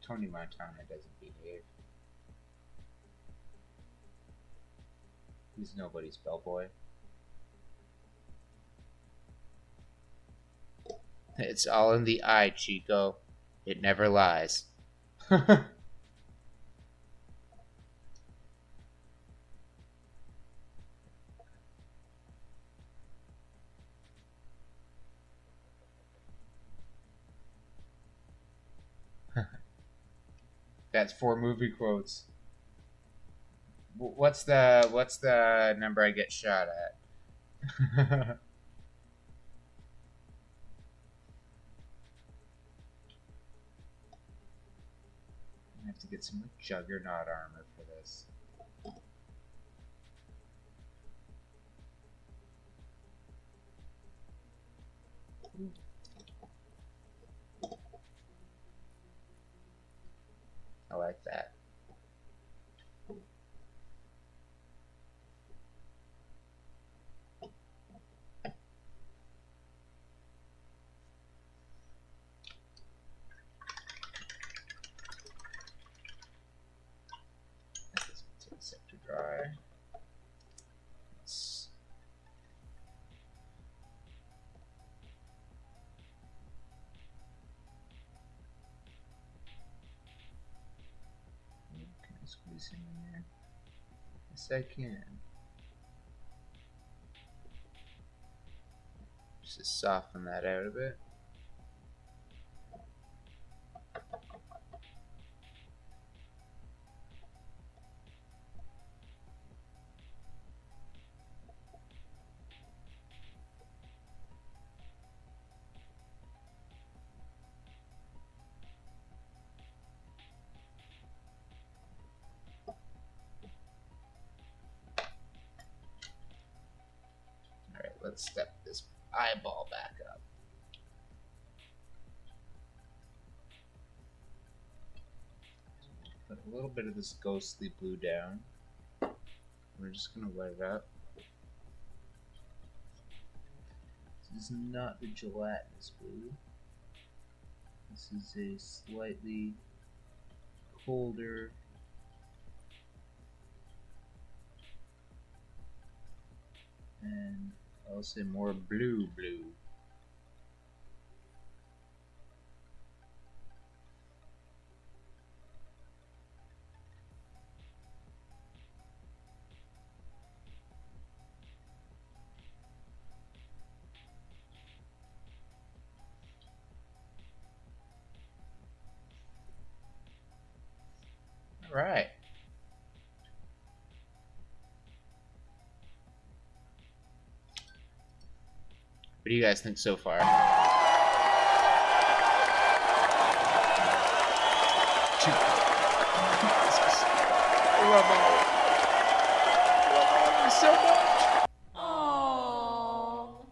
Speaker 1: Tony Montana doesn't behave. He's nobody's bellboy. It's all in the eye, Chico. It never lies. That's 4 movie quotes. What's the number I get shot at? I have to get some like Juggernaut armor for this. I like that. This will take a sec to dry. Can I squeeze him in there? Yes, I can. Just to soften that out a bit. let's step this eyeball back up. Put a little bit of this ghostly blue down. We're just gonna wet it up. This is not the gelatinous blue. This is a slightly colder and I'll say more blue. All right. What do you guys think so far? I love all of you so much.
Speaker 2: Aww.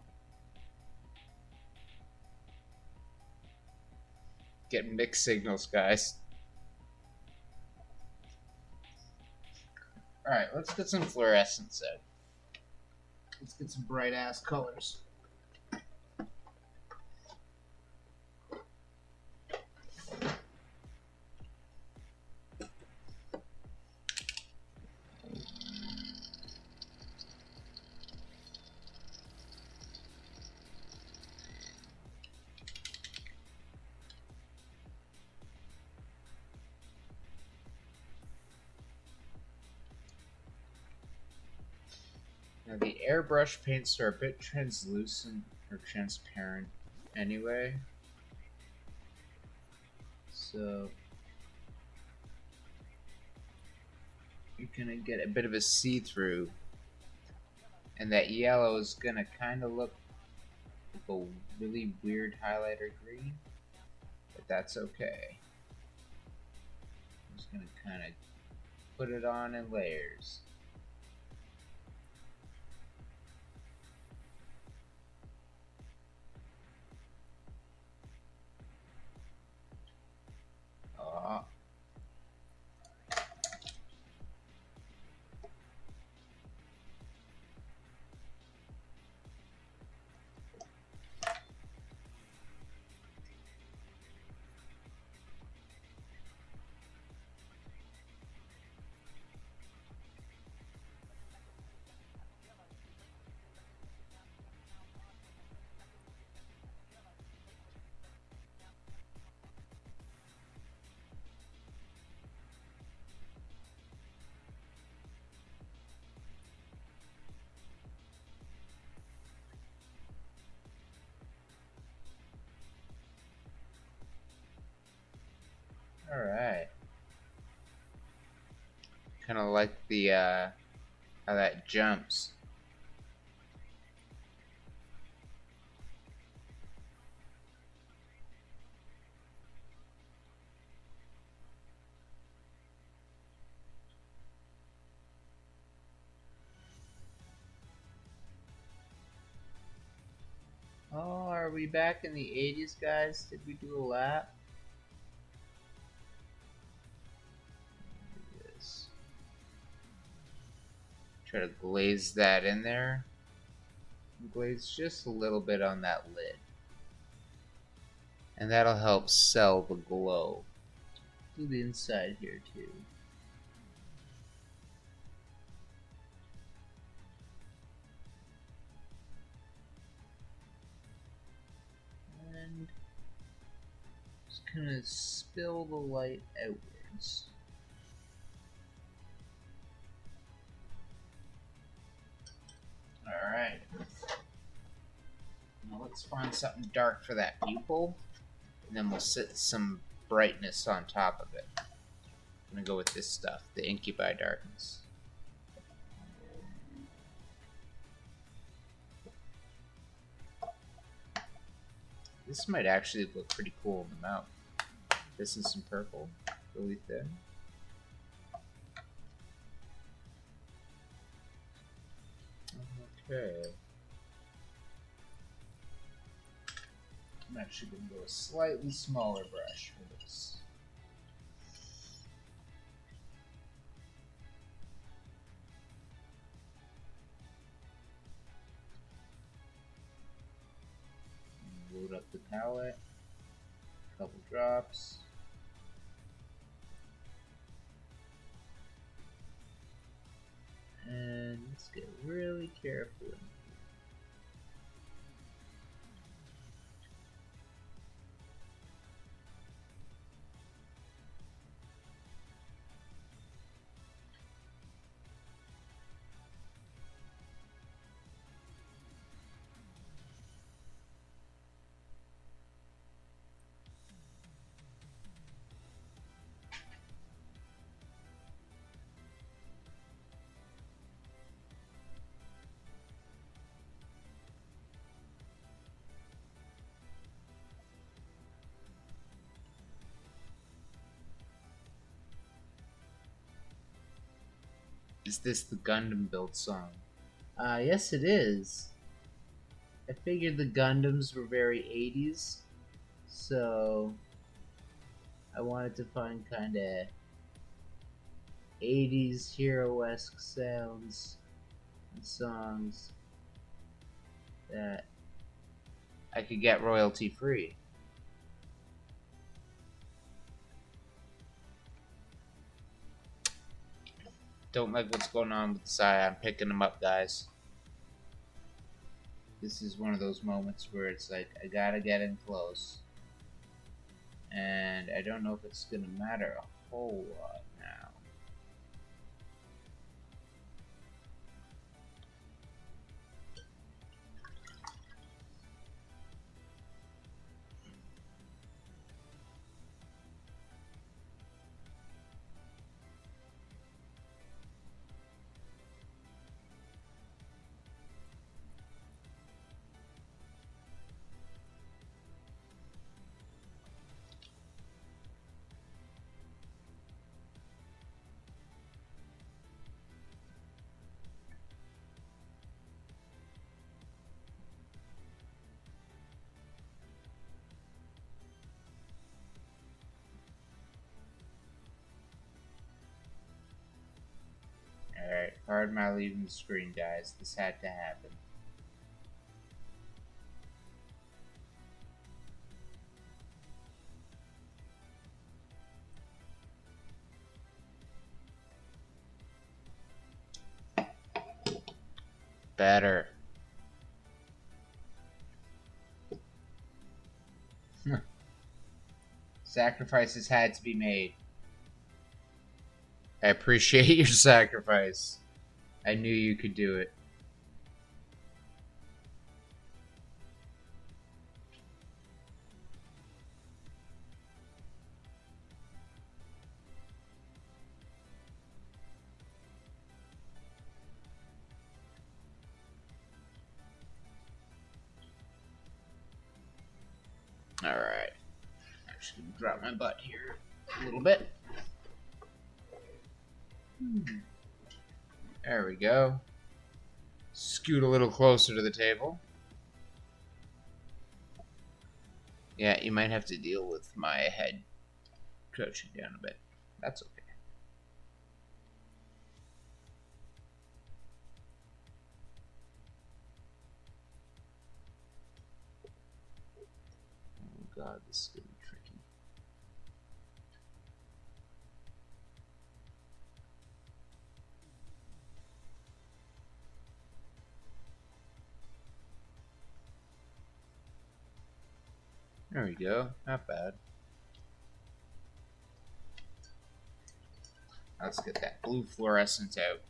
Speaker 1: Get mixed signals, guys. Alright, let's get some fluorescence out. Let's get some bright ass colors. Now the airbrush paints are a bit translucent or transparent anyway. So you're gonna get a bit of a see-through. And that yellow is gonna kinda look like a really weird highlighter green. But that's okay. I'm just gonna kinda put it on in layers. Alright. Kinda like the how that jumps. Oh, are we back in the 80s, guys? Did we do a lap? Yes. Try to glaze that in there. Glaze just a little bit on that lid. And that'll help sell the glow. Do the inside here too. And just kind of spill the light outwards. Alright. Now let's find something dark for that pupil. And then we'll set some brightness on top of it. I'm gonna go with this stuff, the Incubi Darkness. This might actually look pretty cool in the mouth. This is some purple, really thin. Okay. I'm actually going to go a slightly smaller brush for this. Load up the palette, a couple drops. And let's get really careful. Is this the Gundam build song? Yes it is. I figured the Gundams were very 80s, so I wanted to find kinda 80s hero-esque sounds and songs that I could get royalty free. Don't like what's going on with the Scion. Picking them up, guys. This is one of those moments where it's like, I gotta get in close. And I don't know if it's gonna matter a whole lot now. Alright, pardon my leaving the screen, guys. This had to happen. Better. Sacrifices had to be made. I appreciate your sacrifice. I knew you could do it. Alright. Actually, drop my butt here a little bit. There we go. Scoot a little closer to the table. Yeah, you might have to deal with my head crouching down a bit. That's okay. Oh god, this is gonna be tricky. There we go. Not bad. Let's get that blue fluorescent out.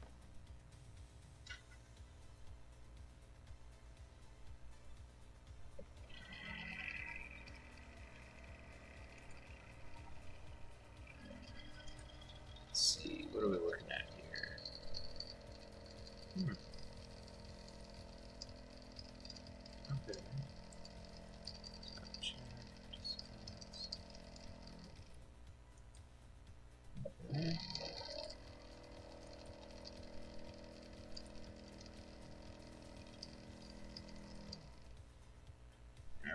Speaker 1: Let's see, what are we looking at here? Okay.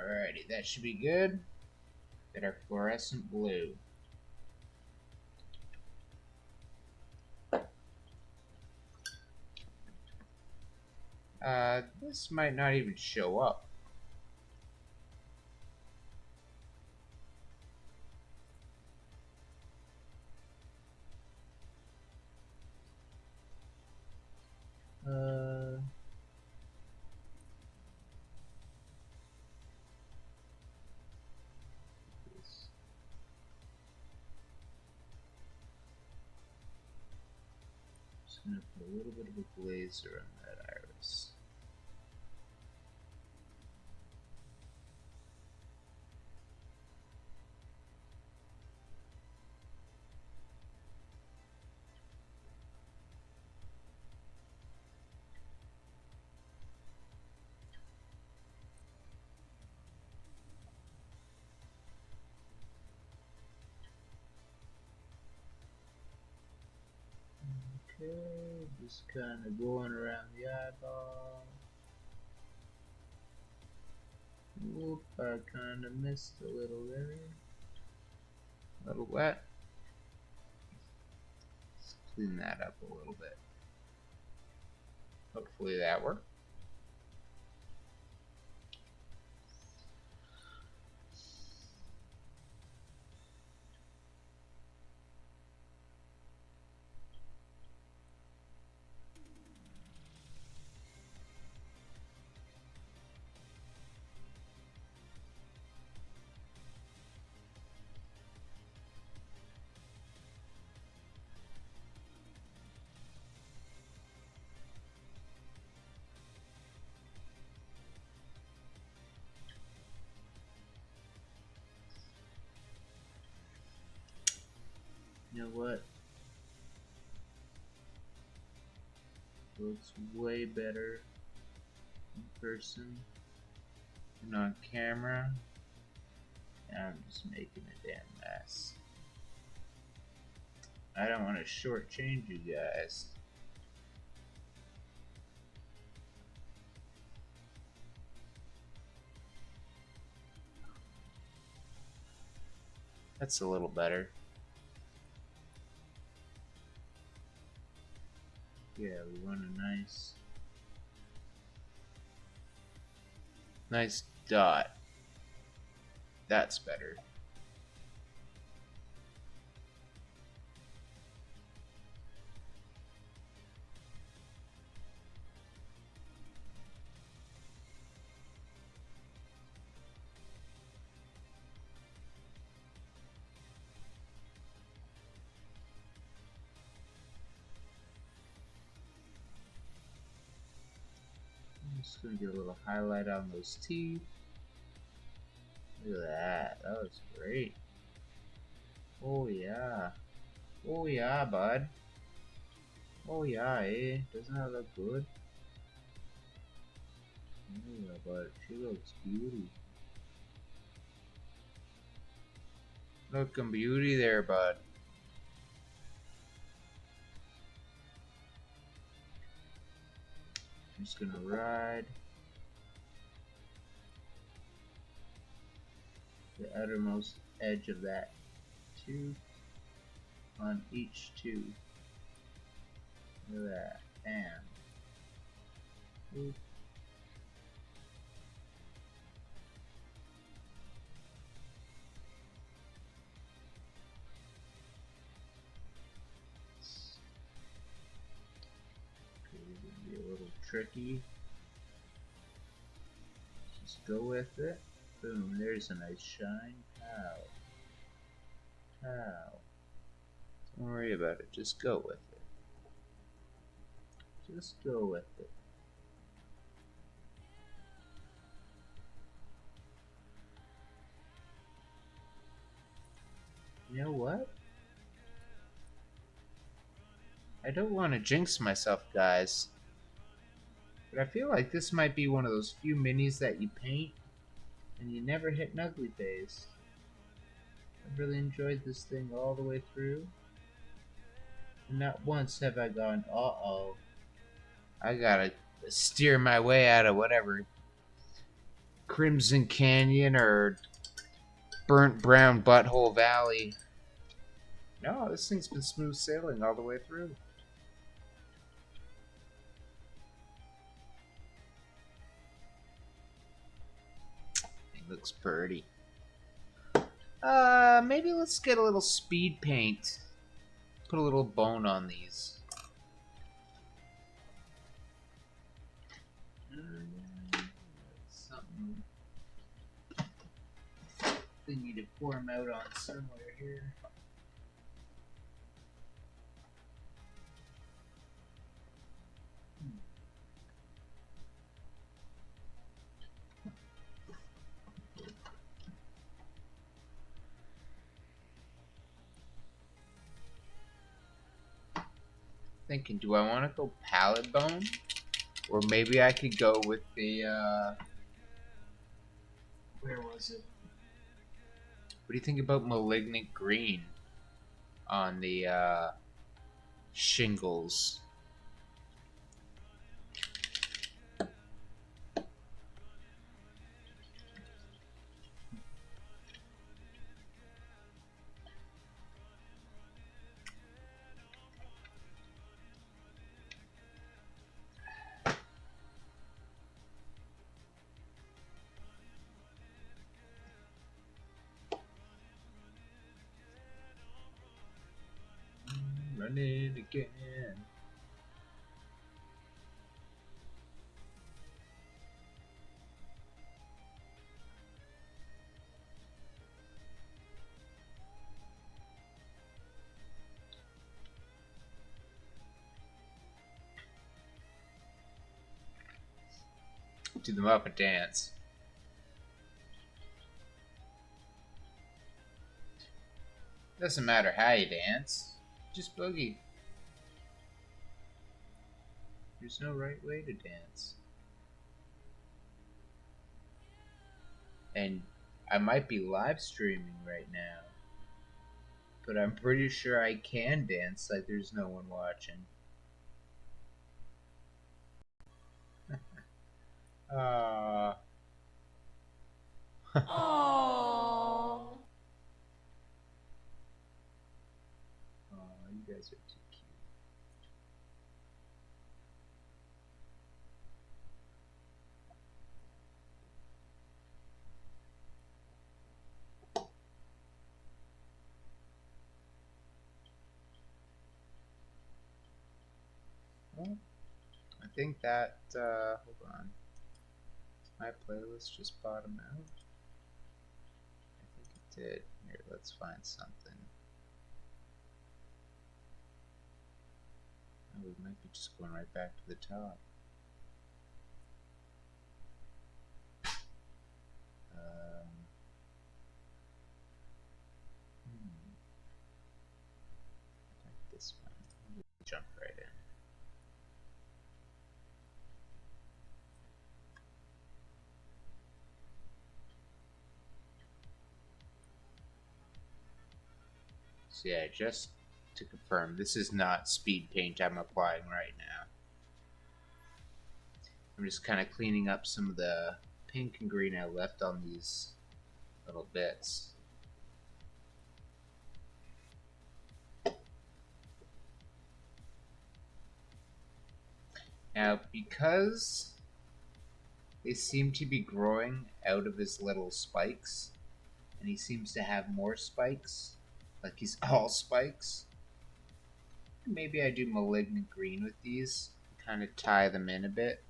Speaker 1: Alrighty, that should be good. Get our fluorescent blue. This might not even show up. Just gonna put a little bit of a glaze around that iris. Okay, just kind of going around the eyeball. Oop, I kind of missed a little there. A little wet. Let's clean that up a little bit. Hopefully that worked. You know what? Looks way better in person than on camera. And I'm just making a damn mess. I don't want to shortchange you guys. That's a little better. Yeah, we want a nice dot. That's better. Just gonna get a little highlight on those teeth. Look at that. That was great. Oh yeah. Oh yeah, bud. Oh yeah, eh? Doesn't that look good? Oh yeah, bud. She looks beauty. Looking beauty there, bud. I'm just gonna ride the outermost edge of that tooth on each tooth. Look at that. Bam. Oop. Okay, this will be a little tricky. Just go with it. Boom, there's a nice shine. Pow. Pow. Don't worry about it, just go with it. Just go with it. You know what? I don't want to jinx myself, guys. But I feel like this might be one of those few minis that you paint and you never hit an ugly phase. I've really enjoyed this thing all the way through. And not once have I gone, uh-oh. I gotta steer my way out of whatever Crimson Canyon or Burnt Brown Butthole Valley. No, this thing's been smooth sailing all the way through. It looks pretty. Maybe let's get a little speed paint. Put a little bone on these. Something. They need to pour them out on somewhere here. Thinking, do I want to go pallet bone? Or maybe I could go with the, where was it? What do you think about malignant green on the, shingles? Running again. Do the Muppet dance. Doesn't matter how you dance. Just boogie. There's no right way to dance. And I might be live streaming right now, but I'm pretty sure I can dance like there's no one watching.
Speaker 2: Aww.
Speaker 1: Oh, you guys are too cute. Well, I think that, hold on. My playlist just bottomed out. I think it did. Here, let's find something. Oh, we might be just going right back to the top. I like this one. We'll jump right in. So yeah, just to confirm, this is not speed paint I'm applying right now. I'm just kind of cleaning up some of the pink and green I left on these little bits. Now, because they seem to be growing out of his little spikes, and he seems to have more spikes, like he's all spikes, maybe I do malignant green with these, kind of tie them in a bit.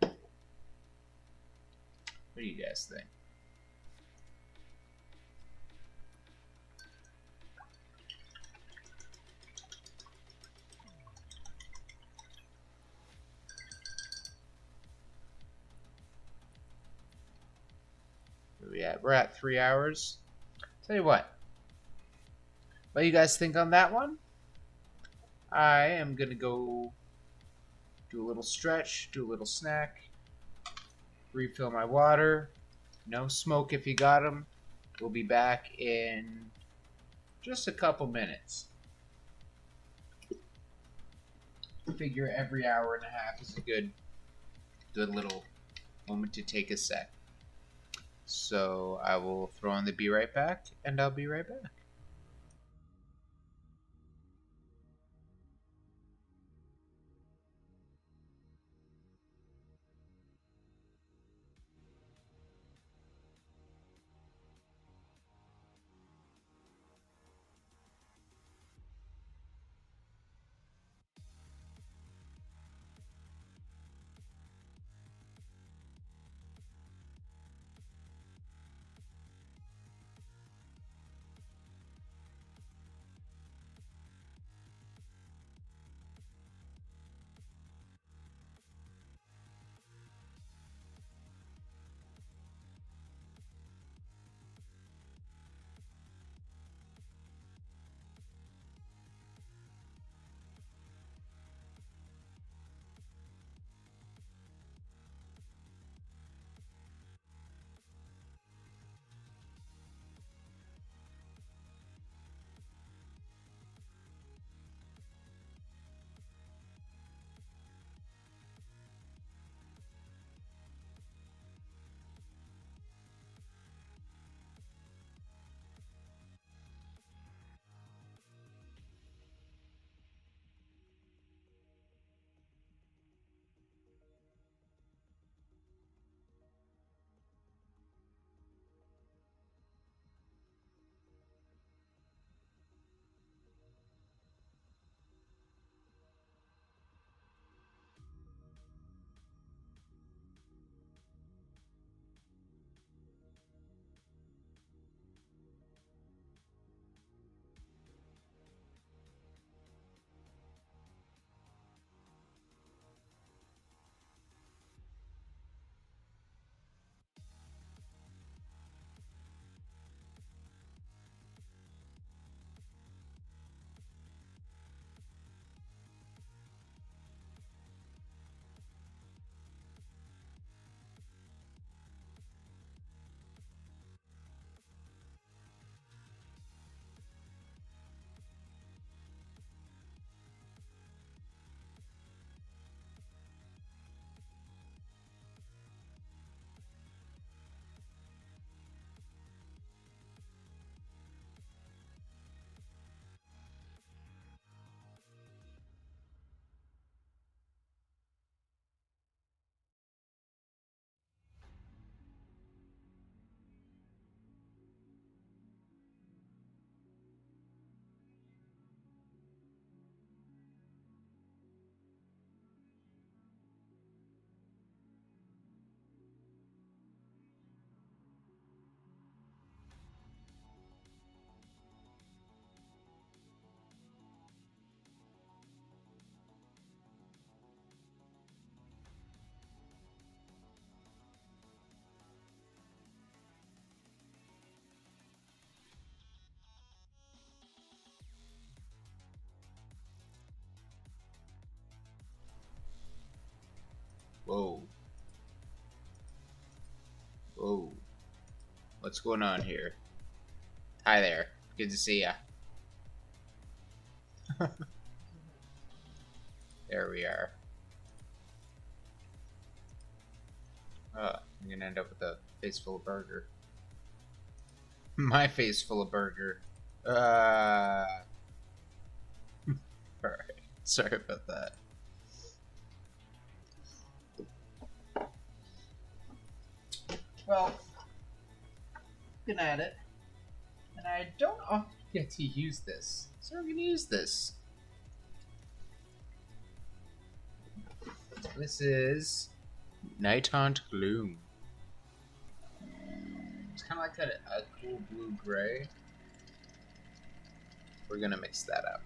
Speaker 1: What do you guys think? Where we at? We're at 3 hours. Tell you what do you guys think on that one? I am gonna go do a little stretch, do a little snack, refill my water. No smoke if you got them. We'll be back in Just a couple minutes. I figure every hour and a half is a good little moment to take a sec. So I will throw on the be right back, and I'll be right back. Whoa. Whoa. What's going on here? Hi there. Good to see ya. There we are. I'm gonna end up with a face full of burger. My face full of burger. Alright. Sorry about that. Well, looking at it, and I don't often get to use this, so I'm gonna use this. This is Night Haunt Gloom. It's kind of like a cool blue-gray. We're gonna mix that up.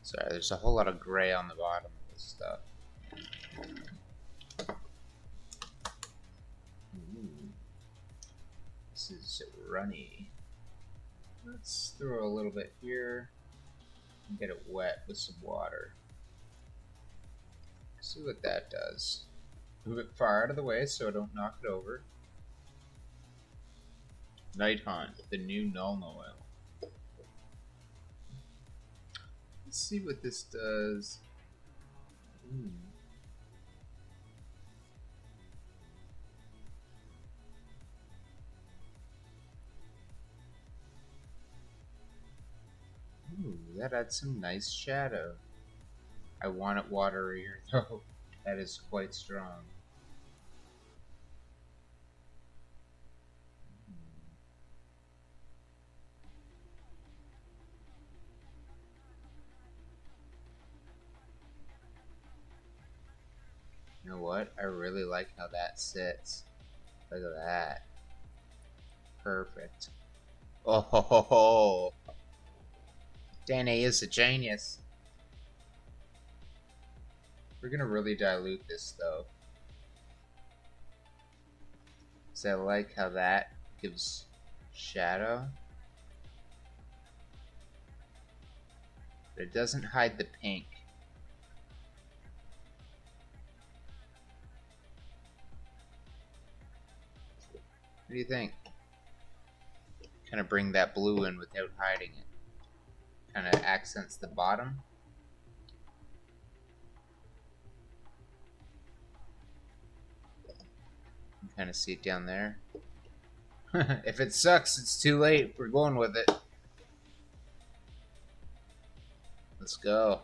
Speaker 1: Sorry, there's a whole lot of gray on the bottom of this stuff. This is runny. Let's throw a little bit here and get it wet with some water. See what that does. Move it far out of the way so I don't knock it over. Night Haunt, the new Nuln Oil. Let's see what this does. Ooh, that adds some nice shadow. I want it waterier though. That is quite strong. You know what? I really like how that sits. Look at that. Perfect. Oh ho ho ho! Danny is a genius. We're gonna really dilute this though. So I like how that gives shadow. But it doesn't hide the pink. What do you think? Kind of bring that blue in without hiding it. Kind of accents the bottom. You can kind of see it down there. If it sucks, it's too late. We're going with it. Let's go.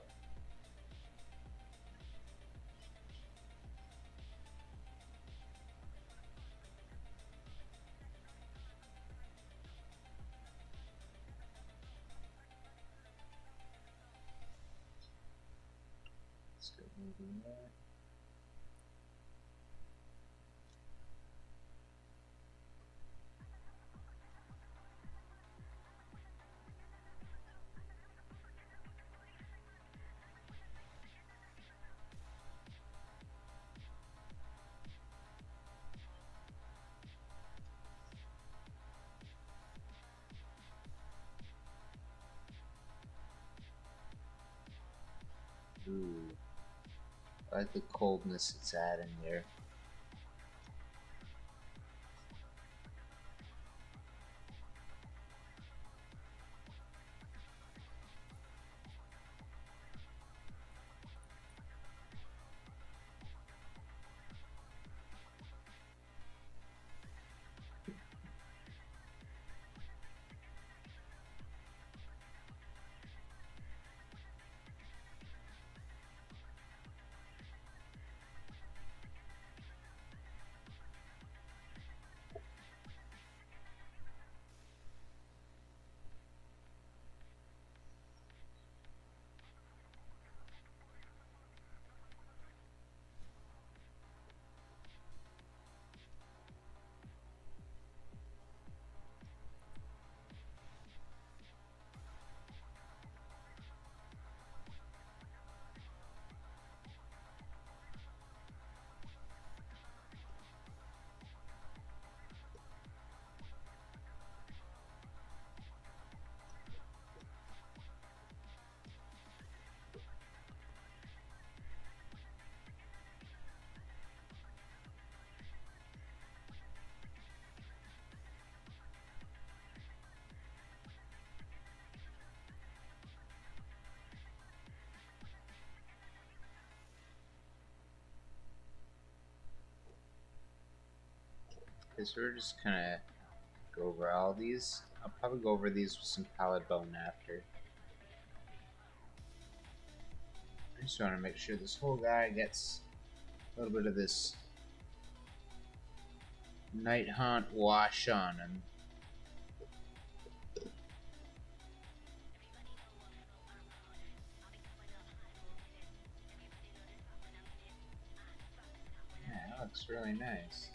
Speaker 1: Let's go over there. Ooh. I like the coldness it's adding there. Okay, so we're just gonna go over all these. I'll probably go over these with some pallid bone after. I just want to make sure this whole guy gets a little bit of this Night Haunt wash on him. Yeah, that looks really nice.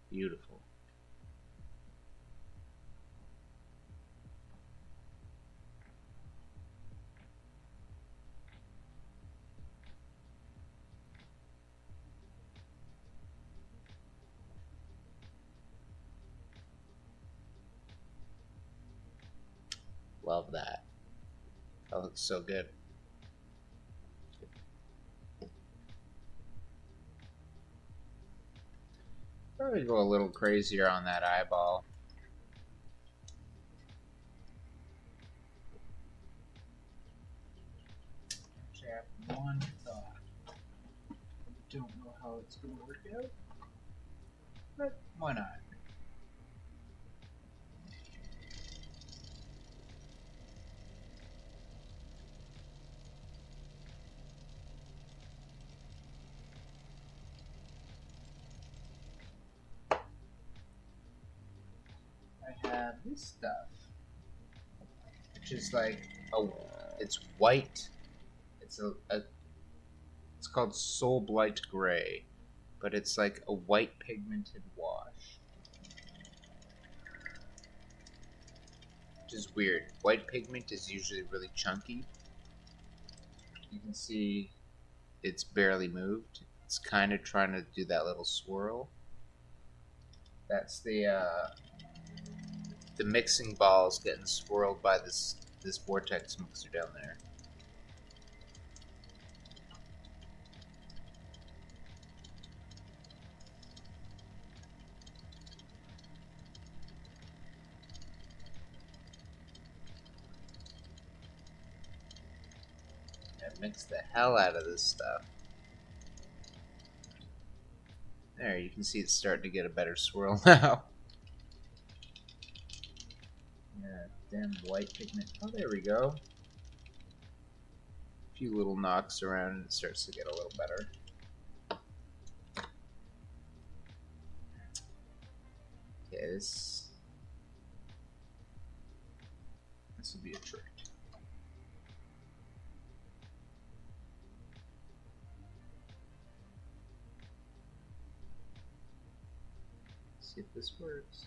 Speaker 1: Beautiful. Love that. That looks so good. Probably go a little crazier on that eyeball. Actually, I have one thought. Don't know how it's going to work out, but why not? I have this stuff, which is like it's white. It's it's called Soul Blight Gray, but it's like a white pigmented wash, which is weird. White pigment is usually really chunky. You can see it's barely moved. It's kind of trying to do that little swirl. That's the mixing balls getting swirled by this vortex mixer down there. I mix the hell out of this stuff. There, you can see it's starting to get a better swirl now. Yeah, damn white pigment. Oh, there we go. A few little knocks around and it starts to get a little better. Okay, this will be a trick. See if this works.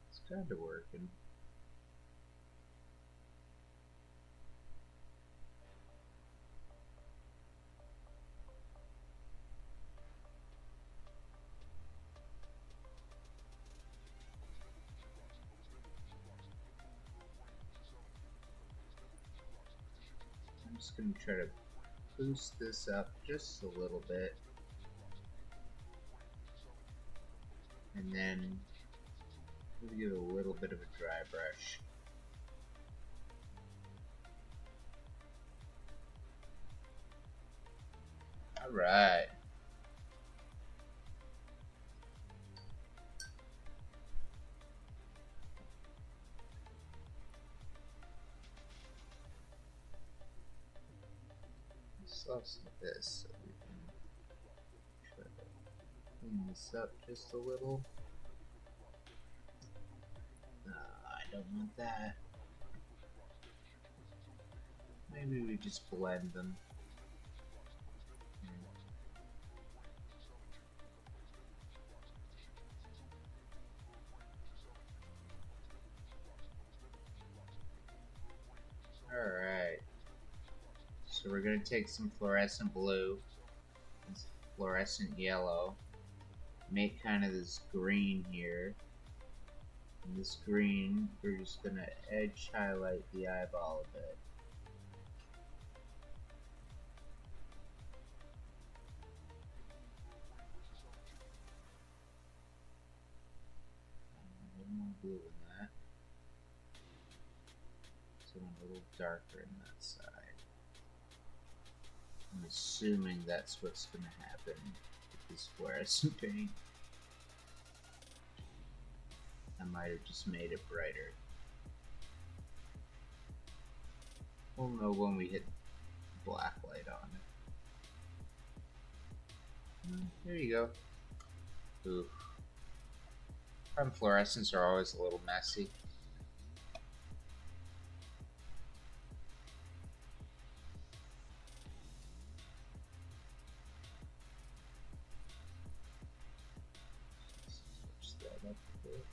Speaker 1: It's kind of working. I'm just going to try to boost this up just a little bit. And then we'll give it a little bit of a dry brush. Alright. Let's this so we can try to clean this up just a little. I don't want that. Maybe we just blend them. Alright. So we're going to take some fluorescent blue and fluorescent yellow. Make kind of this green here. And this green, we're just going to edge highlight the eyeball a bit. A little more blue than that. So a little darker in that side. I'm assuming that's what's going to happen with this fluorescent paint. I might have just made it brighter. We'll know when we hit black light on it. There you go. Ooh. Prime fluorescents are always a little messy. Switch that up a bit.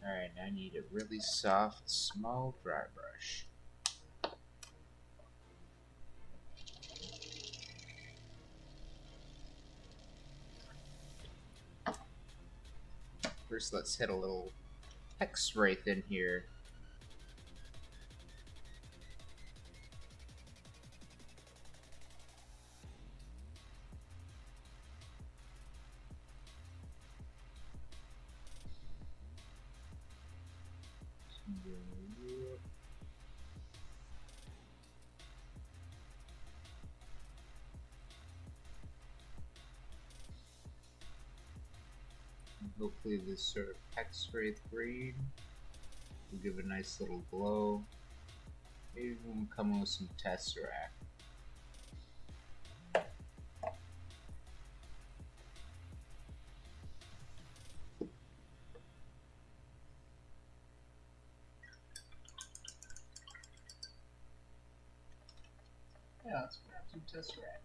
Speaker 1: Alright, now I need a really soft, small dry brush. First, let's hit a little hex wraith in here. Hopefully this sort of hex wraith green will give a nice little glow. Maybe we'll come in with some tesseract. Yeah, let's grab some tesseract.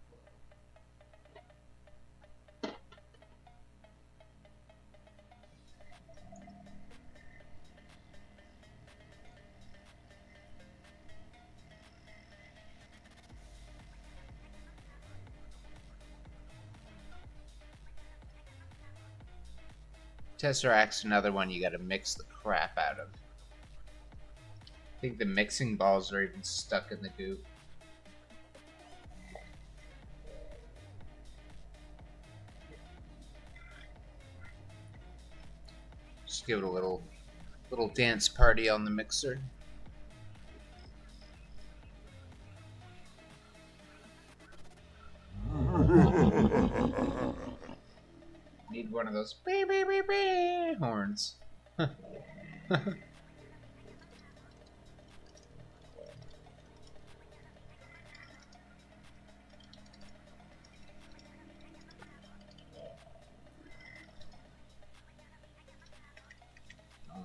Speaker 1: Tesseract's another one you gotta mix the crap out of. I think the mixing balls are even stuck in the goop. Just give it a little dance party on the mixer. Need one of those beep, beep, beep, beep horns. Oh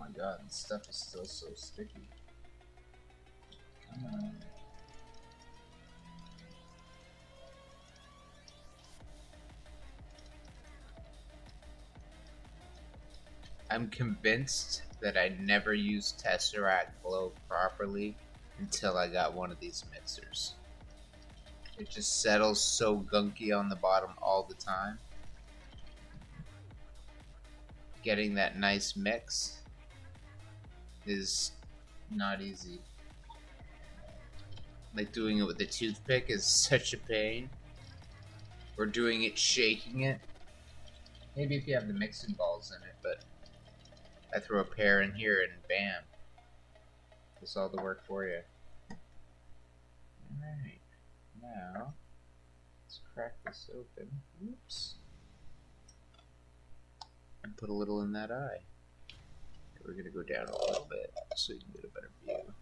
Speaker 1: my god, this stuff is still so sticky. Come on. I'm convinced that I never used Tesseract Glow properly until I got one of these mixers. It just settles so gunky on the bottom all the time. Getting that nice mix is not easy. Like doing it with a toothpick is such a pain. Or doing it shaking it. Maybe if you have the mixing balls in it, but I throw a pair in here and bam. Does all the work for you. Alright. Now, let's crack this open. Oops. And put a little in that eye. We're going to go down a little bit so you can get a better view.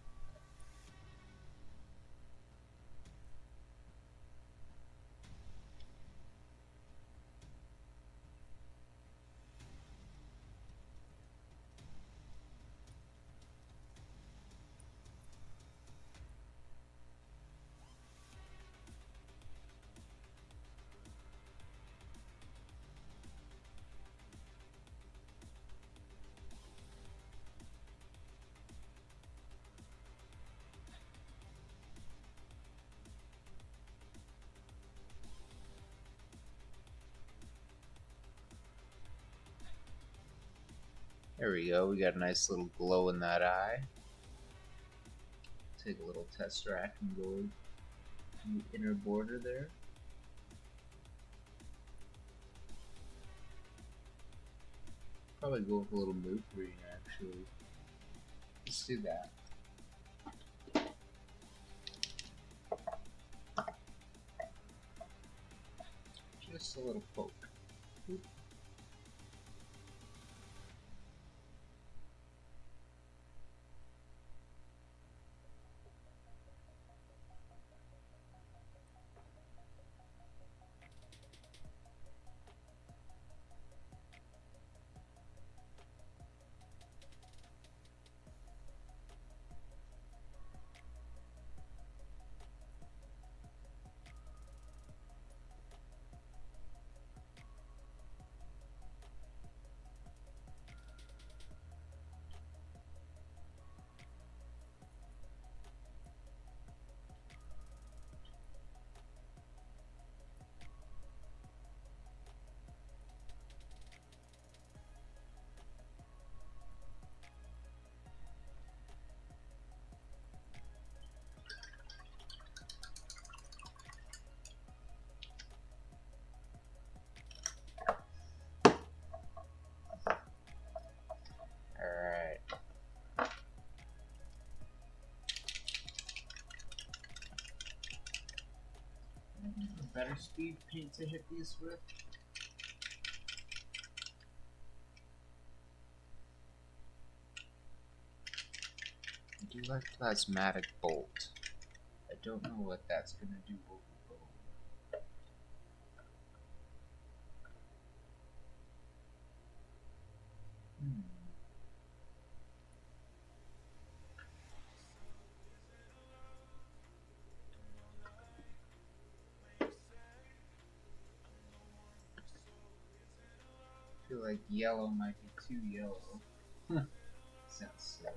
Speaker 1: There we go, we got a nice little glow in that eye. Take a little Tesseract and go in the inner border there. probably go with a little mood green, actually. Let's do that. Just a little poke. Oop. Better speed paint to hit these with. I do like Plasmatic Bolt. I don't know what that's gonna do over gold. I feel like yellow might be too yellow. Sounds silly.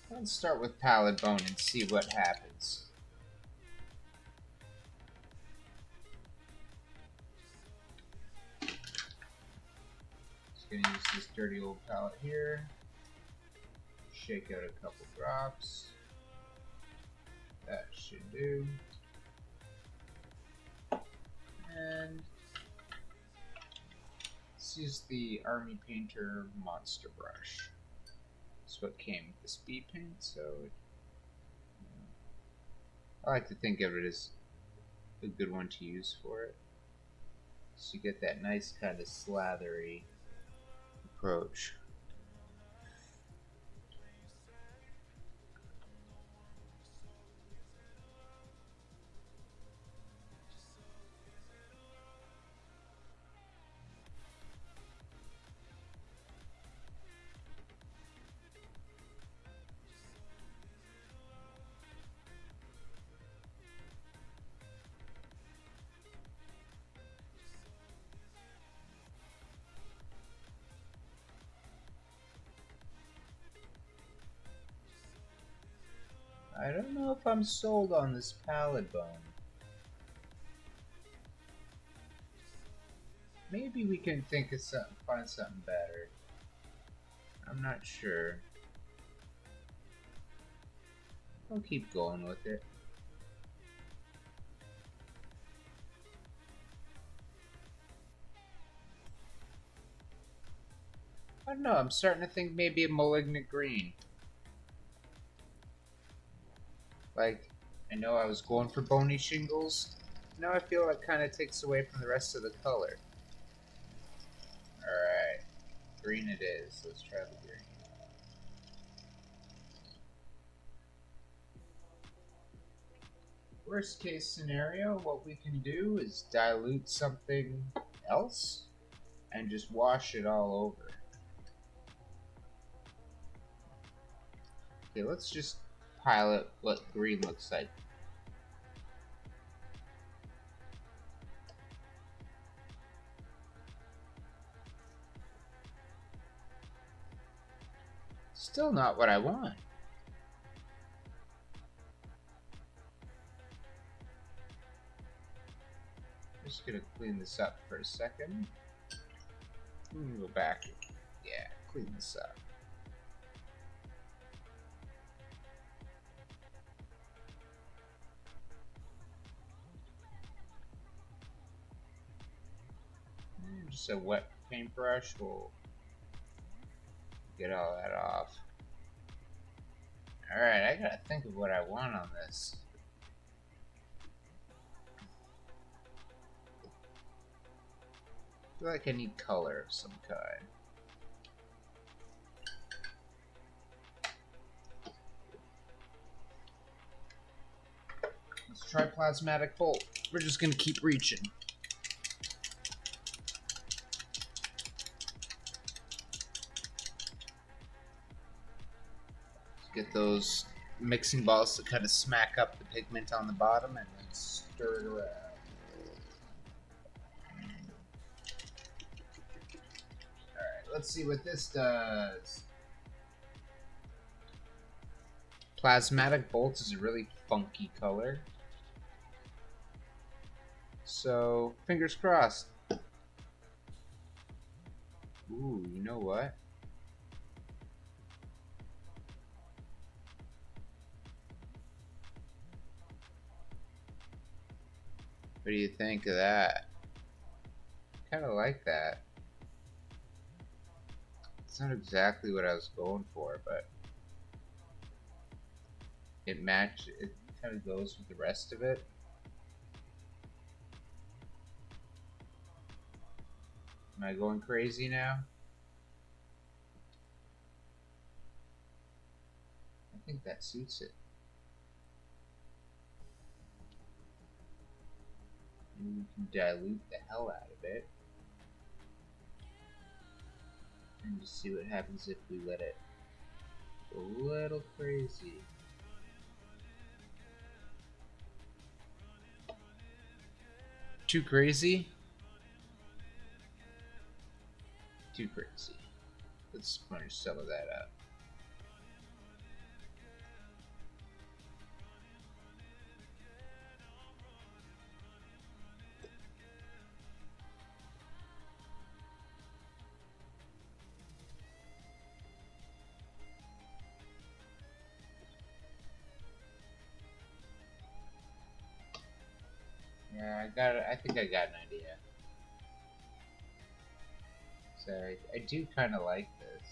Speaker 1: Let's start with Pallid Bone and see what happens. Just gonna use this dirty old palette here. Shake out a couple drops. That should do. And let's use the Army Painter Monster Brush. That's what came with the speed paint, so I like to think of it as a good one to use for it. So you get that nice kind of slathery approach. I don't know if I'm sold on this Pallid Bone. Maybe we can think of something, find something better. I'm not sure. I'll keep going with it. I don't know, I'm starting to think maybe a Malignant Green. Like, I know I was going for Bony Shingles. Now I feel it kind of takes away from the rest of the color. Alright, green it is. Let's try the green. Worst case scenario, what we can do is dilute something else and just wash it all over. Okay, let's just pilot what green looks like. Still not what I want. Just gonna clean this up for a second. Let me go back. Yeah, clean this up. just a wet paintbrush will get all that off. Alright, I gotta think of what I want on this. I feel like I need color of some kind. Let's try plasmatic bolt. We're just gonna keep reaching. Get those mixing balls to kind of smack up the pigment on the bottom and then stir it around. Alright, let's see what this does. Plasmatic Bolt is a really funky color. So, fingers crossed. Ooh, you know what? What do you think of that? Kind of like that. It's not exactly what I was going for, but it kind of goes with the rest of it. Am I going crazy now? I think that suits it. Maybe we can dilute the hell out of it. And just see what happens if we let it go a little crazy. Too crazy? Too crazy. Let's sponge some of that up. Yeah, I think I got an idea. So I do kind of like this.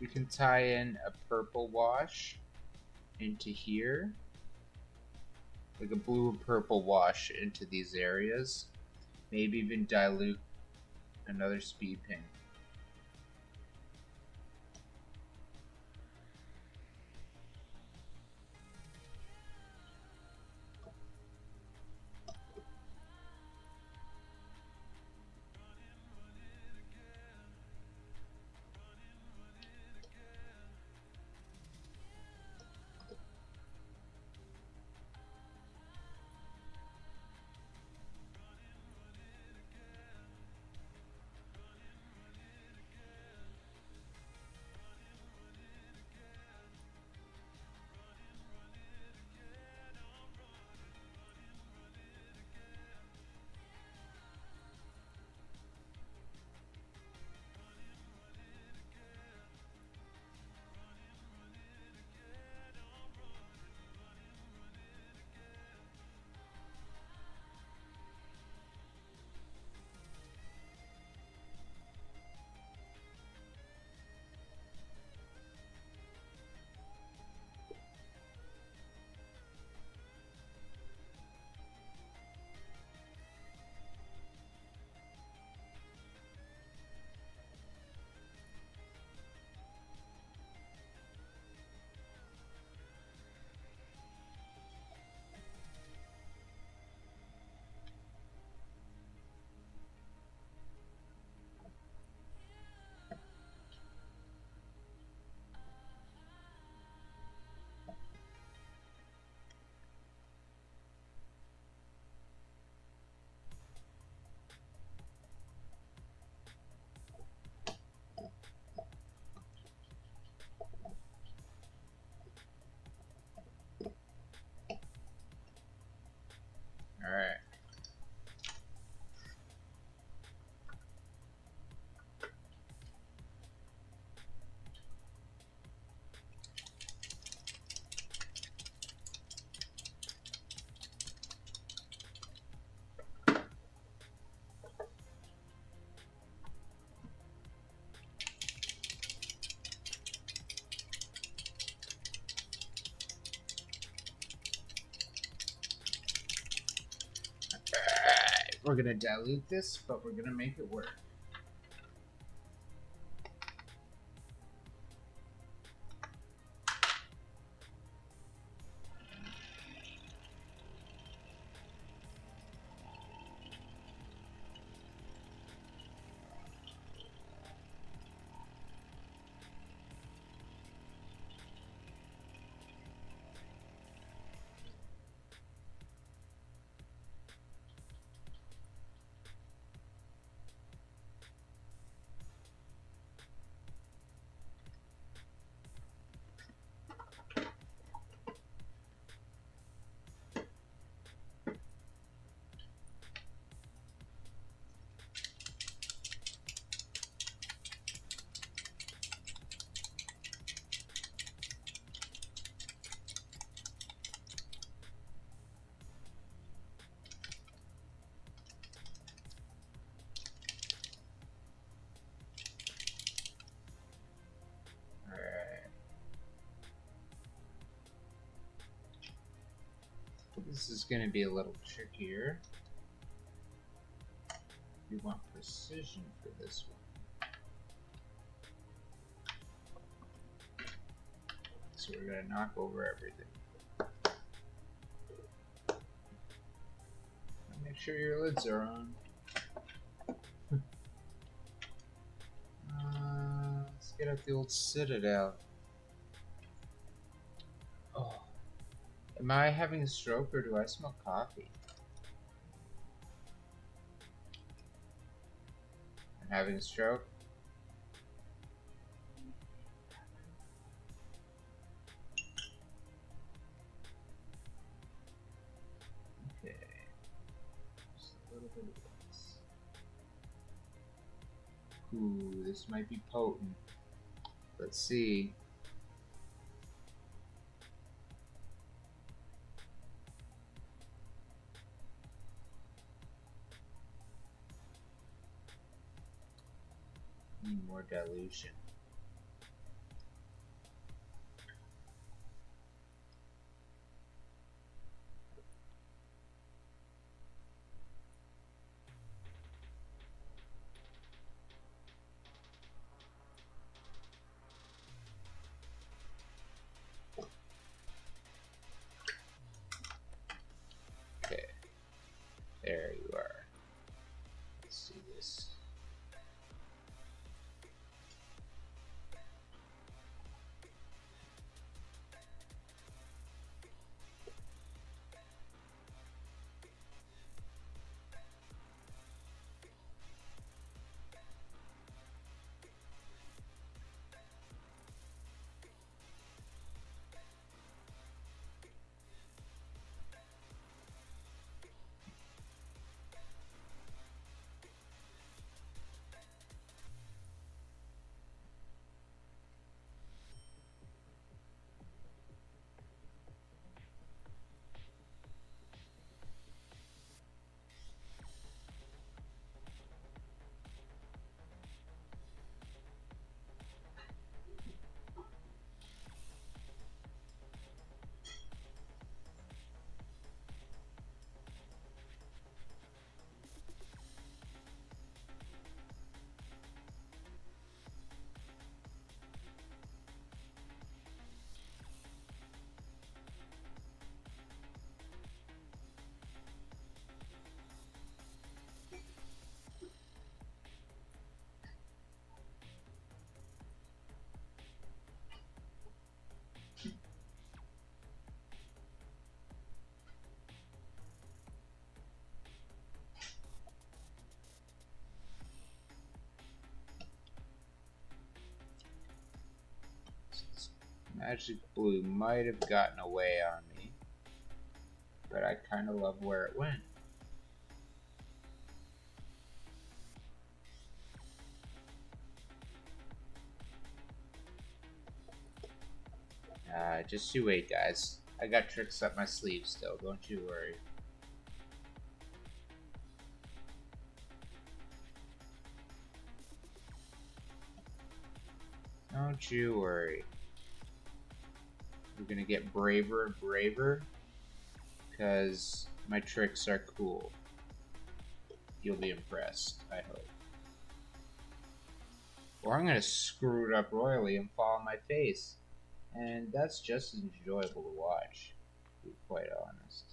Speaker 1: We can tie in a purple wash into here. Like a blue and purple wash into these areas. Maybe even dilute another speed paint. Alright. We're gonna dilute this, but we're gonna make it work. This is going to be a little trickier. We want precision for this one. So we're going to knock over everything. Make sure your lids are on. Let's get out the old Citadel. Oh. Am I having a stroke or do I smell coffee? I'm having a stroke? Okay. Just a little bit of this. Ooh, this might be potent. Let's see. Need more dilution. Okay. There you are. Let's see this. Magic Blue might have gotten away on me, but I kind of love where it went. Just you wait, guys. I got tricks up my sleeve still, don't you worry. Don't you worry. We're gonna get braver and braver because my tricks are cool. you'll be impressed, I hope. Or I'm gonna screw it up royally and fall on my face. And that's just as enjoyable to watch, to be quite honest.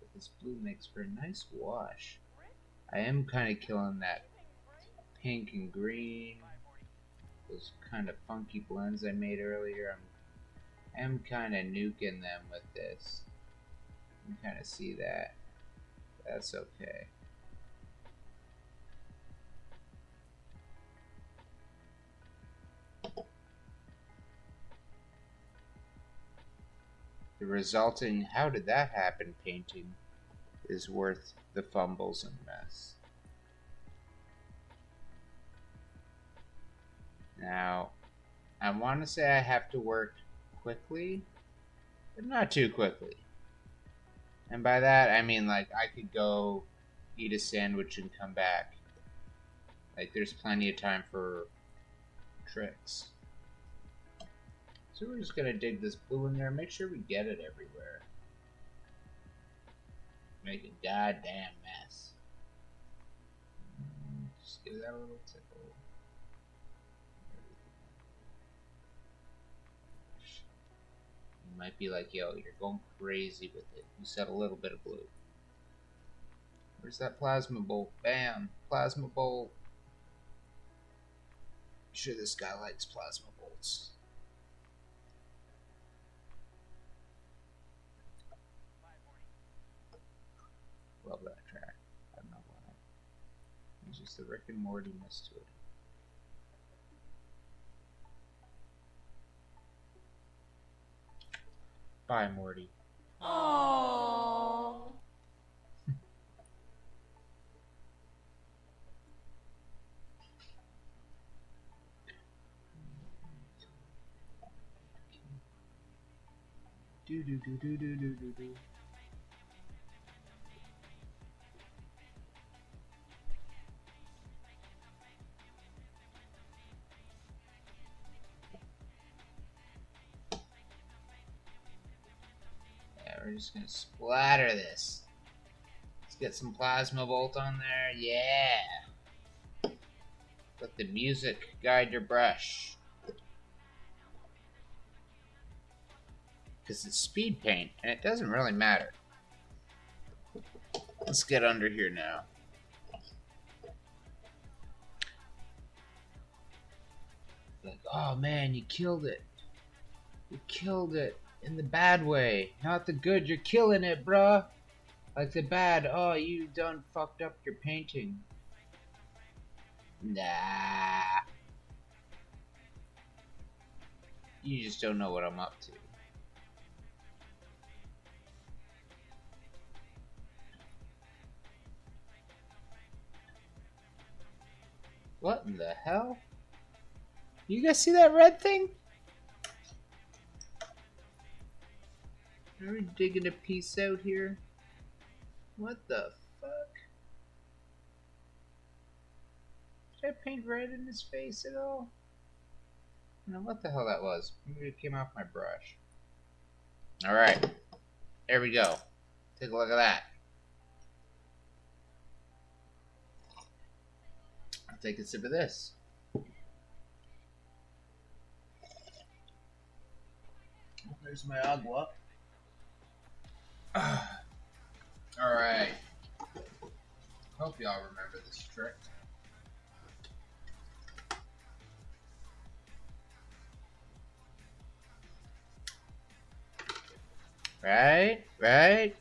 Speaker 1: But this blue makes for a nice wash. I am kind of killing that pink and green, those kind of funky blends I made earlier. I am kind of nuking them with this. You can kind of see that. That's okay. The resulting "how did that happen" painting is worth the fumbles and mess. Now, I want to say I have to work quickly, but not too quickly. And by that, I mean, like, I could go eat a sandwich and come back. Like, there's plenty of time for tricks. So we're just gonna dig this blue in there, make sure we get it everywhere. Make a goddamn mess. Just give that a little tickle. You might be like, yo, you're going crazy with it. You said a little bit of blue. Where's that plasma bolt? Bam! Plasma bolt. I'm sure this guy likes plasma bolts. Love that track. I don't know why. It's just the Rick and Morty-ness to it. Bye, Morty.
Speaker 3: Aww.
Speaker 1: Do do do do do do do do. We're just gonna splatter this. Let's get some plasma bolt on there. Yeah. Let the music guide your brush. Because it's speed paint, and it doesn't really matter. Let's get under here now. Like, oh man, you killed it. You killed it. In the bad way, not the good. You're killing it, bruh. Like the bad. Oh, you done fucked up your painting. Nah. You just don't know what I'm up to. What in the hell? You guys see that red thing? Are we digging a piece out here? What the fuck? Did I paint red in his face at all? I don't know what the hell that was. Maybe it came off my brush. Alright. There we go. Take a look at that. I'll take a sip of this. There's my agua. Alright. Hope y'all remember this trick. Right? Right?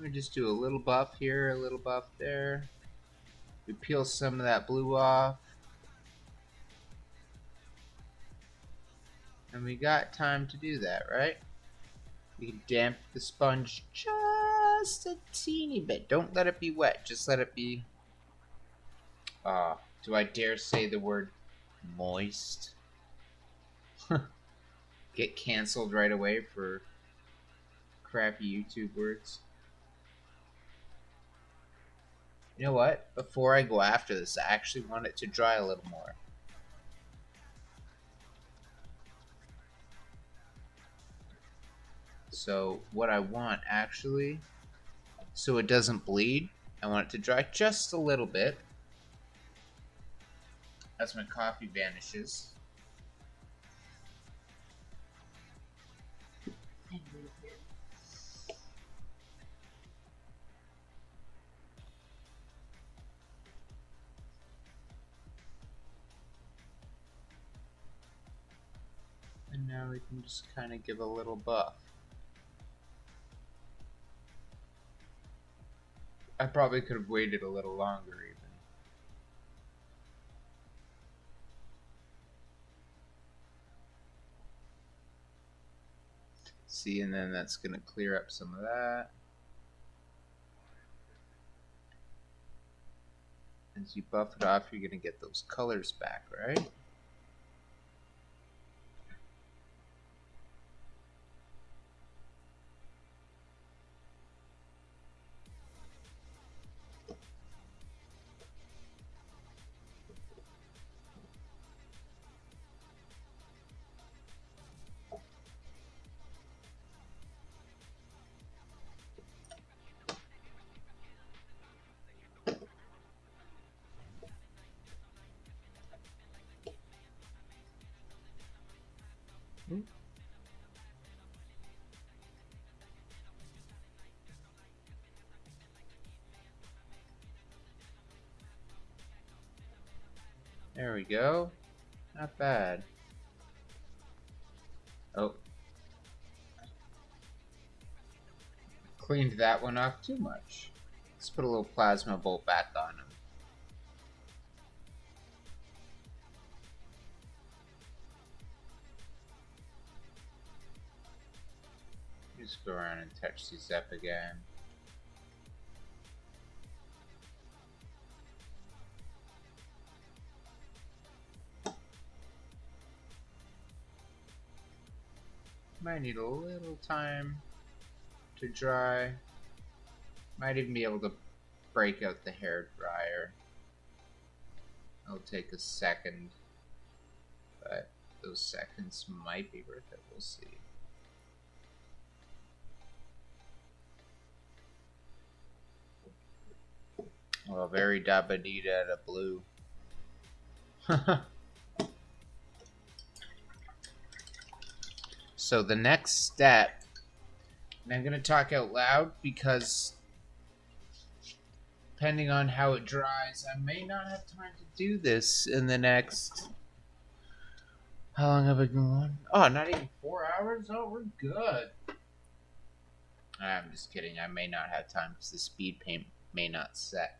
Speaker 1: We just do a little buff here, a little buff there. We peel some of that blue off. And we got time to do that, right? We can damp the sponge just a teeny bit. Don't let it be wet. Just let it be... do I dare say the word moist? Get canceled right away for crappy YouTube words. You know what? Before I go after this, I actually want it to dry a little more. So what I want actually, so it doesn't bleed, I want it to dry just a little bit as my coffee vanishes. And now we can just kind of give a little buff. I probably could have waited a little longer even. See, and then that's going to clear up some of that. As you buff it off, you're going to get those colors back, right? There we go. Not bad. Oh. Cleaned that one off too much. Let's put a little plasma bolt back on him. Just go around and touch these up again. Might need a little time to dry. Might even be able to break out the hair dryer. It'll take a second, but those seconds might be worth it. We'll see. Well, very dabba-dee-da blue. So the next step, and I'm going to talk out loud because depending on how it dries, I may not have time to do this in the next... How long have I been on? Oh, not even 4 hours? Oh, we're good. I'm just kidding. I may not have time because the speed paint may not set.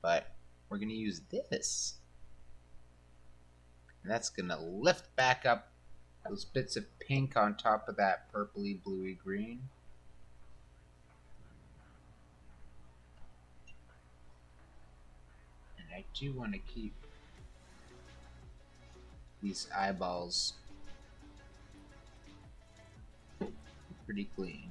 Speaker 1: But we're going to use this. And that's going to lift back up those bits of pink on top of that purpley, bluey green. And I do want to keep these eyeballs pretty clean.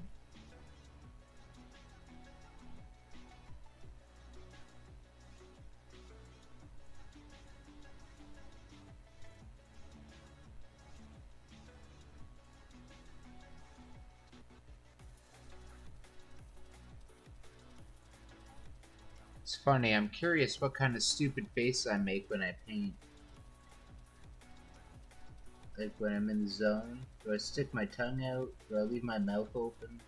Speaker 1: It's funny, I'm curious what kind of stupid face I make when I paint. Like when I'm in the zone, do I stick my tongue out? Do I leave my mouth open?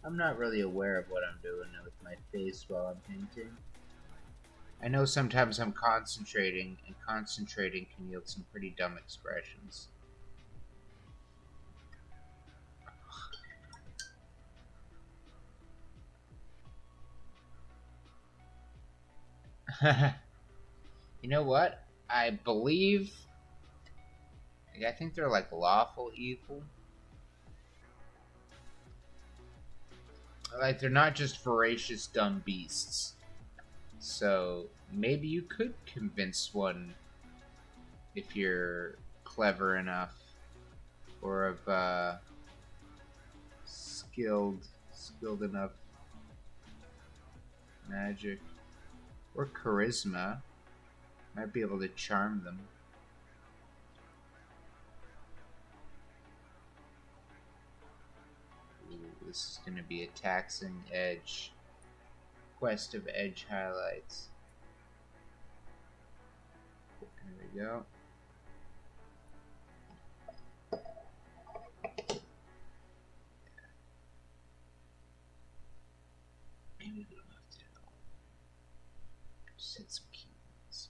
Speaker 1: I'm not really aware of what I'm doing with my face while I'm painting. I know sometimes I'm concentrating, and concentrating can yield some pretty dumb expressions. You know what? I believe... I think they're like lawful evil. Like they're not just voracious dumb beasts. So maybe you could convince one if you're clever enough or of skilled enough magic or charisma. Might be able to charm them. this is going to be a taxing edge. Quest of edge highlights. There we go. Maybe we don't have to just hit some keywords.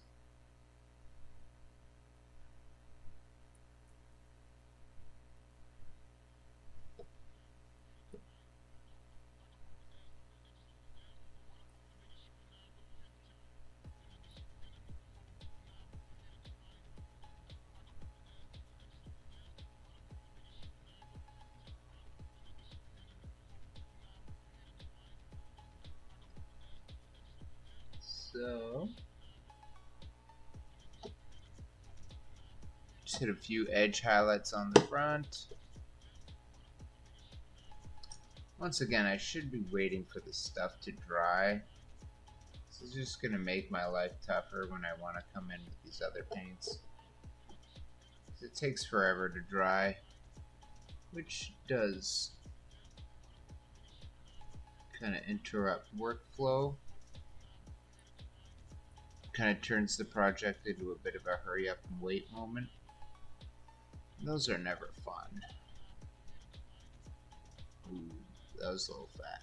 Speaker 1: So, just hit a few edge highlights on the front. Once again, I should be waiting for the stuff to dry. This is just going to make my life tougher when I want to come in with these other paints. It takes forever to dry, which does kind of interrupt workflow. Kind of turns the project into a bit of a hurry up and wait moment. Those are never fun. Ooh, that was a little fat.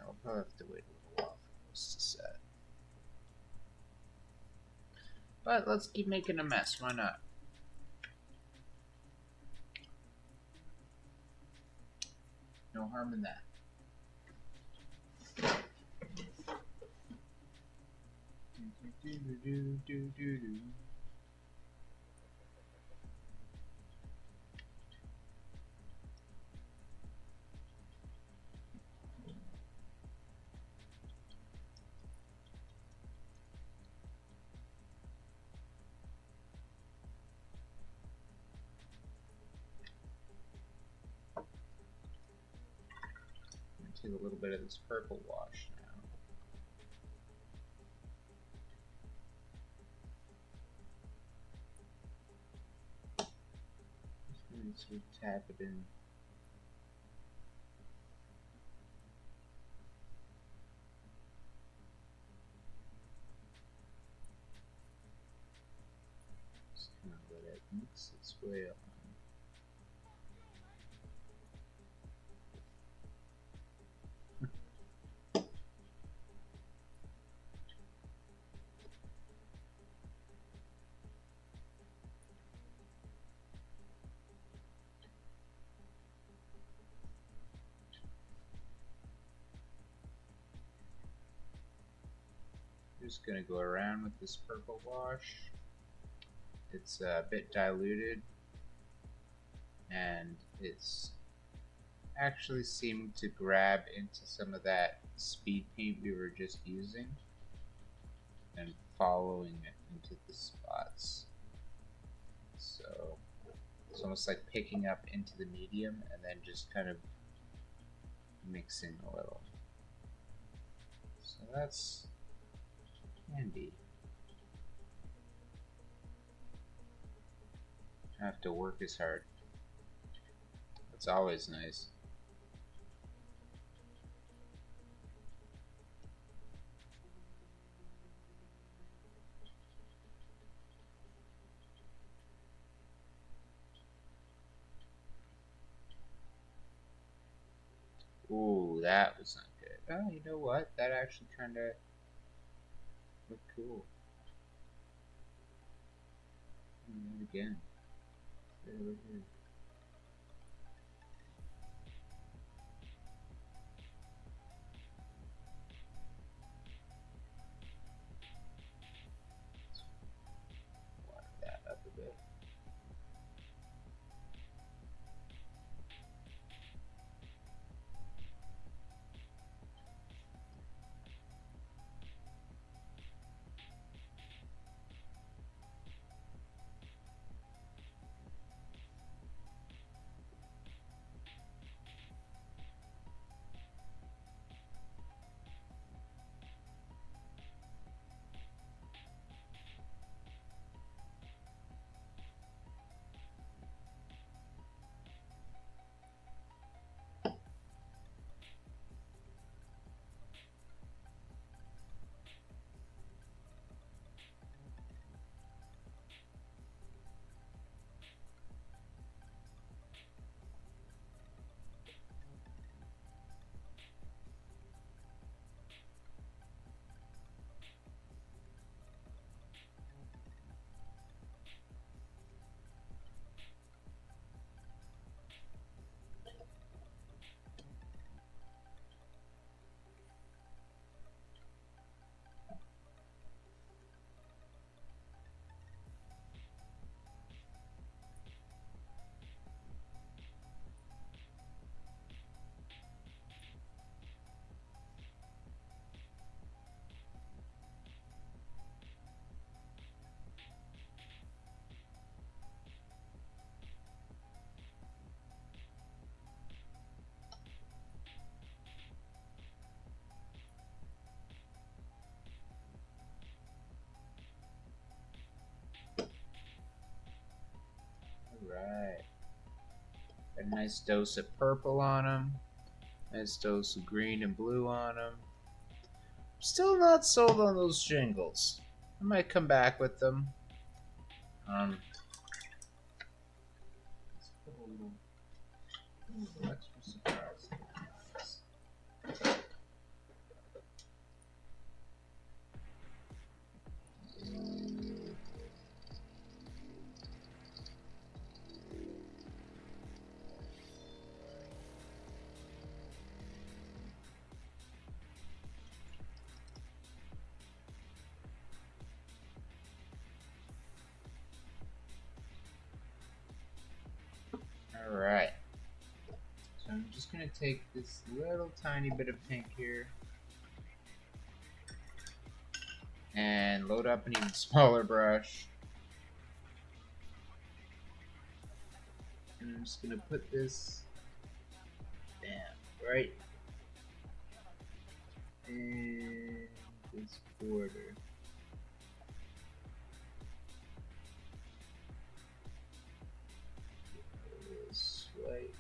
Speaker 1: I'll probably have to wait a little while for those to set. But let's keep making a mess, why not? No harm in that. Take a little bit of this purple wash now. Just going to tap it in. Just kind of let it mix its way up. Just going to go around with this purple wash. It's a bit diluted and it's actually seeming to grab into some of that speed paint we were just using and following it into the spots. So it's almost like picking up into the medium and then just kind of mixing a little. So that's handy. I have to work as hard. That's always nice. Ooh, that was not good. Oh, you know what? That actually kind of looked cool. And again. There we go. Water that up a bit. Got a nice dose of purple on them. Nice dose of green and blue on them. Still not sold on those shingles. I might come back with them. Let's put a little extra surprise. Alright. So I'm just going to take this little tiny bit of pink here and load up an even smaller brush. And I'm just going to put this, right in this border. Swipe.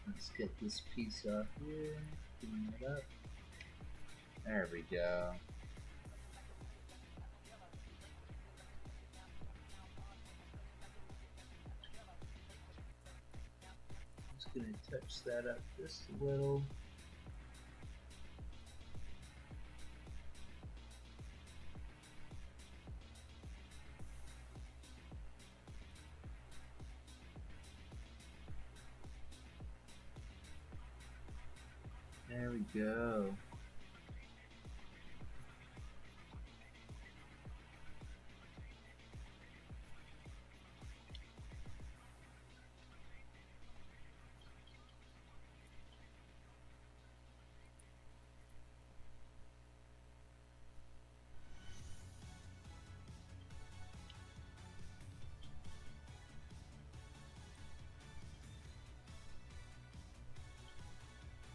Speaker 1: Let's get this piece off here. Clean it up. There we go. Just gonna touch that up just a little. There we go.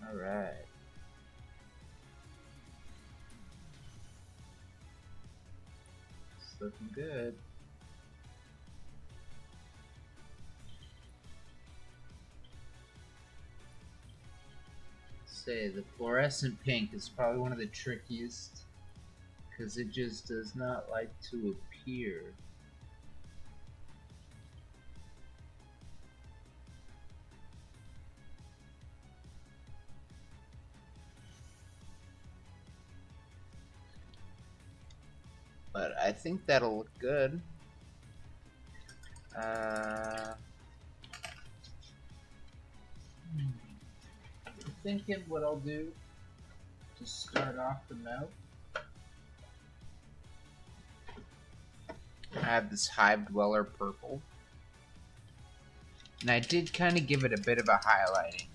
Speaker 1: All right. It's looking good. Say the fluorescent pink is probably one of the trickiest because it just does not like to appear. But I think that'll look good. Thinking what I'll do to start off the mouth. I have this Hive Dweller purple. And I did kind of give it a bit of a highlighting.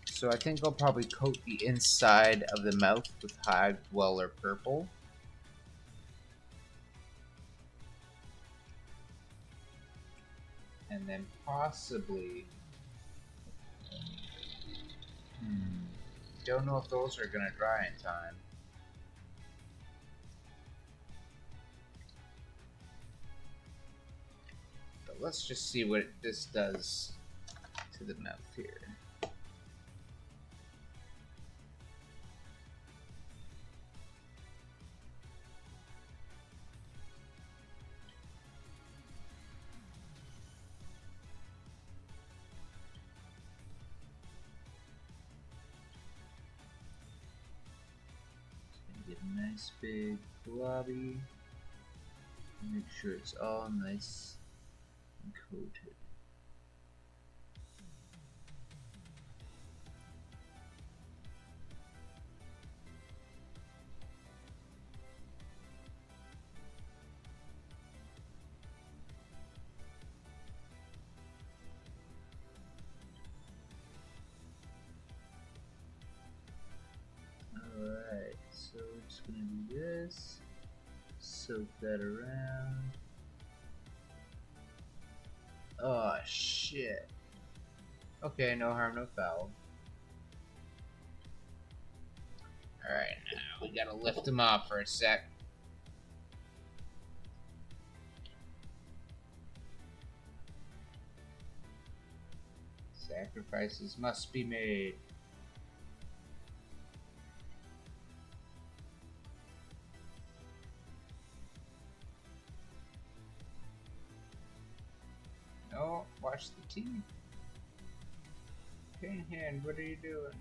Speaker 1: So I think I'll probably coat the inside of the mouth with Hive Dweller purple. And then possibly... Don't know if those are gonna dry in time. But let's just see what this does to the mouth here. Get a nice big blobby. Make sure it's all nice and coated. Alright, so we're just gonna do this. soak that around. Oh shit. Okay, no harm, no foul. Alright, now we gotta lift him off for a sec. Sacrifices must be made. No, watch the teeth. Pinhand, what are you doing?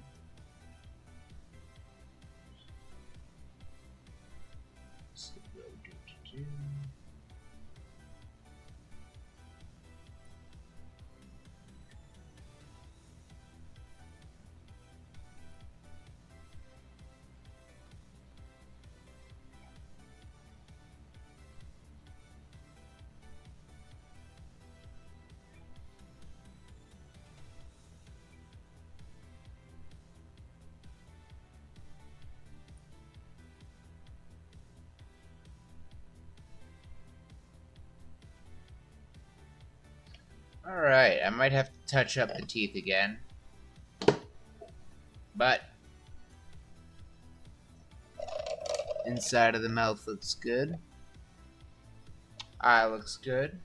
Speaker 1: Alright, I might have to touch up the teeth again. But inside of the mouth looks good. Eye looks good.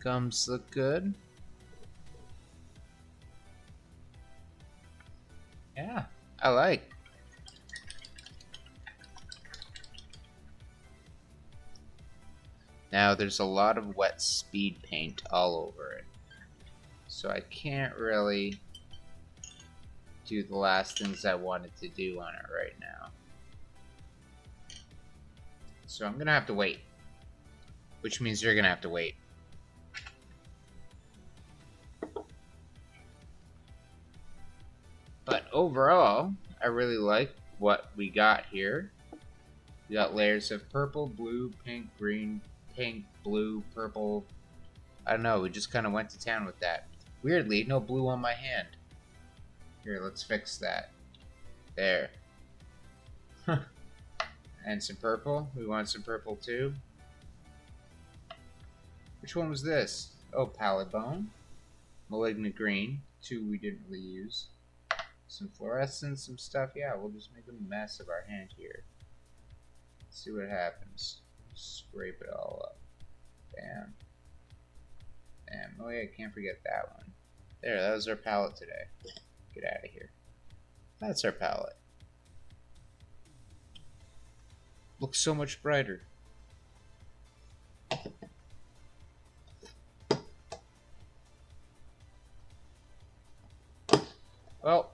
Speaker 1: Gums look good. Yeah, I like. Now there's a lot of wet speed paint all over it, so I can't really do the last things I wanted to do on it right now. So I'm gonna have to wait, which means you're gonna have to wait. But overall, I really like what we got here. We got layers of purple, blue, pink, green, pink, blue, purple. I don't know, we just kind of went to town with that. Weirdly, no blue on my hand. Here, let's fix that. There. And some purple. We want some purple too. Which one was this? Oh, Pallid Bone. Malignant Green. 2 we didn't really use. Some fluorescence, some stuff. Yeah, we'll just make a mess of our hand here. Let's see what happens. Scrape it all up. Bam. Bam. Oh yeah, can't forget that one. There, that was our palette today. Get out of here. That's our palette. Looks so much brighter. Well,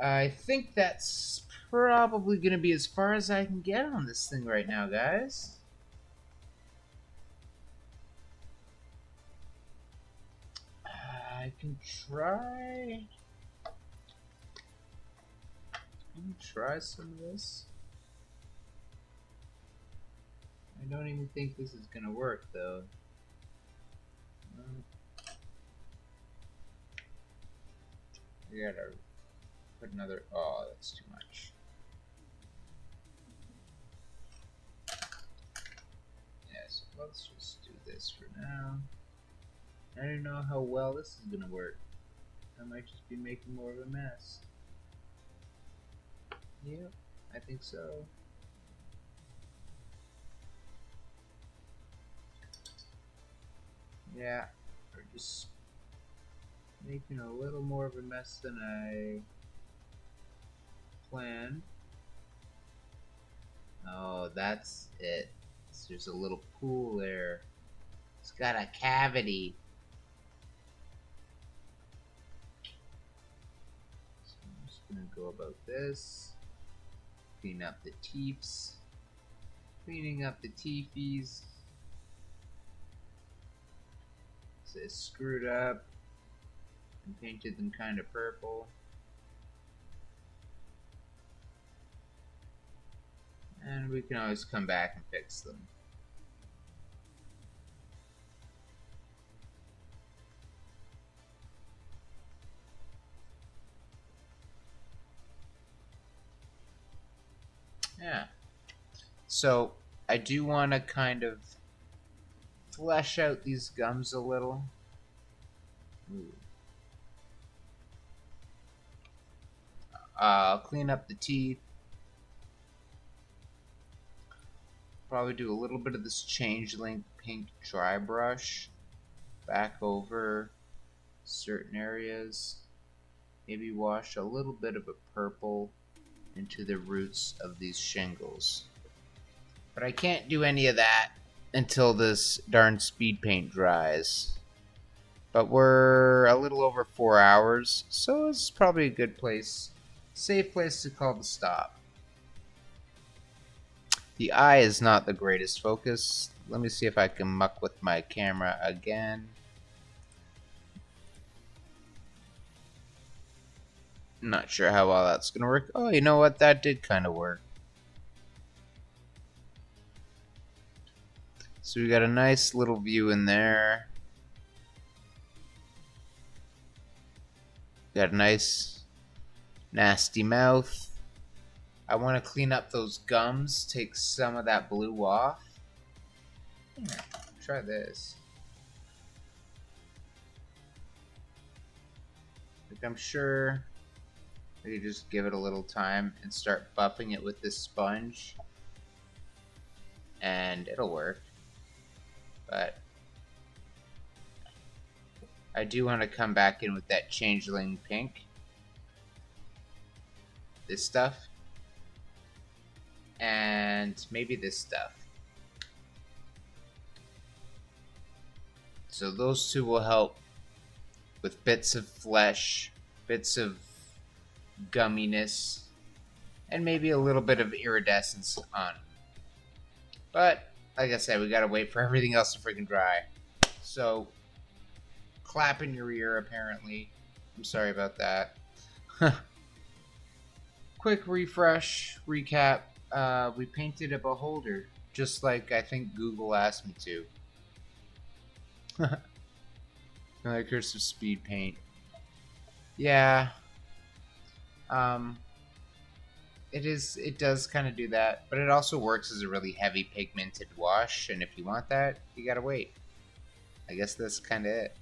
Speaker 1: I think that's probably going to be as far as I can get on this thing right now, guys. I can try... some of this. I don't even think this is going to work, though. We gotta put another... Oh, that's too much. Yes, let's just do this for now. I don't know how well this is gonna work. I might just be making more of a mess. Yep, I think so. Yeah, we're just making a little more of a mess than I planned. Oh, that's it. So there's a little pool there. It's got a cavity. So I'm just gonna go about this. Clean up the teeths. Cleaning up the teethies. So it's screwed up. And painted them kind of purple. And we can always come back and fix them. Yeah. So I do want to kind of flesh out these gums a little. Ooh. I'll clean up the teeth. Probably do a little bit of this Changeling pink dry brush back over certain areas. Maybe wash a little bit of a purple into the roots of these shingles. But I can't do any of that until this darn speed paint dries. But we're a little over 4 hours, so it's probably a good place, safe place to call the stop. The eye is not the greatest focus. Let me see if I can muck with my camera again. Not sure how well that's gonna work. Oh, you know what? That did kind of work. So we got a nice little view in there. Got a nice nasty mouth. I want to clean up those gums, take some of that blue off. Here, try this. Like, I'm sure I could just give it a little time and start buffing it with this sponge, and it'll work. But I do want to come back in with that Changeling pink. This stuff. And maybe this stuff. So those two will help with bits of flesh, bits of gumminess, and maybe a little bit of iridescence on. But, like I said, we gotta wait for everything else to freaking dry. So, clap in your ear, apparently. I'm sorry about that. Quick refresh, recap. We painted a beholder, just like I think Google asked me to. Another curse of speed paint. Yeah. It does kind of do that, but it also works as a really heavy pigmented wash, and if you want that, you gotta wait. I guess that's kind of it.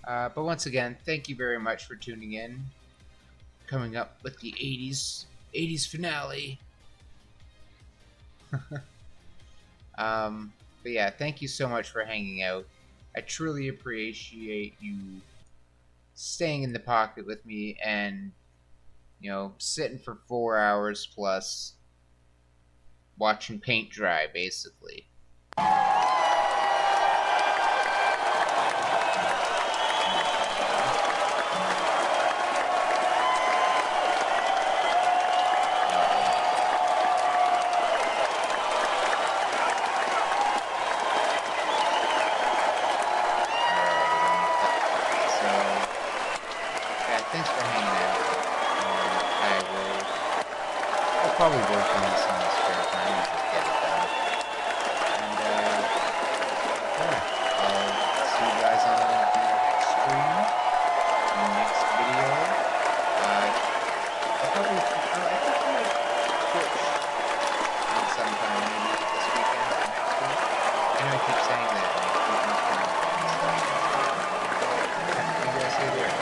Speaker 1: But once again, thank you very much for tuning in. Coming up with the 80s finale. But yeah, thank you so much for hanging out. I truly appreciate you staying in the pocket with me and, you know, sitting for 4 hours plus watching paint dry, basically. Thanks for hanging out. I'll probably work on this in the spare time and just get it done. And yeah, I'll see you guys on the next stream, in the next video. I'll probably, I think I might Twitch on sometime, maybe this weekend or next week. I know I keep saying that, and I keep not doing it. Maybe I'll see you there.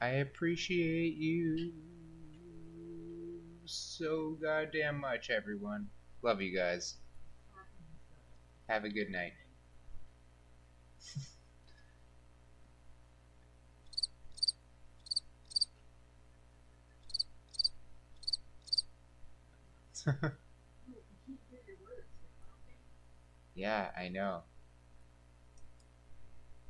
Speaker 1: I appreciate you so goddamn much, everyone. Love you guys. Have a good night. Yeah, I know.